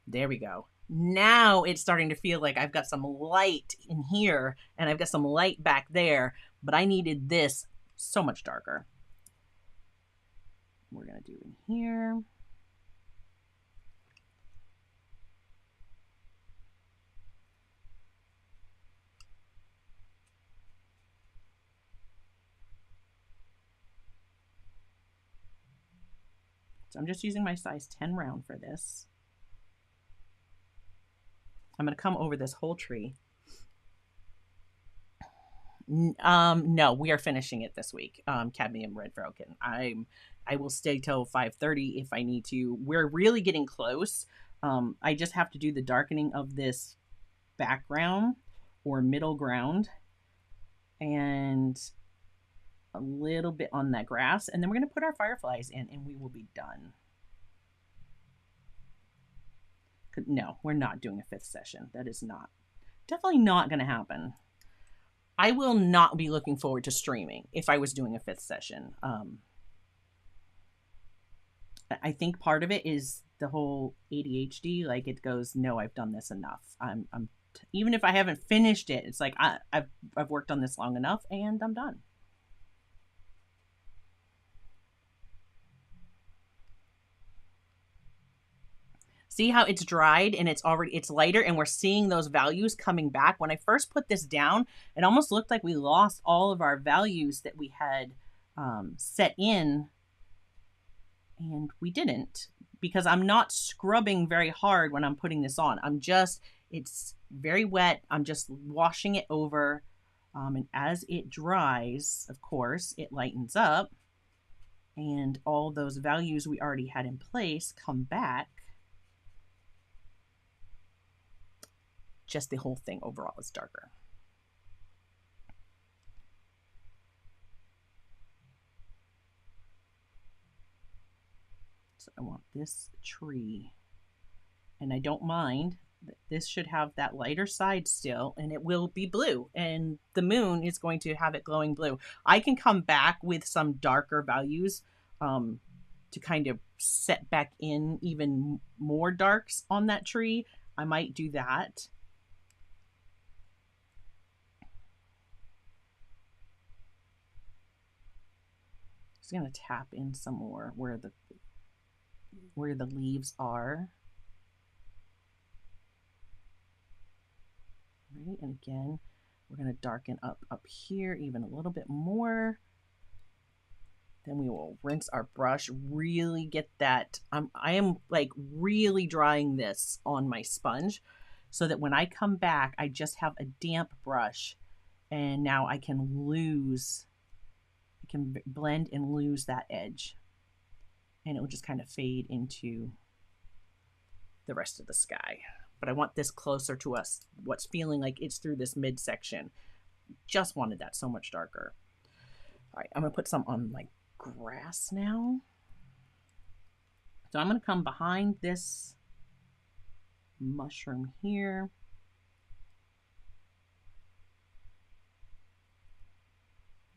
There we go. Now it's starting to feel like I've got some light in here and I've got some light back there, but I needed this so much darker. We're going to do in here. So I'm just using my size 10 round for this. I'm going to come over this whole tree. No, we are finishing it this week. Cadmium Red Falcon. I will stay till 5:30 if I need to. We're really getting close. I just have to do the darkening of this background or middle ground and a little bit on that grass. And then we're going to put our fireflies in and we will be done. No, we're not doing a 5th session. That is definitely not going to happen. I will not be looking forward to streaming if I was doing a 5th session. I think part of it is the whole ADHD. Like it goes, no, I've done this enough. Even if I haven't finished it, it's like I've worked on this long enough and I'm done. See how it's dried and it's lighter, and we're seeing those values coming back. When I first put this down, it almost looked like we lost all of our values that we had set in, and we didn't, because I'm not scrubbing very hard when I'm putting this on. It's very wet. I'm just washing it over. And as it dries, of course, it lightens up, and all those values we already had in place come back. Just the whole thing overall is darker. So I want this tree, and I don't mind. This should have that lighter side still, and it will be blue, and the moon is going to have it glowing blue. I can come back with some darker values to kind of set back in even more darks on that tree. I might do that. Just gonna tap in some more where the leaves are. Right, and again, we're going to darken up here even a little bit more. Then we will rinse our brush, really get that. I am like really drying this on my sponge so that when I come back, I just have a damp brush, and now I can blend and lose that edge, and it will just kind of fade into the rest of the sky. But I want this closer to us, what's feeling like it's through this midsection. Just wanted that so much darker. All right, I'm gonna put some on like grass now. So I'm gonna come behind this mushroom here.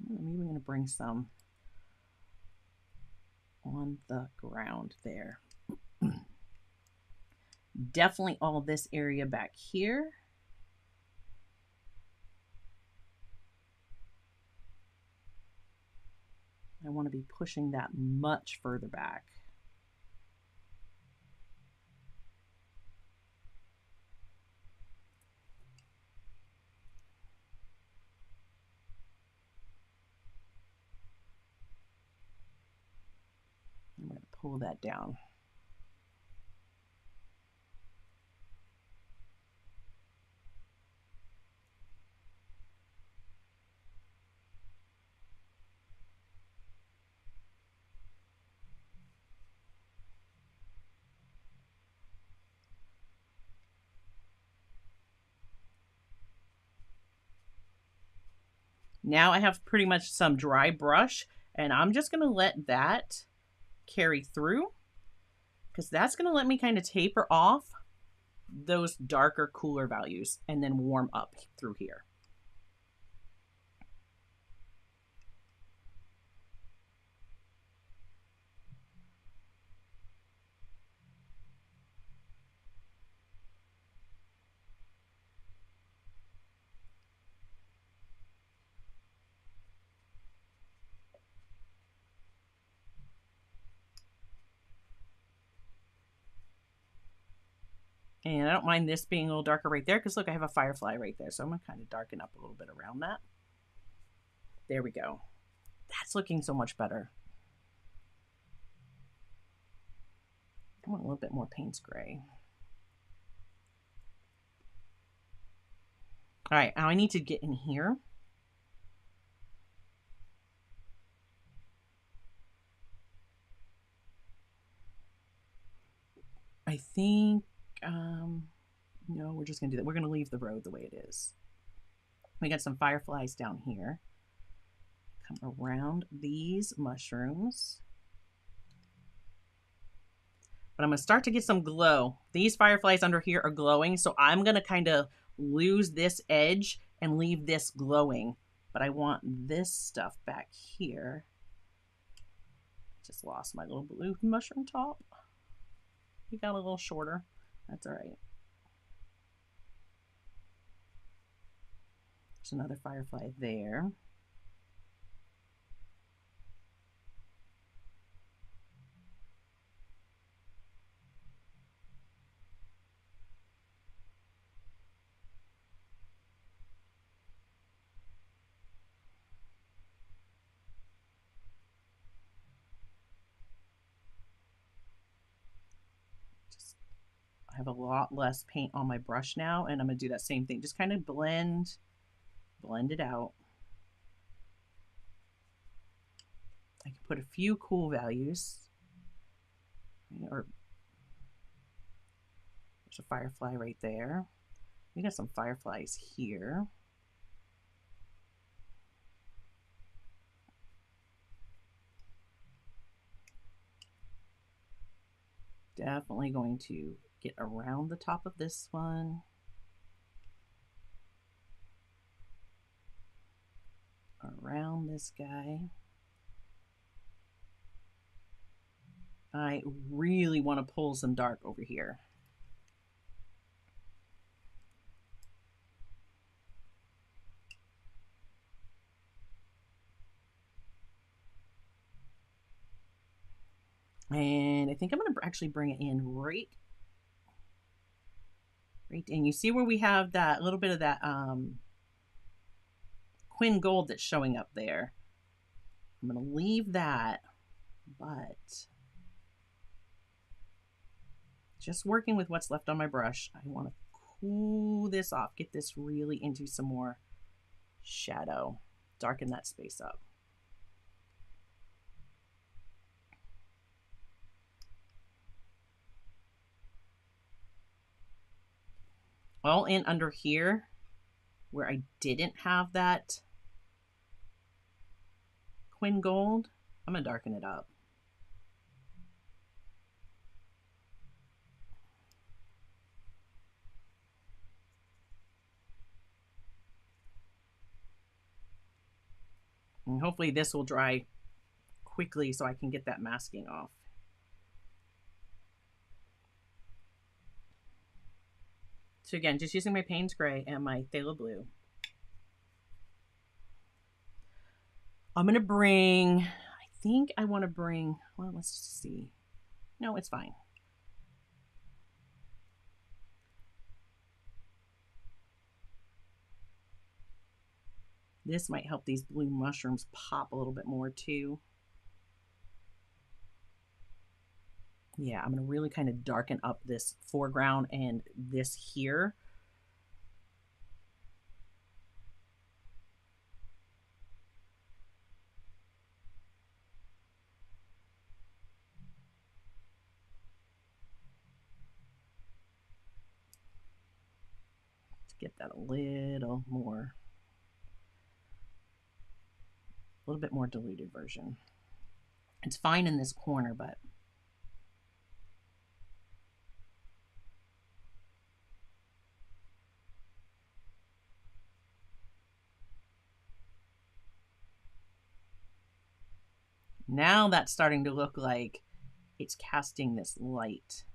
I'm even gonna bring some on the ground there. Definitely all this area back here. I want to be pushing that much further back. I'm going to pull that down. Now I have pretty much some dry brush, and I'm just going to let that carry through, because that's going to let me kind of taper off those darker, cooler values and then warm up through here. And I don't mind this being a little darker right there, because look, I have a firefly right there. So I'm going to kind of darken up a little bit around that. There we go. That's looking so much better. I want a little bit more Payne's gray. All right, now I need to get in here. I think, no, we're just gonna do that. We're gonna leave the road the way it is. We got some fireflies down here. Come around these mushrooms. But I'm gonna start to get some glow. These fireflies under here are glowing, so I'm gonna kind of lose this edge and leave this glowing. But I want this stuff back here. Just lost my little blue mushroom top. He got a little shorter. That's all right. There's another firefly there. have a lot less paint on my brush now, and I'm going to do that same thing. Just kind of blend it out. I can put a few cool values. Or there's a firefly right there. We got some fireflies here. Definitely going to get around the top of this one. Around this guy. I really want to pull some dark over here. And I think I'm going to actually bring it in right in. You see where we have that little bit of that Quinn gold that's showing up there. I'm going to leave that, but just working with what's left on my brush, I want to cool this off, get this really into some more shadow, darken that space up. All in under here where I didn't have that Quinn gold, I'm going to darken it up. And hopefully this will dry quickly so I can get that masking off. So again, just using my Payne's Gray and my Phthalo Blue. I'm going to bring, I think I want to bring, well, let's just see. No, it's fine. This might help these blue mushrooms pop a little bit more too. Yeah, I'm going to really kind of darken up this foreground and this here. To get that a little more, a little bit more diluted version. It's fine in this corner, but now that's starting to look like it's casting this light.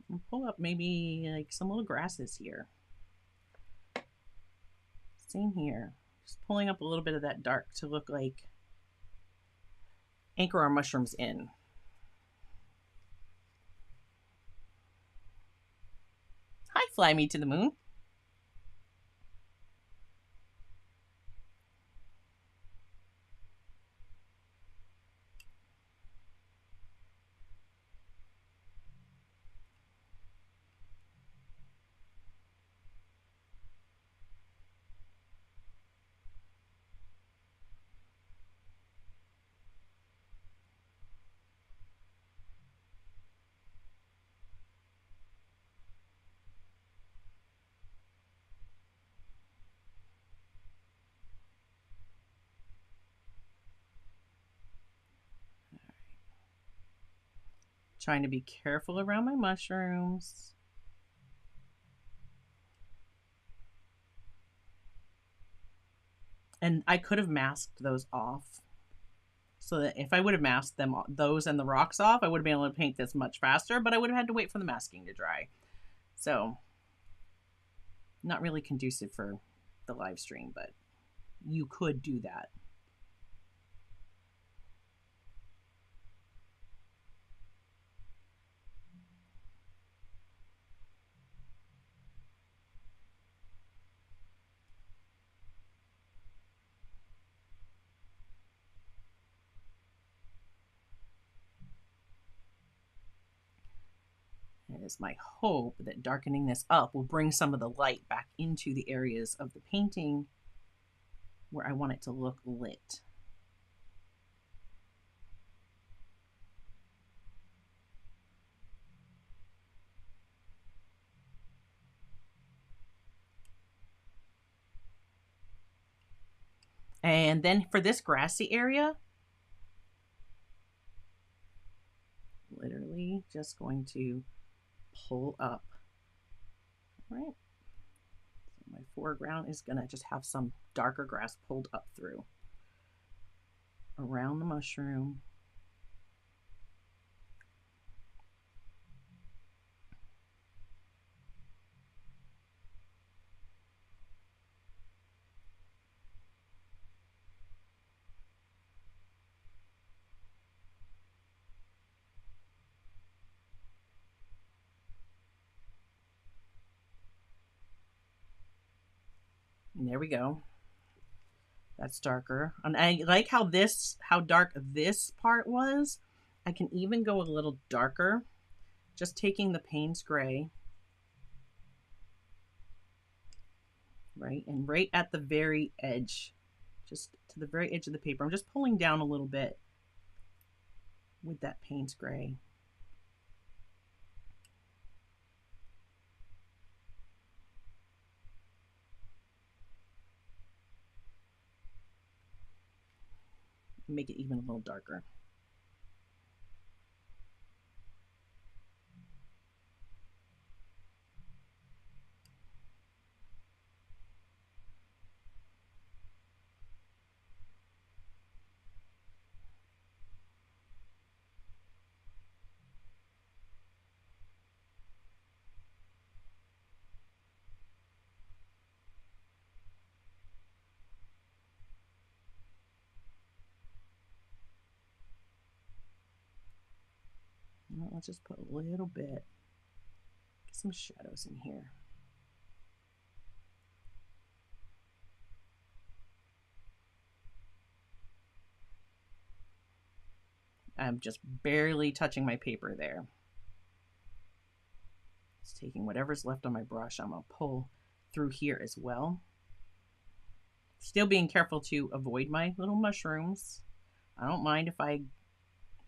And pull up maybe like some little grasses here. Same here. Just pulling up a little bit of that dark to look like anchor our mushrooms in. Hi, Fly Me to the Moon. Trying to be careful around my mushrooms. And I could have masked those off so that if I would have masked them, those and the rocks off, I would have been able to paint this much faster, but I would have had to wait for the masking to dry. So Not really conducive for the live stream, but you could do that. It is my hope that darkening this up will bring some of the light back into the areas of the painting where I want it to look lit. And then for this grassy area, literally just going to pull up. All right. So my foreground is going to just have some darker grass pulled up through around the mushroom. And there we go. That's darker. And I like how dark this part was. I can even go a little darker, just taking the Payne's gray, right? And right at the very edge, just to the very edge of the paper. I'm just pulling down a little bit with that Payne's gray. Make it even a little darker. Let's just put a little bit, get some shadows in here. I'm just barely touching my paper there. Just taking whatever's left on my brush, I'm gonna pull through here as well. Still being careful to avoid my little mushrooms. I don't mind if I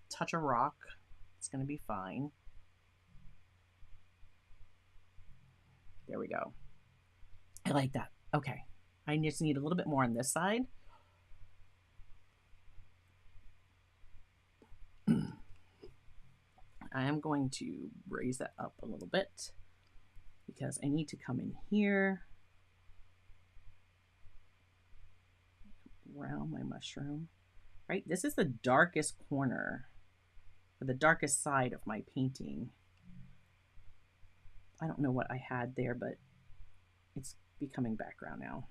touch a rock. It's going to be fine. There we go. I like that. Okay. I just need a little bit more on this side. I am going to raise that up a little bit because I need to come in here around my mushroom. Right? This is the darkest corner, or the darkest side of my painting. I don't know what I had there, but it's becoming background now.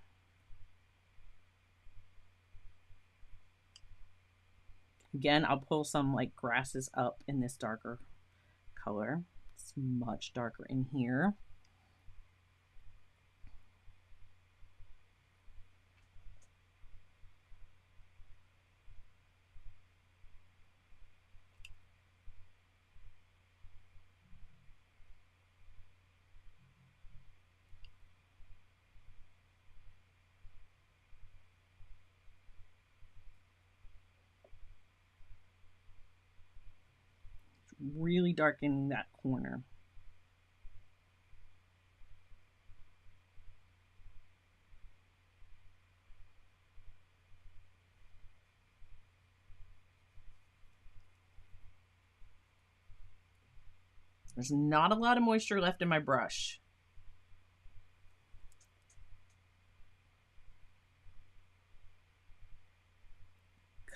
Again, I'll pull some like grasses up in this darker color. It's much darker in here. Really darkening that corner. There's not a lot of moisture left in my brush.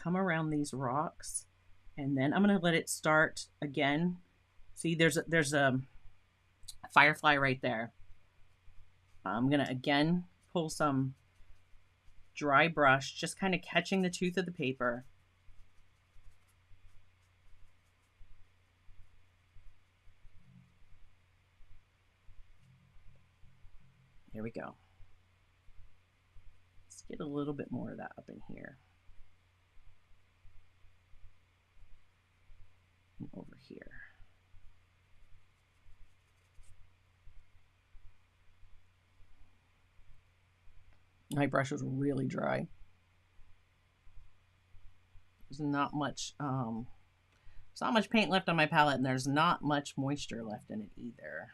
Come around these rocks, and then I'm going to let it start again. See, there's a firefly right there. I'm going to again pull some dry brush, just kind of catching the tooth of the paper. There we go. Let's get a little bit more of that up in here. And over here. My brush was really dry. There's not much paint left on my palette, and there's not much moisture left in it either.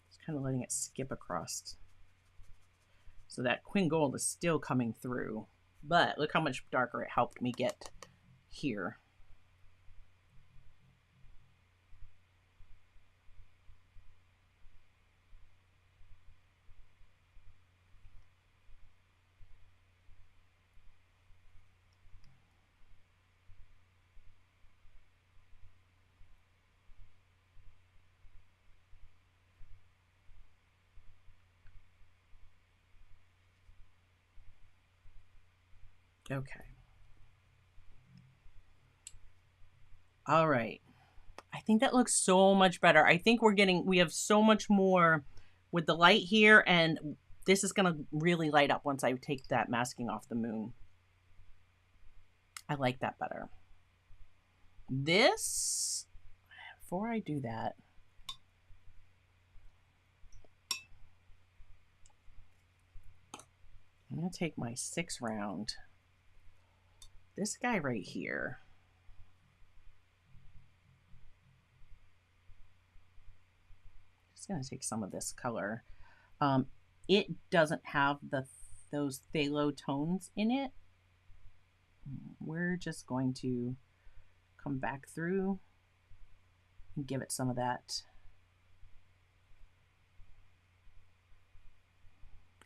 Just kind of letting it skip across. So that Queen Gold is still coming through, but look how much darker it helped me get here. Okay. All right. I think that looks so much better. I think we have so much more with the light here, and this is going to really light up once I take that masking off the moon. I like that better. This, before I do that, I'm going to take my 6 round. This guy right here. Just going to take some of this color. It doesn't have those phthalo tones in it. We're just going to come back through and give it some of that.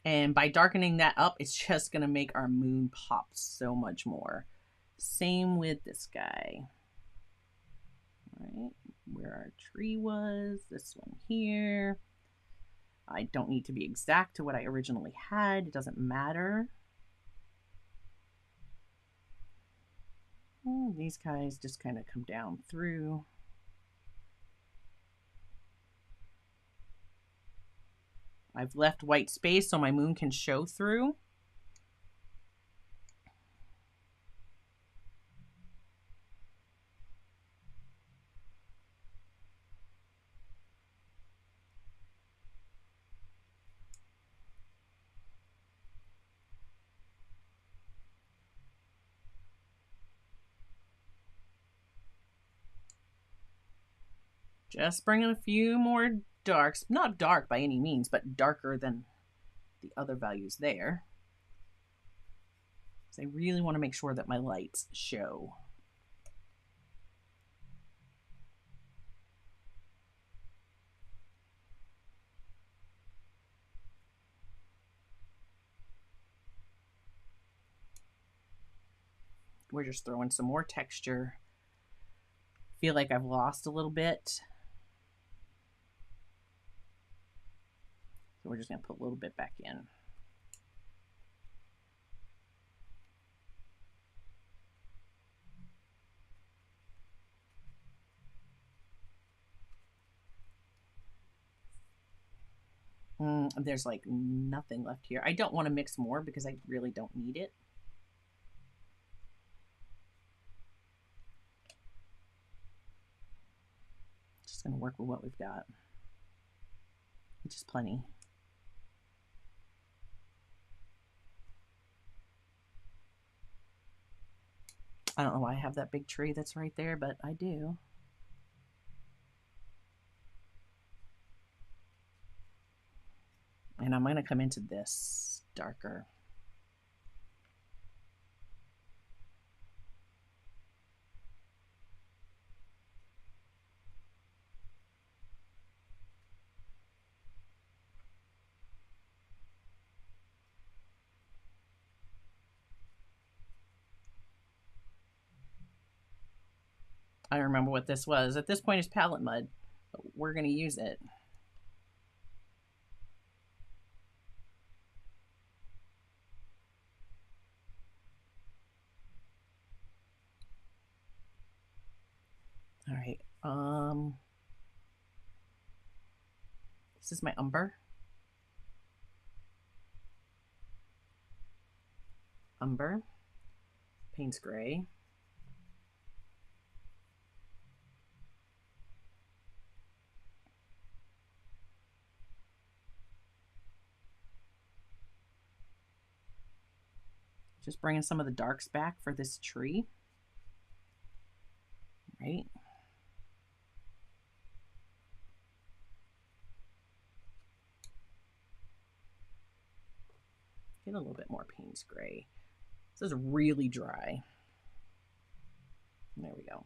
And by darkening that up, it's just going to make our moon pop so much more. Same with this guy. All right, where our tree was, this one here. I don't need to be exact to what I originally had. It doesn't matter. Oh, these guys just kind of come down through. I've left white space so my moon can show through. Just bringing a few more darks, not dark by any means, but darker than the other values there. Because I really want to make sure that my lights show. We're just throwing some more texture. Feel like I've lost a little bit. So we're just going to put a little bit back in. There's like nothing left here. I don't want to mix more because I really don't need it. Just going to work with what we've got, which is plenty. I don't know why I have that big tree that's right there, but I do. And I'm going to come into this darker. I remember what this was. At this point, it's palette mud. But we're going to use it. All right. This is my umber. Umber. Payne's Gray. Just bringing some of the darks back for this tree. Right. Get a little bit more Payne's Gray. This is really dry. There we go.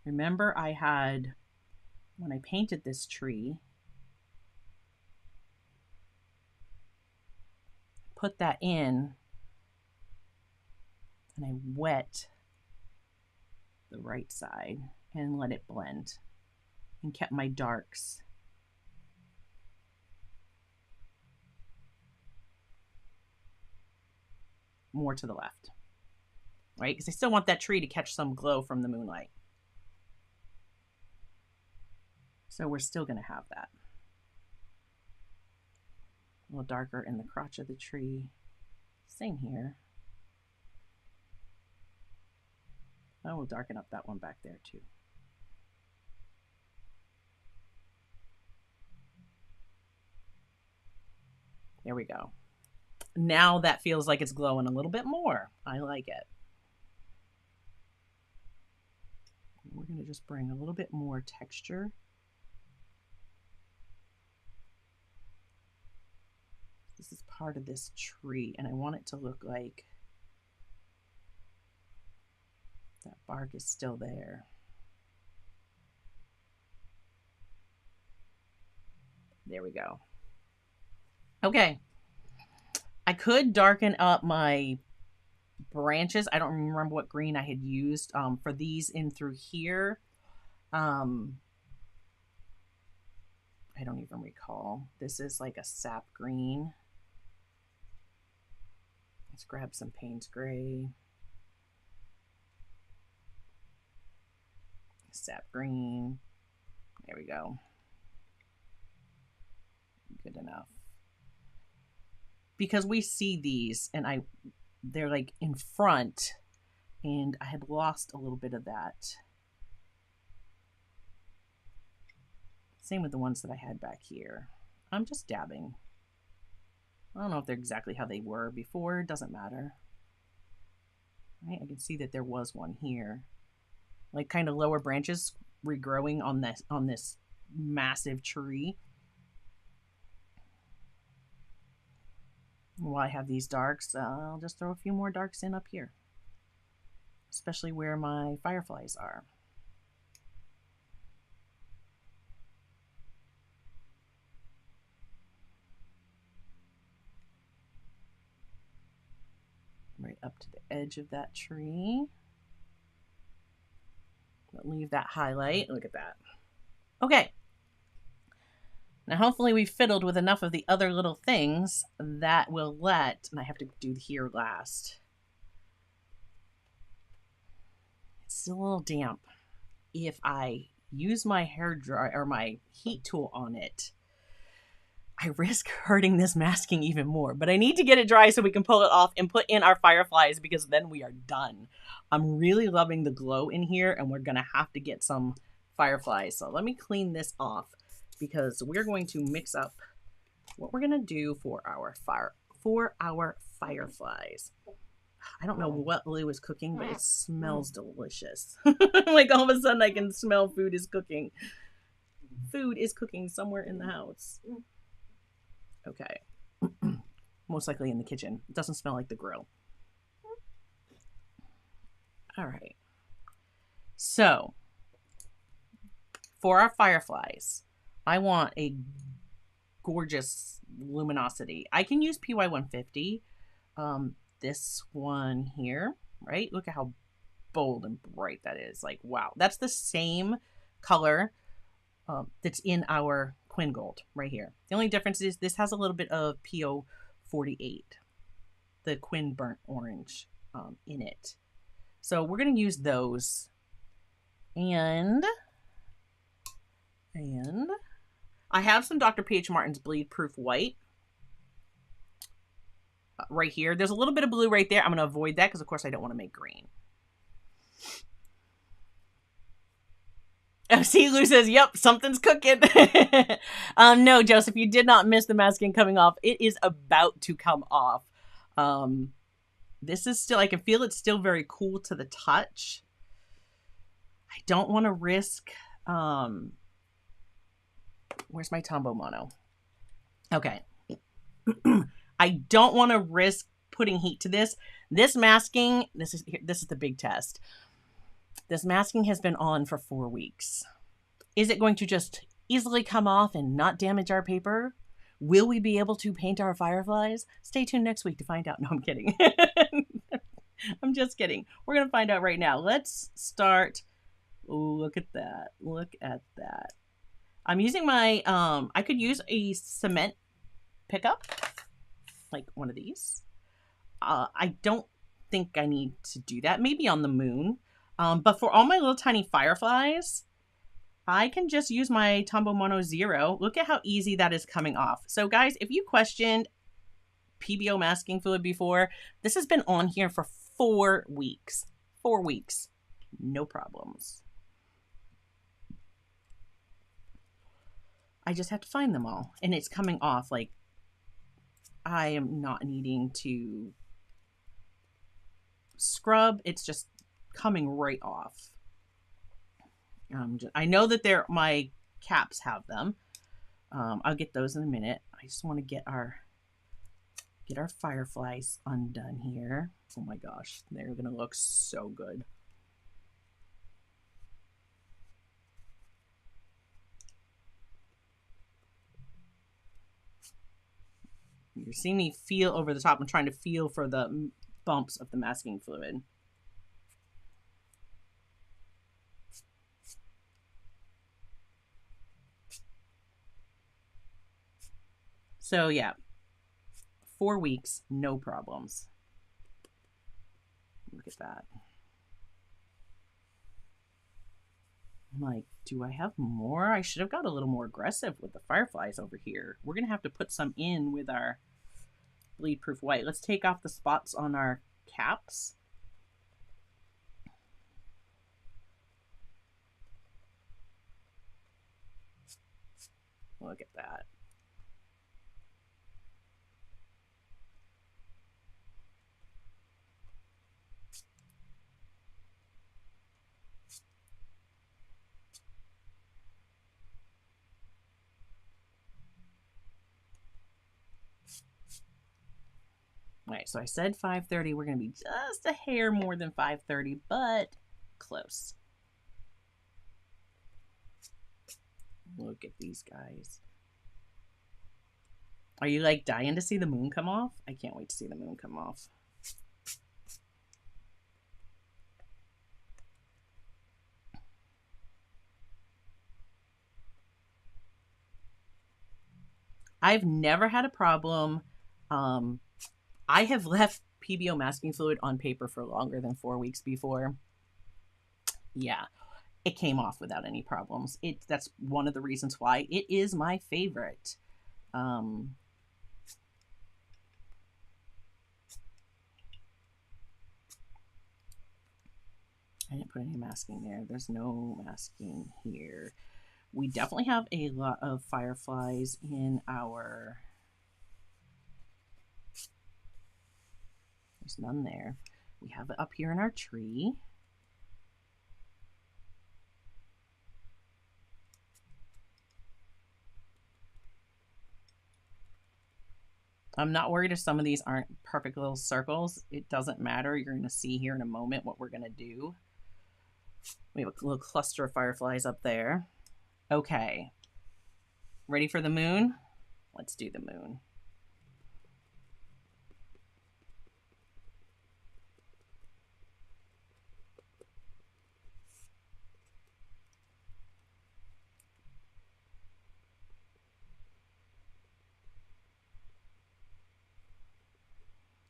Remember I had, when I painted this tree, put that in and I wet the right side and let it blend and kept my darks more to the left, right? Because I still want that tree to catch some glow from the moonlight. So we're still going to have that. A little darker in the crotch of the tree. Same here. Oh, we'll darken up that one back there too. There we go. Now that feels like it's glowing a little bit more. I like it. We're going to just bring a little bit more texture. This is part of this tree, and I want it to look like that bark is still there. There we go. Okay. I could darken up my branches. I don't remember what green I had used for these in through here. I don't even recall. This is like a sap green. Let's grab some Payne's Gray. Sap green. There we go. Good enough. Because we see these and they're like in front and I had lost a little bit of that. Same with the ones that I had back here. I'm just dabbing. I don't know if they're exactly how they were before. Doesn't matter. Right? I can see that there was one here. Like kind of lower branches regrowing on this massive tree. While I have these darks, I'll just throw a few more darks in up here. Especially where my fireflies are. Right up to the edge of that tree. But leave that highlight. Look at that. Okay. Now hopefully we've fiddled with enough of the other little things that will let, and I have to do here last. It's still a little damp. If I use my hair dry or my heat tool on it, I risk hurting this masking even more, but I need to get it dry so we can pull it off and put in our fireflies because then we are done. I'm really loving the glow in here and we're gonna have to get some fireflies. So let me clean this off because we're going to mix up what we're gonna do for our fireflies. I don't know what Lou is cooking, but it smells delicious. Like all of a sudden I can smell food is cooking. Food is cooking somewhere in the house. Okay. Most likely in the kitchen. It doesn't smell like the grill. All right. So, for our fireflies, I want a gorgeous luminosity. I can use PY150. This one here, right? Look at how bold and bright that is. Like, wow. That's the same color that's in our Quinn Gold right here. The only difference is this has a little bit of PO48, the Quinn Burnt Orange in it. So we're going to use those. And I have some Dr. P.H. Martin's Bleed Proof White right here. There's a little bit of blue right there. I'm going to avoid that because, of course, I don't want to make green. Oh, see, Lou says, yep, something's cooking. No, Joseph, you did not miss the masking coming off. It is about to come off. This is still, I can feel it's still very cool to the touch. I don't want to risk, where's my Tombow Mono? Okay. I don't want to risk putting heat to this. This masking, this is the big test. This masking has been on for 4 weeks. Is it going to just easily come off and not damage our paper? Will we be able to paint our fireflies? Stay tuned next week to find out. No, I'm kidding. I'm just kidding. We're going to find out right now. Let's start. Ooh, look at that. Look at that. I'm using my, I could use a cement pickup, like one of these. I don't think I need to do that. Maybe on the moon. But for all my little tiny fireflies, I can just use my Tombow Mono Zero. Look at how easy that is coming off. So guys, if you questioned PBO masking fluid before, this has been on here for 4 weeks. 4 weeks. No problems. I just have to find them all. And it's coming off. Like, I am not needing to scrub. It's just coming right off. I know that my caps have them. I'll get those in a minute. I just want to get our fireflies undone here. Oh my gosh, they're gonna look so good. You're seeing me feel over the top. I'm trying to feel for the bumps of the masking fluid. So yeah, 4 weeks, no problems. Look at that. I'm like, do I have more? I should have got a little more aggressive with the fireflies over here. We're going to have to put some in with our bleed proof white. Let's take off the spots on our caps. Look at that. All right, so I said 5:30. We're going to be just a hair more than 5:30, but close. Look at these guys. Are you like dying to see the moon come off? I can't wait to see the moon come off. I've never had a problem. I have left PBO masking fluid on paper for longer than 4 weeks before. Yeah, it came off without any problems. That's one of the reasons why it is my favorite. I didn't put any masking there. There's no masking here. We definitely have a lot of fireflies in our... There's none there. We have it up here in our tree. I'm not worried if some of these aren't perfect little circles. It doesn't matter. You're going to see here in a moment what we're going to do. We have a little cluster of fireflies up there. Okay. Ready for the moon? Let's do the moon.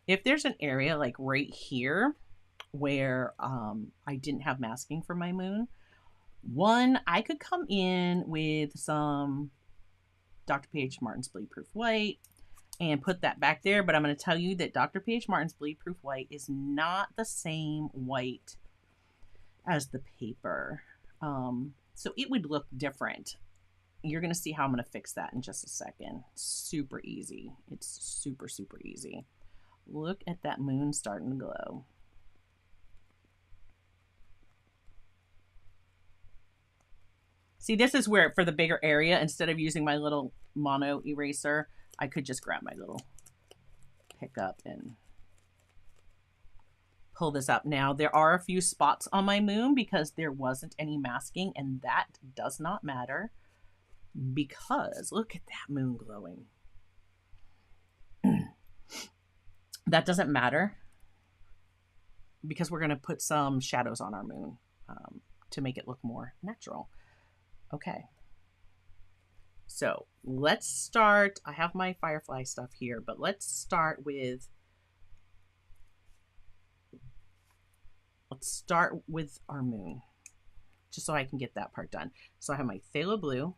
If there's an area like right here where I didn't have masking for my moon, one, I could come in with some Dr. P.H. Martin's Bleed Proof White and put that back there. But I'm going to tell you that Dr. P.H. Martin's Bleed Proof White is not the same white as the paper. So it would look different. You're going to see how I'm going to fix that in just a second. Super easy. It's super, super easy. Look at that moon starting to glow. See, this is where for the bigger area, instead of using my little mono eraser, I could just grab my little pickup and pull this up. Now, there are a few spots on my moon because there wasn't any masking, and that does not matter because look at that moon glowing. That doesn't matter because we're going to put some shadows on our moon to make it look more natural. Okay. So let's start. I have my Firefly stuff here, but let's start with our moon, just so I can get that part done. So I have my phthalo blue.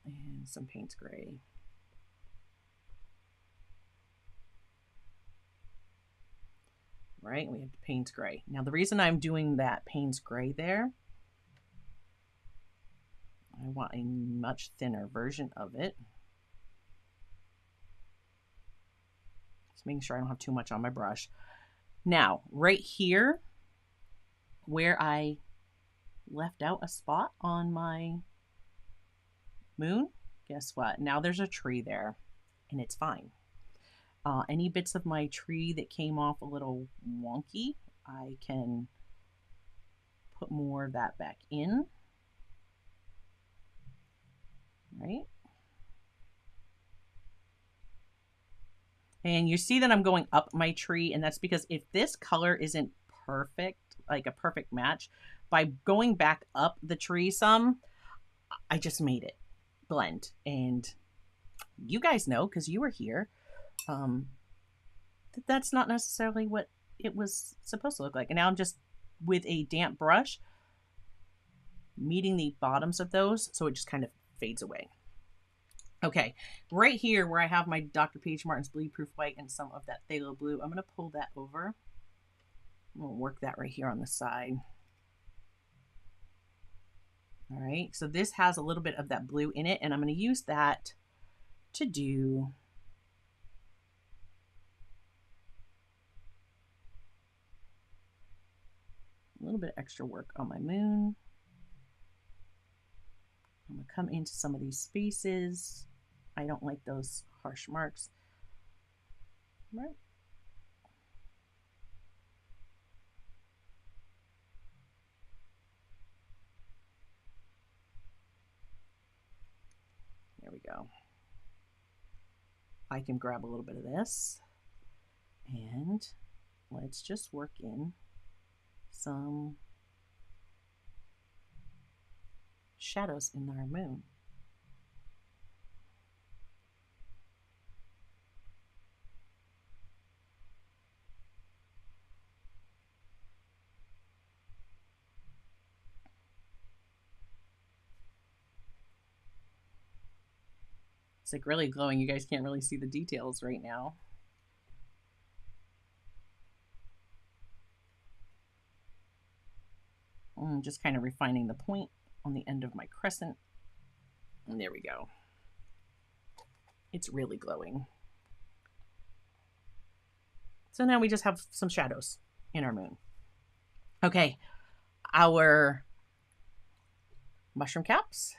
And some Payne's gray. Right, we have the Payne's gray. Now the reason I'm doing that Payne's gray there, I want a much thinner version of it. Just making sure I don't have too much on my brush. Now, right here, where I left out a spot on my moon, guess what? Now there's a tree there, and it's fine. Any bits of my tree that came off a little wonky, I can put more of that back in. Right? And you see that I'm going up my tree, and that's because if this color isn't perfect, like a perfect match, by going back up the tree some, I just made it blend. And you guys know, because you were here, that's not necessarily what it was supposed to look like. And now I'm just with a damp brush meeting the bottoms of those so it just kind of fades away. Okay, right here where I have my Dr. P.H. Martin's Bleed Proof White and some of that phthalo blue, I'm going to pull that over. We'll work that right here on the side. All right, so this has a little bit of that blue in it, and I'm going to use that to do a little bit of extra work on my moon. I'm going to come into some of these spaces. I don't like those harsh marks. Right. There we go. I can grab a little bit of this and let's just work in some shadows in our moon. It's like really glowing. You guys can't really see the details right now. I'm just kind of refining the point on the end of my crescent. And there we go. It's really glowing. So now we just have some shadows in our moon. Okay, our mushroom caps.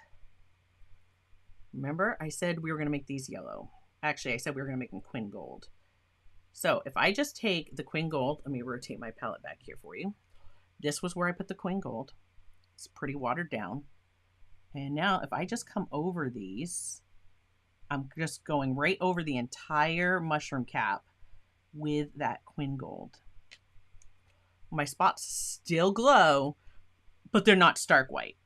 Remember, I said we were going to make these yellow. Actually, I said we were going to make them quin gold. So if I just take the quin gold, let me rotate my palette back here for you. This was where I put the quin gold. It's pretty watered down. And now if I just come over these, I'm just going right over the entire mushroom cap with that Quin Gold. My spots still glow, but they're not stark white.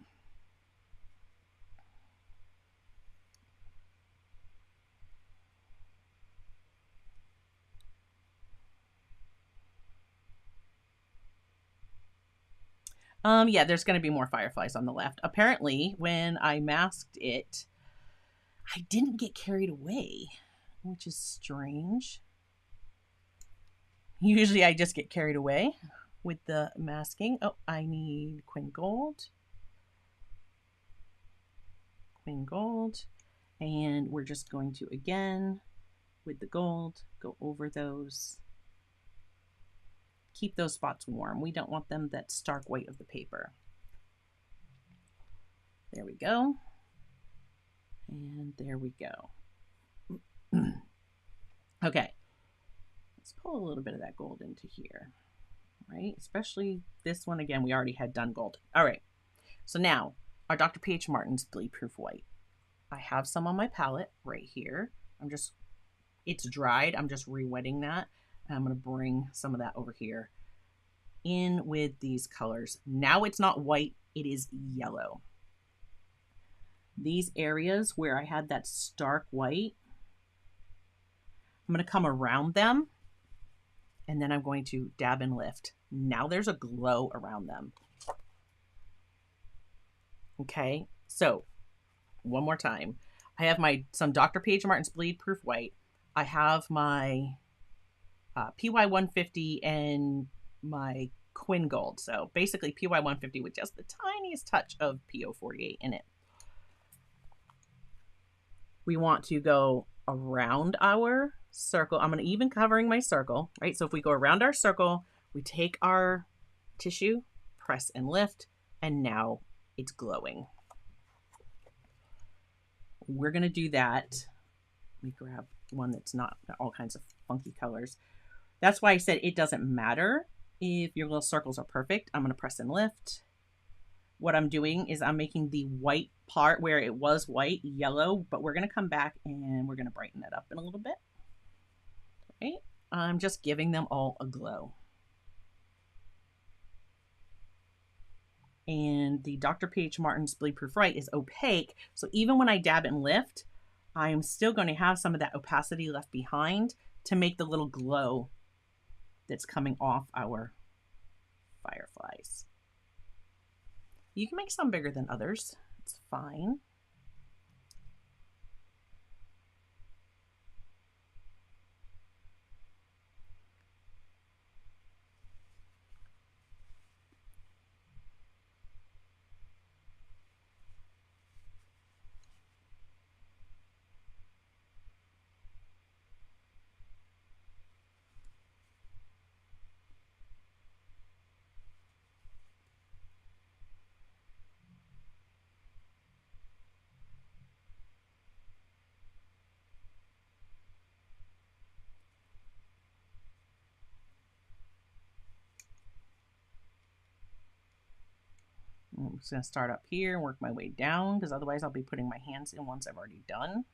Yeah, there's going to be more fireflies on the left. Apparently, when I masked it, I didn't get carried away, which is strange. Usually I just get carried away with the masking. Oh, I need Quin Gold. Quin Gold. And we're just going to, again, with the gold, go over those. Keep those spots warm. We don't want them that stark white of the paper. There we go. And there we go. Okay. Let's pull a little bit of that gold into here, right? Especially this one. Again, we already had done gold. All right. So now our Dr. P.H. Martin's Bleed Proof White. I have some on my palette right here. It's dried. I'm just re-wetting that. And I'm going to bring some of that over here in with these colors. Now it's not white, it is yellow. These areas where I had that stark white, I'm going to come around them and then I'm going to dab and lift. Now there's a glow around them. Okay, so one more time. I have some Dr. P.H. Martin's Bleed Proof White. I have my PY150 and my Quin Gold. So basically PY150 with just the tiniest touch of PO48 in it. We want to go around our circle. I'm going to even covering my circle, right? So if we go around our circle, we take our tissue, press and lift, and now it's glowing. We're going to do that. Let me grab one that's not all kinds of funky colors. That's why I said it doesn't matter if your little circles are perfect. I'm going to press and lift. What I'm doing is I'm making the white part where it was white yellow, but we're going to come back and we're going to brighten it up in a little bit. Right? I'm just giving them all a glow. And the Dr. P.H. Martin's Bleed Proof White is opaque. So even when I dab and lift, I'm still going to have some of that opacity left behind to make the little glow that's coming off our fireflies. You can make some bigger than others. It's fine. I'm just going to start up here and work my way down because otherwise I'll be putting my hands in once I've already done.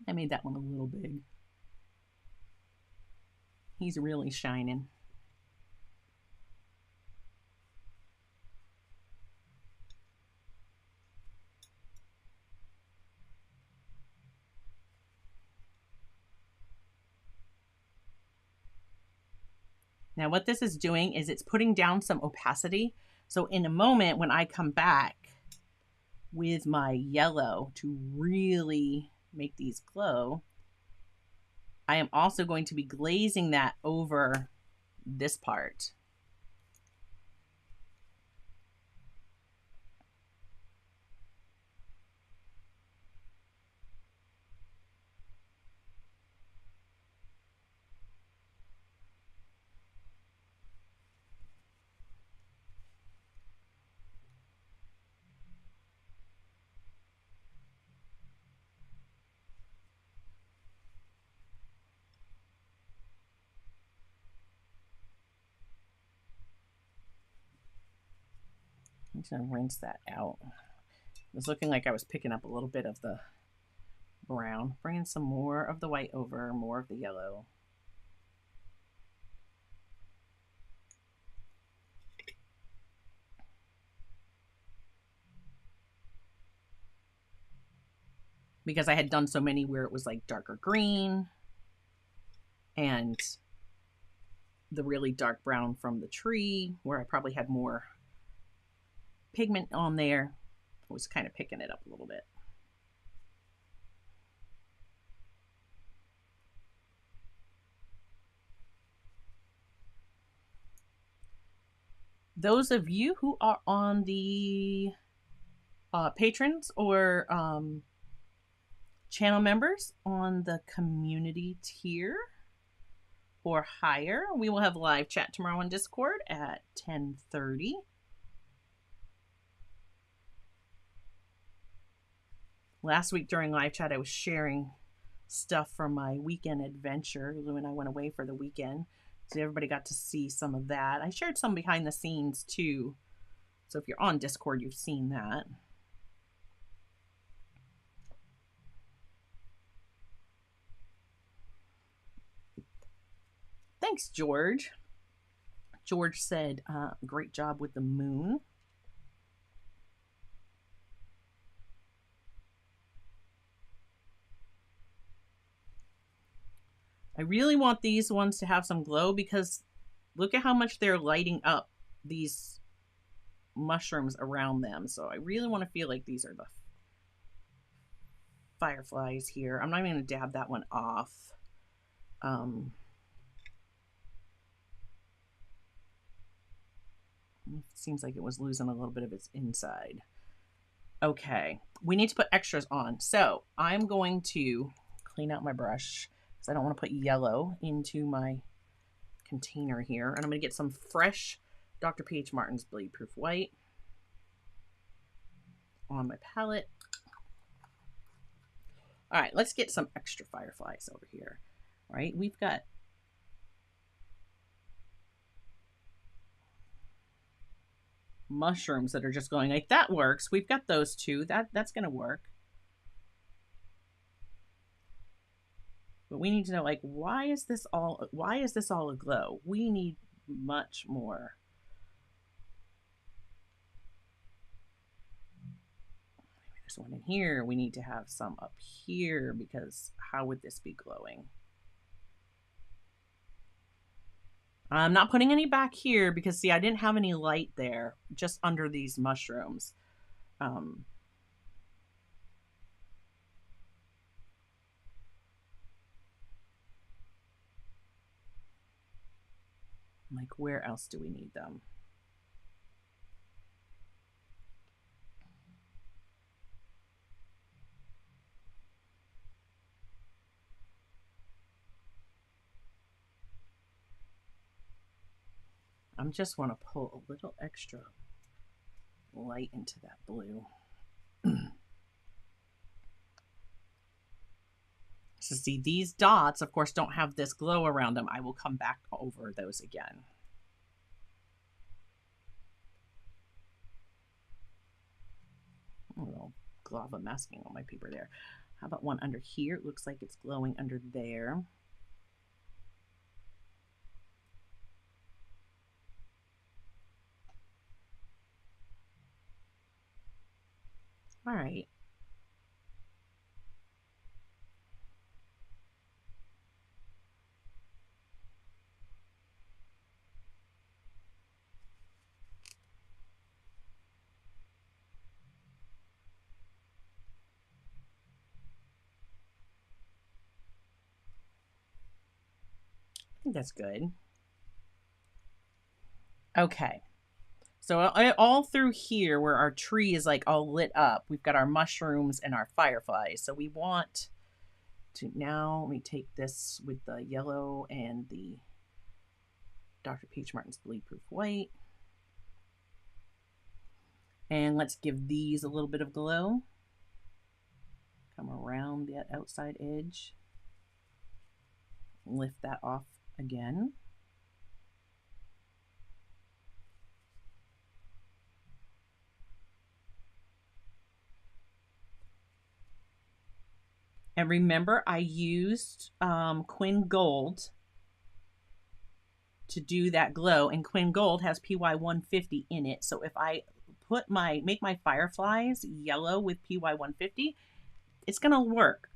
I made that one a little big. He's really shining. Now what this is doing is it's putting down some opacity. So in a moment when I come back with my yellow to really make these glow, I am also going to be glazing that over this part. I'm just gonna rinse that out. It was looking like I was picking up a little bit of the brown. Bringing some more of the white over, more of the yellow. Because I had done so many where it was like darker green and the really dark brown from the tree, where I probably had more pigment on there. I was kind of picking it up a little bit. Those of you who are on the patrons or channel members on the community tier or higher, we will have live chat tomorrow on Discord at 10:30. Last week during live chat, I was sharing stuff from my weekend adventure. Lou and I went away for the weekend, so everybody got to see some of that. I shared some behind the scenes too, so if you're on Discord, you've seen that. Thanks, George. George said, great job with the moon. I really want these ones to have some glow because look at how much they're lighting up these mushrooms around them. So I really want to feel like these are the fireflies here. I'm not even going to dab that one off. It seems like it was losing a little bit of its inside. Okay, we need to put extras on. So I'm going to clean out my brush because I don't want to put yellow into my container here. And I'm going to get some fresh Dr. P.H. Martin's Bleed Proof White on my palette. All right, let's get some extra fireflies over here. All right, we've got mushrooms that are just going like that works. We've got those two. That's going to work. But we need to know, like, why is this all aglow? We need much more. Maybe there's one in here. We need to have some up here because how would this be glowing? I'm not putting any back here because, see, I didn't have any light there, just under these mushrooms. Like, where else do we need them? I just want to pull a little extra light into that blue. So see, these dots, of course, don't have this glow around them. I will come back over those again. A little glob of masking on my paper there. How about one under here? It looks like it's glowing under there. All right. I think that's good. Okay. So all through here where our tree is like all lit up, we've got our mushrooms and our fireflies. So we want to now, let me take this with the yellow and the Dr. Peach Martin's Bleed Proof White. And let's give these a little bit of glow. Come around that outside edge. Lift that off again. And remember, I used Quinn Gold to do that glow, and Quinn Gold has PY 150 in it. So if I make my Fireflies yellow with PY 150, it's gonna work.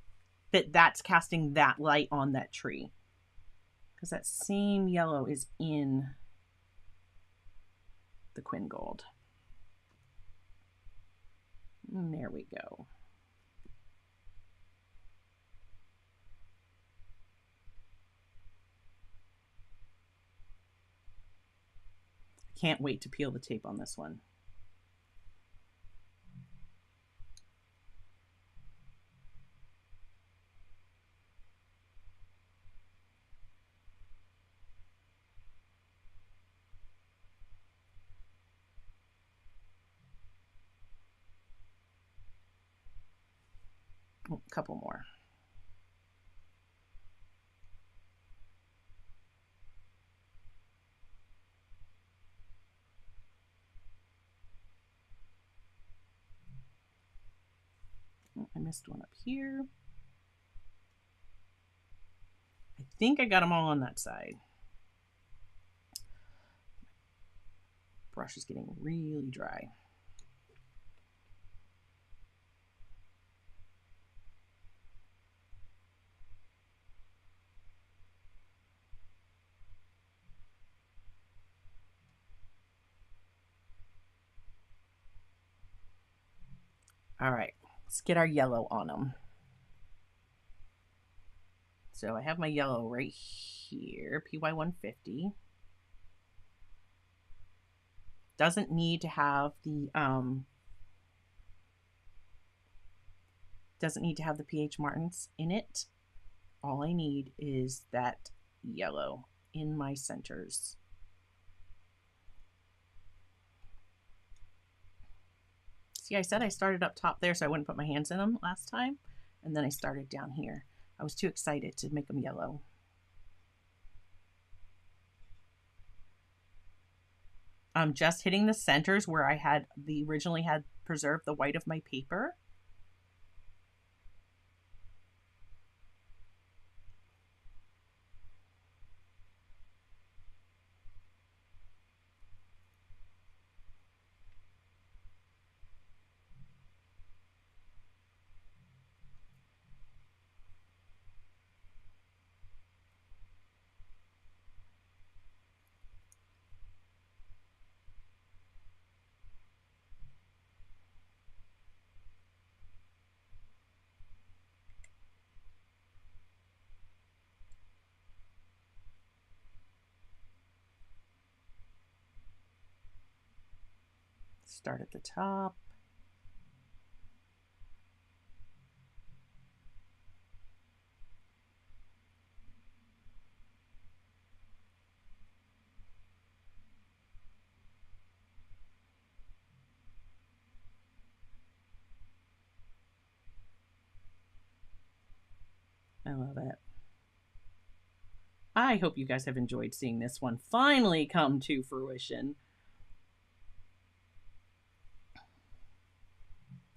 That's casting that light on that tree, because that same yellow is in the Quinn Gold. And there we go. Can't wait to peel the tape on this one. A couple more. Oh, I missed one up here. I think I got them all on that side. Brush is getting really dry. All right, let's get our yellow on them. So I have my yellow right here, PY 150. Doesn't need to have the PH Martins in it. All I need is that yellow in my centers. See, I said I started up top there so I wouldn't put my hands in them last time, and then I started down here. I was too excited to make them yellow. I'm just hitting the centers where I had originally had preserved the white of my paper. Start at the top. I love it. I hope you guys have enjoyed seeing this one finally come to fruition.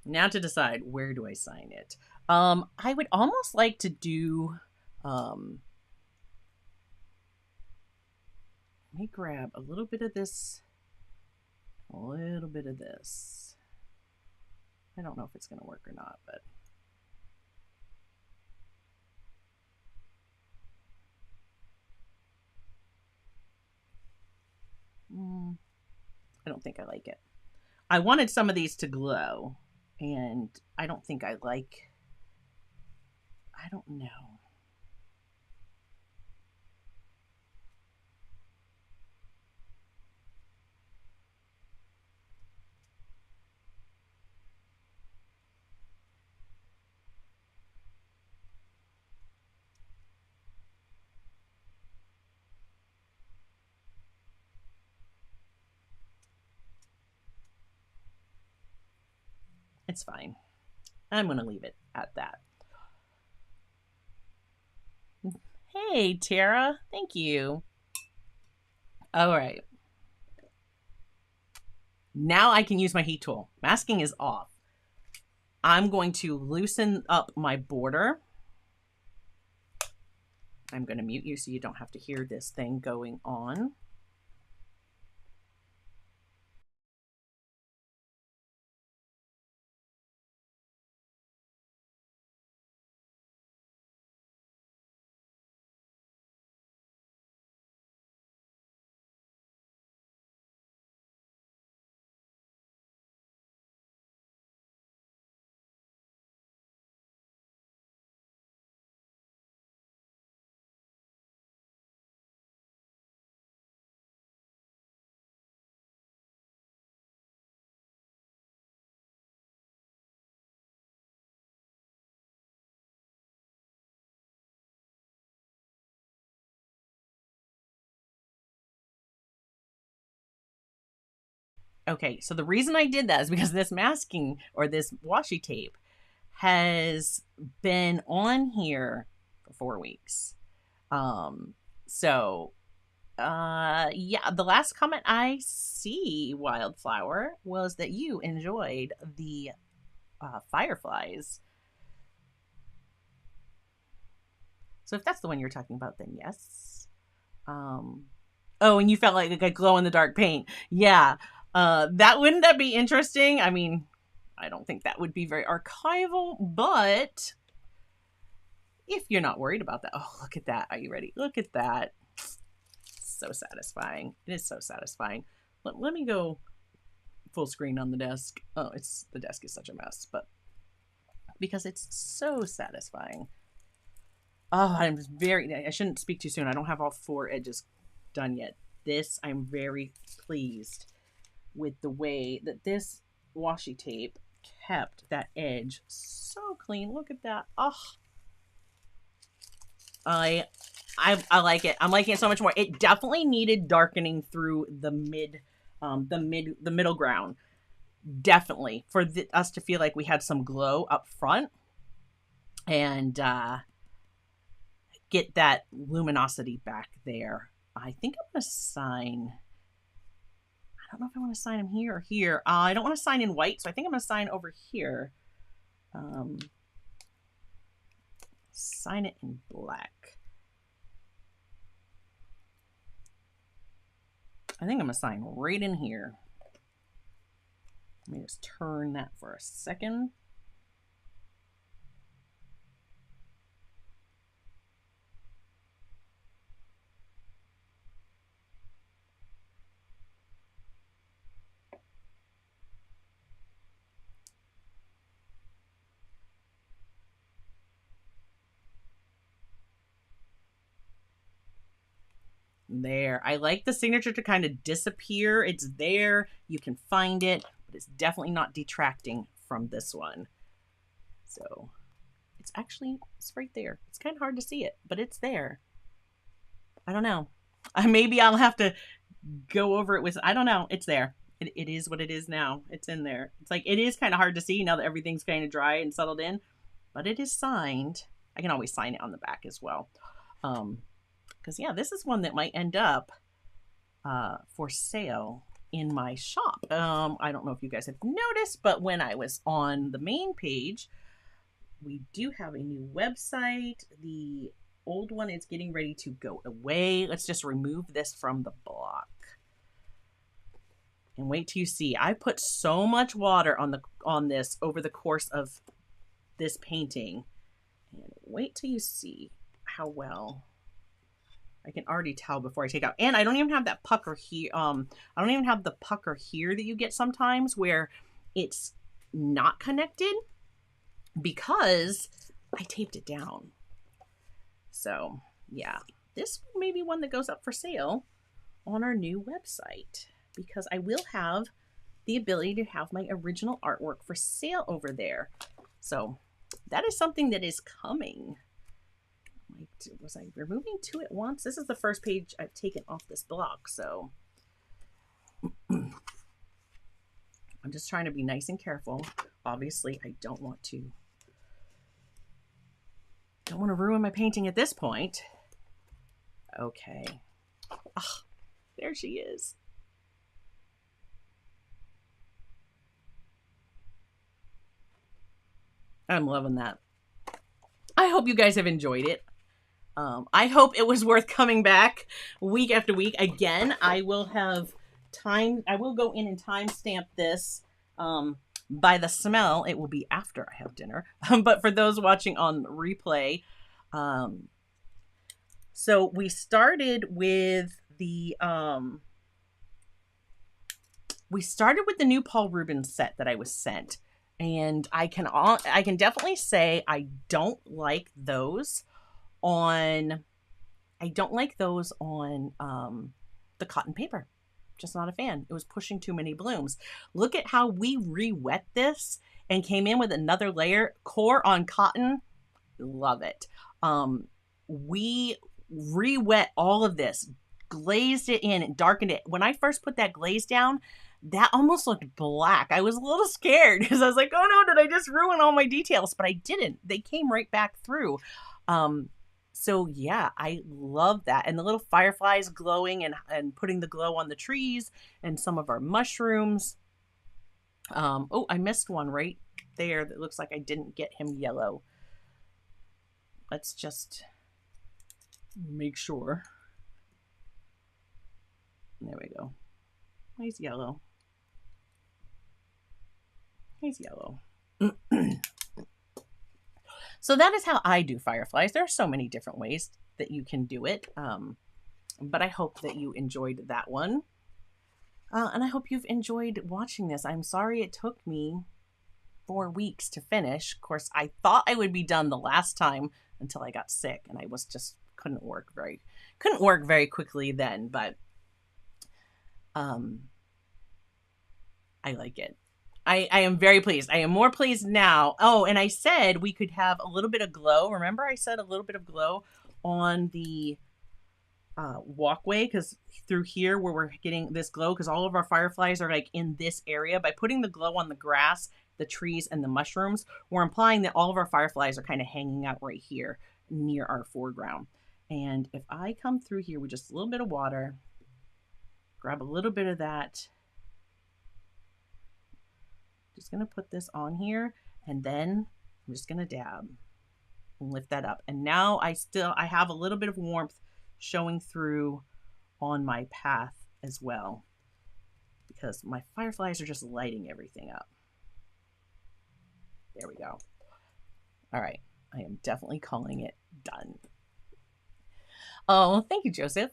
Now to decide, where do I sign it? I would almost like to do, let me grab a little bit of this, a little bit of this. I don't know if it's going to work or not, but. I don't think I like it. I wanted some of these to glow, and I don't think I like, I don't know. It's fine. I'm going to leave it at that. Hey, Tara. Thank you. All right. Now I can use my heat tool. Masking is off. I'm going to loosen up my border I'm going to mute you so you don't have to hear this thing going on. Okay, so the reason I did that is because this masking or this washi tape has been on here for 4 weeks. So yeah, the last comment I see, Wildflower, was that you enjoyed the Fireflies. So if that's the one you're talking about, then yes. Oh, and you felt like a glow in the dark paint. Yeah. Wouldn't that be interesting? I mean, I don't think that would be very archival, but if you're not worried about that, oh, look at that. Are you ready? Look at that. So satisfying. It is so satisfying. Let me go full screen on the desk. Oh, the desk is such a mess, but because it's so satisfying. Oh, I shouldn't speak too soon. I don't have all 4 edges done yet. I'm very pleased with the way that this washi tape kept that edge so clean. Look at that. Oh, I like it. I'm liking it so much more. It definitely needed darkening through the middle ground. Definitely for us to feel like we had some glow up front and get that luminosity back there. I think I'm going to sign. I don't know if I want to sign him here or here. I don't want to sign in white, so I think I'm going to sign over here. Sign it in black. I think I'm going to sign right in here. Let me just turn that for a second. There. I like the signature to kind of disappear. It's there. You can find it, but it's definitely not detracting from this one. So it's right there. It's kind of hard to see it, but it's there. I don't know. Maybe I'll have to go over it with, I don't know. It's there. It is what it is now. It's in there. It's like, it is kind of hard to see now that everything's kind of dry and settled in, but it is signed. I can always sign it on the back as well. Because yeah, this is one that might end up for sale in my shop. I don't know if you guys have noticed, but when I was on the main page, we do have a new website. The old one is getting ready to go away. Let's just remove this from the block. And wait till you see. I put so much water on this over the course of this painting. And wait till you see how well. I can already tell before I take out. And I don't even have that pucker here. I don't even have the pucker here that you get sometimes where it's not connected because I taped it down. So yeah, this may be one that goes up for sale on our new website because I will have the ability to have my original artwork for sale over there. So that is something that is coming. Was I removing 2 at once? This is the first page I've taken off this block, so I'm just trying to be nice and careful. Obviously, I don't want to ruin my painting at this point. Okay. Oh, there she is. I'm loving that. I hope you guys have enjoyed it. I hope it was worth coming back week after week. Again, I will go in and timestamp this. By the smell, it will be after I have dinner. But for those watching on replay, so we started with the new Paul Rubens set that I was sent, and I can definitely say I don't like those on the cotton paper. Just not a fan. It was pushing too many blooms. Look at how we re-wet this and came in with another layer. Core on cotton. Love it. We re-wet all of this, glazed it in and darkened it. When I first put that glaze down, that almost looked black. I was a little scared because I was like, oh no, did I just ruin all my details? But I didn't. They came right back through. So yeah, I love that. And the little fireflies glowing and putting the glow on the trees and some of our mushrooms. Oh, I missed one right there that looks like I didn't get him yellow. Let's just make sure. There we go. He's yellow. He's yellow. So that is how I do fireflies. There are so many different ways that you can do it. But I hope that you enjoyed that one. And I hope you've enjoyed watching this. I'm sorry it took me 4 weeks to finish. Of course, I thought I would be done the last time until I got sick, and I was just couldn't work very quickly then, but I like it. I am very pleased. I am more pleased now. Oh, and I said we could have a little bit of glow. Remember I said a little bit of glow on the walkway, because through here where we're getting this glow, because all of our fireflies are like in this area. By putting the glow on the grass, the trees, and the mushrooms, we're implying that all of our fireflies are kind of hanging out right here near our foreground. And if I come through here with just a little bit of water, grab a little bit of that, just going to put this on here, and then I'm just going to dab and lift that up. And now I have a little bit of warmth showing through on my path as well, because my fireflies are just lighting everything up. There we go. All right. I am definitely calling it done. Oh, thank you, Joseph.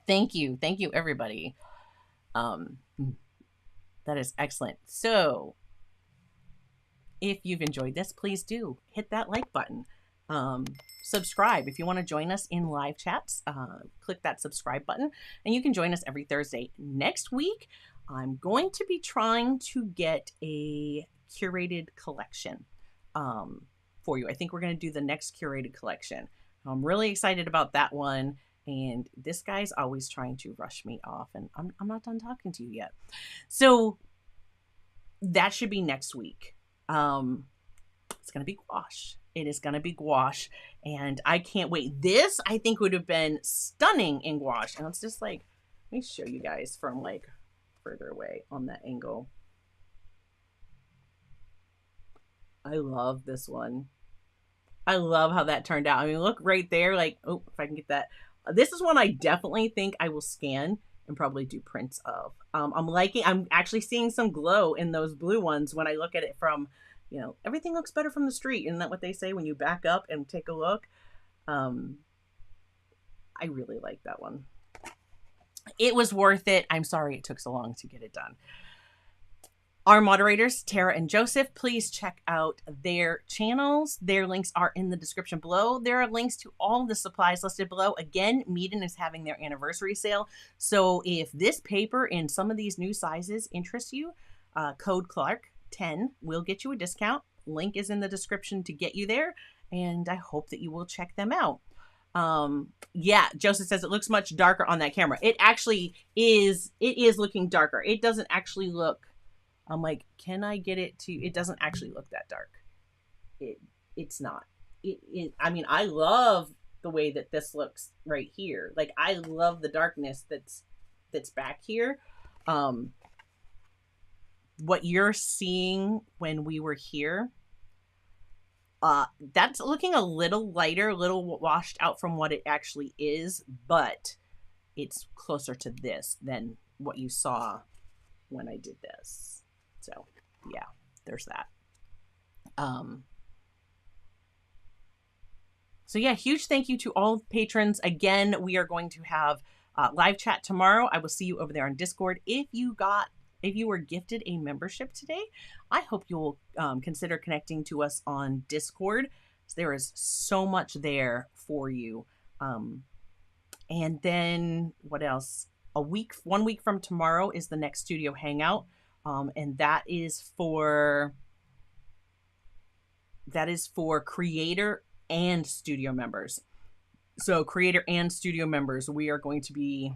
Thank you. Thank you, everybody. That is excellent. So if you've enjoyed this, please do hit that like button. Subscribe if you want to join us in live chats. Click that subscribe button, and you can join us every Thursday. Next week, I'm going to be trying to get a curated collection for you. I think we're going to do the next curated collection. I'm really excited about that one. And this guy's always trying to rush me off, and I'm not done talking to you yet. So that should be next week. It's going to be gouache. It is going to be gouache, and I can't wait. This, I think, would have been stunning in gouache. And it's just like, let me show you guys from like further away on that angle. I love this one. I love how that turned out. I mean, look right there. Like, oh, if I can get that. This is one I definitely think I will scan and probably do prints of. I'm actually seeing some glow in those blue ones when I look at it from, everything looks better from the street. Isn't that what they say when you back up and take a look? I really like that one. It was worth it. I'm sorry it took so long to get it done. Our moderators, Tara and Joseph, please check out their channels. Their links are in the description below. There are links to all the supplies listed below. Again, Meeden is having their anniversary sale. So if this paper in some of these new sizes interests you, code Clark10 will get you a discount. Link is in the description to get you there. And I hope that you will check them out. Yeah, Joseph says it looks much darker on that camera. It actually is. It is looking darker. It doesn't actually look... I'm like, can I get it to... It doesn't actually look that dark. It's not. I mean, I love the way that this looks right here. Like, I love the darkness that's back here. What you're seeing when we were here That's looking a little lighter, a little washed out from what it actually is, but it's closer to this than what you saw when I did this. So yeah, there's that. So yeah, huge thank you to all patrons. Again, we are going to have live chat tomorrow. I will see you over there on Discord. If you were gifted a membership today, I hope you'll consider connecting to us on Discord. There is so much there for you. And then what else? 1 week from tomorrow is the next studio hangout. And that is for creator and studio members. So creator and studio members, we are going to be,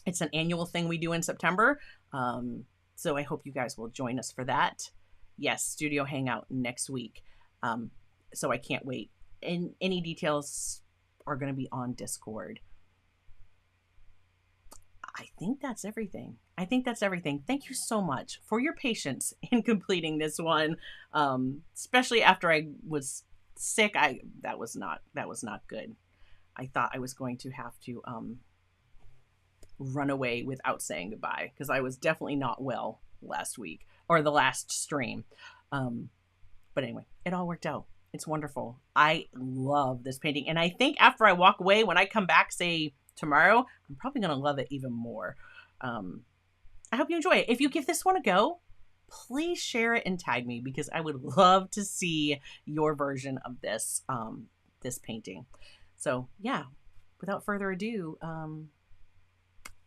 it's an annual thing we do in September. So I hope you guys will join us for that. Yes, studio hangout next week. So I can't wait. And any details are going to be on Discord. I think that's everything. Thank you so much for your patience in completing this one. Especially after I was sick. That was not good. I thought I was going to have to run away without saying goodbye, because I was definitely not well last week or the last stream. But anyway, it all worked out. It's wonderful. I love this painting. And I think after I walk away, when I come back, say tomorrow, I'm probably going to love it even more. I hope you enjoy it. If you give this one a go, please share it and tag me, because I would love to see your version of this, this painting. So yeah, without further ado,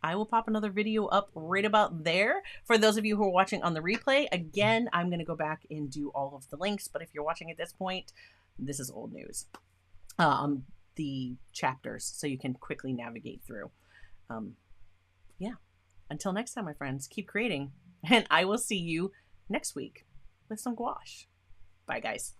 I will pop another video up right about there. For those of you who are watching on the replay, again, I'm going to go back and do all of the links. But if you're watching at this point, this is old news. The chapters, so you can quickly navigate through. Yeah. Until next time, my friends, keep creating, and I will see you next week with some gouache. Bye, guys.